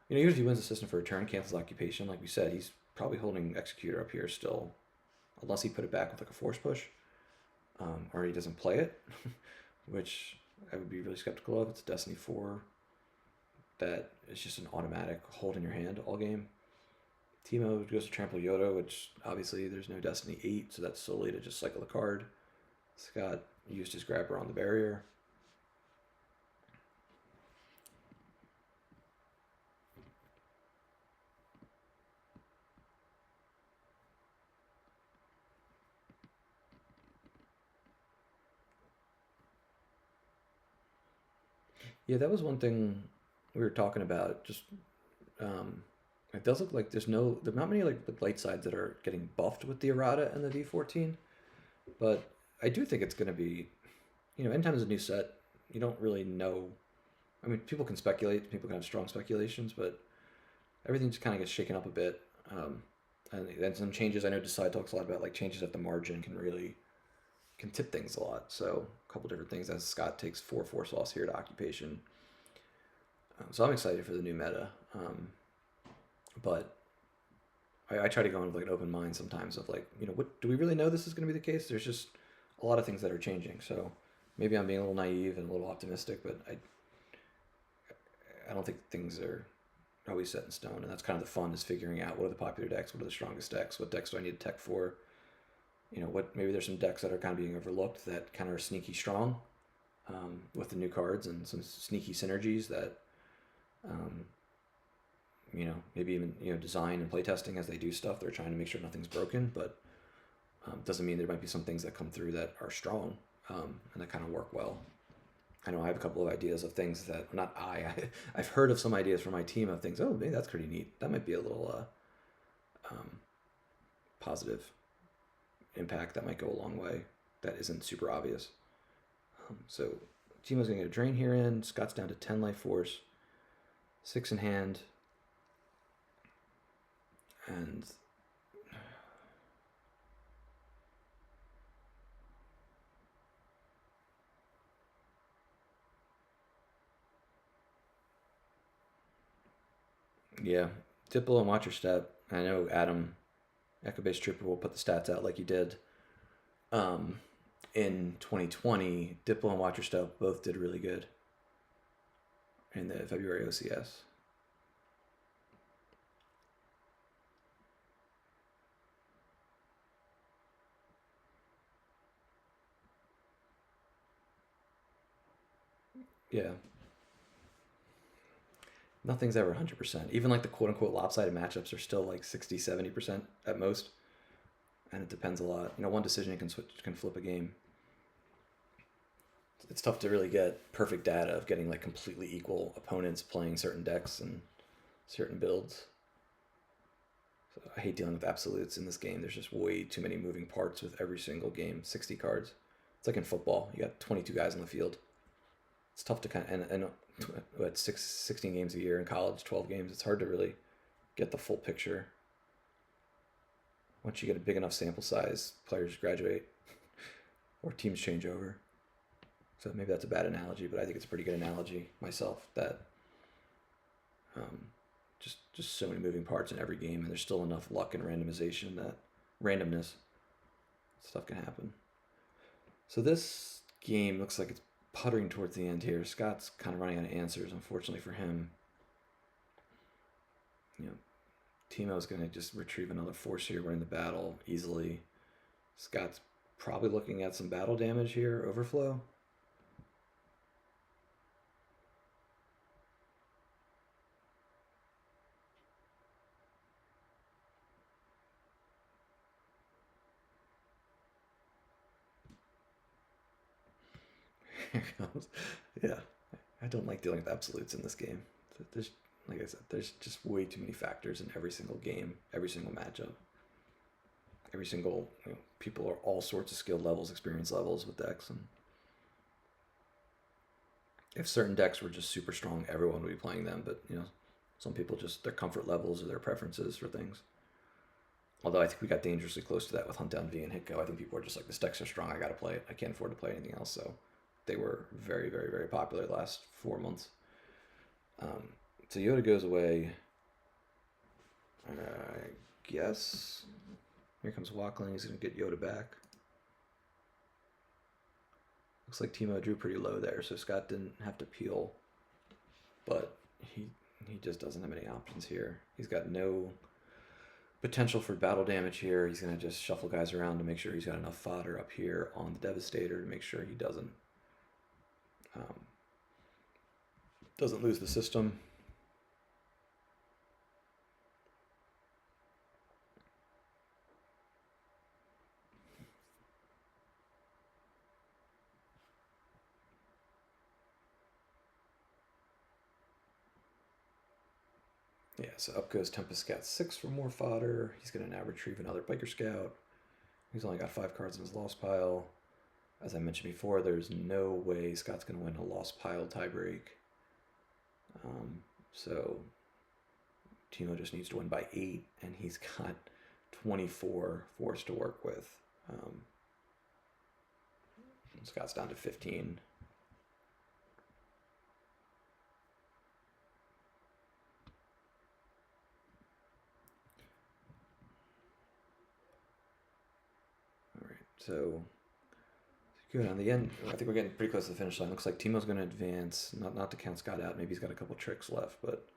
A: even if he wins the system for a turn, cancels occupation, like we said, he's probably holding Executor up here still, unless he put it back with like a force push, or he doesn't play it, which I would be really skeptical of. It's Destiny 4 that is just an automatic hold in your hand all game. Timo goes to Trample Yoda, which obviously there's no Destiny 8, so that's solely to just cycle the card. Scott used his grabber on the barrier. Yeah, that was one thing we were talking about. Just um, it does look like there's not many like light sides that are getting buffed with the errata and the V14, but I do think it's going to be, anytime there's a new set, you don't really know. I mean, people can speculate, people can have strong speculations, but everything just kind of gets shaken up a bit. And some changes. I know Decide talks a lot about like changes at the margin can tip things a lot. So a couple different things as Scott takes 4 Force Loss here to Occupation. So I'm excited for the new meta. But I try to go in with like an open mind sometimes of like, what do we really know this is going to be the case? There's just a lot of things that are changing. So maybe I'm being a little naive and a little optimistic, but I don't think things are always set in stone. And that's kind of the fun, is figuring out what are the popular decks, what are the strongest decks, what decks do I need to tech for? What maybe there's some decks that are kind of being overlooked that kind of are sneaky strong, with the new cards and some sneaky synergies that, um, maybe even design and playtesting as they do stuff. They're trying to make sure nothing's broken, but doesn't mean there might be some things that come through that are strong, and that kind of work well. I know I have a couple of ideas of things that not I've heard of some ideas from my team of things. Oh, maybe that's pretty neat. That might be a little positive impact that might go a long way. That isn't super obvious. So Timo's gonna get a drain here in. Scott's down to 10 life force, 6 in hand, and yeah, Diplo and watch your step. I know Adam, Echo Base Trooper, will put the stats out like you did. Um, in 2020, Diplo and Watch Your Step both did really good in the February OCS. Yeah, nothing's ever 100%. Even like the quote unquote lopsided matchups are still like 60, 70% at most. And it depends a lot. One decision can flip a game. It's tough to really get perfect data of getting like completely equal opponents playing certain decks and certain builds. So I hate dealing with absolutes in this game. There's just way too many moving parts with every single game. 60 cards. It's like in football. You got 22 guys on the field. It's tough to and what 16 games a year in college, 12 games. It's hard to really get the full picture. Once you get a big enough sample size, players graduate or teams change over. So maybe that's a bad analogy, but I think it's a pretty good analogy myself. That just so many moving parts in every game, and there's still enough luck and randomization that randomness stuff can happen. So this game looks like it's puttering towards the end here. Scott's kind of running out of answers, unfortunately for him. Timo's going to just retrieve another force here, winning the battle easily. Scott's probably looking at some battle damage here, overflow. Here comes. Yeah, I don't like dealing with absolutes in this game. There's, like I said, there's just way too many factors in every single game, every single matchup. Every single people are all sorts of skill levels, experience levels with decks, and if certain decks were just super strong, everyone would be playing them. But some people just their comfort levels or their preferences for things. Although I think we got dangerously close to that with Hunt Down V and Hitgo. I think people are just like, this deck's so strong, I gotta play it. I can't afford to play anything else. So they were very, very, very popular the last 4 months. So Yoda goes away. I guess. Here comes Walkling. He's going to get Yoda back. Looks like Timo drew pretty low there, so Scott didn't have to peel. But he just doesn't have any options here. He's got no potential for battle damage here. He's going to just shuffle guys around to make sure he's got enough fodder up here on the Devastator to make sure he doesn't lose the system. Yeah, so up goes Tempest Scout 6 for more fodder. He's going to now retrieve another Biker Scout. He's only got 5 cards in his lost pile. As I mentioned before, there's no way Scott's going to win a lost pile tiebreak. So Timo just needs to win by 8, and he's got 24 force to work with. Scott's down to 15. All right, so good on the end. I think we're getting pretty close to the finish line. Looks like Timo's going to advance. Not to count Scott out. Maybe he's got a couple tricks left, but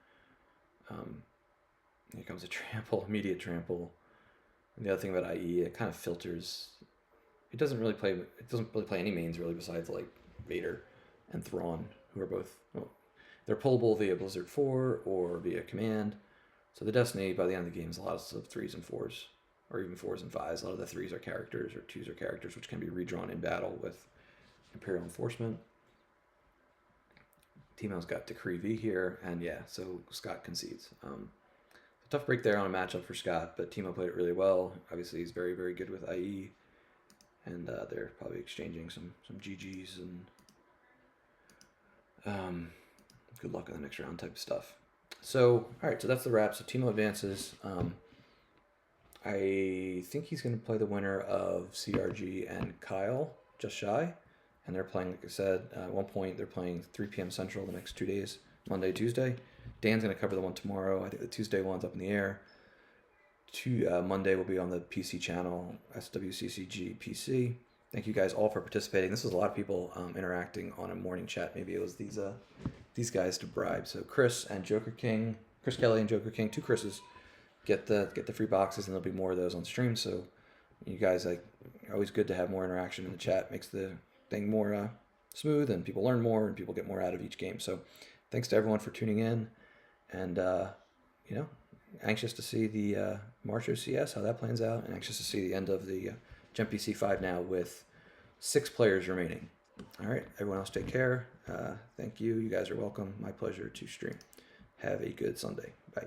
A: here comes a trample, immediate trample. And the other thing about IE, it kind of filters. It doesn't really play any mains really besides like Vader and Thrawn, who are both they're pullable via Blizzard 4 or via command. So the Destiny by the end of the game is a lot of 3s and 4s, or even 4s and 5s. A lot of the 3s are characters or 2s are characters, which can be redrawn in battle with Imperial Enforcement. Timo's got Decree V here, and yeah, so Scott concedes. Tough break there on a matchup for Scott, but Timo played it really well. Obviously, he's very, very good with IE, and they're probably exchanging some GGs and good luck in the next round type of stuff. So, all right, so that's the wrap. So Timo advances. I think he's going to play the winner of CRG and Kyle, just shy. And they're playing, like I said, at one point they're playing 3 p.m. Central the next 2 days, Monday, Tuesday. Dan's going to cover the one tomorrow. I think the Tuesday one's up in the air. Monday will be on the PC channel, SWCCG PC. Thank you guys all for participating. This was a lot of people interacting on a morning chat. Maybe it was these guys to bribe. So Chris and Joker King, Chris Kelly and Joker King, 2 Chris's, get the free boxes, and there'll be more of those on stream. So you guys, always good to have more interaction in the chat. Makes the thing more smooth, and people learn more, and people get more out of each game. So thanks to everyone for tuning in, and anxious to see the March OCS, how that plans out, and anxious to see the end of the GEMPC 5 now with 6 players remaining. All right, everyone else take care. Thank you. You guys are welcome. My pleasure to stream. Have a good Sunday. Bye.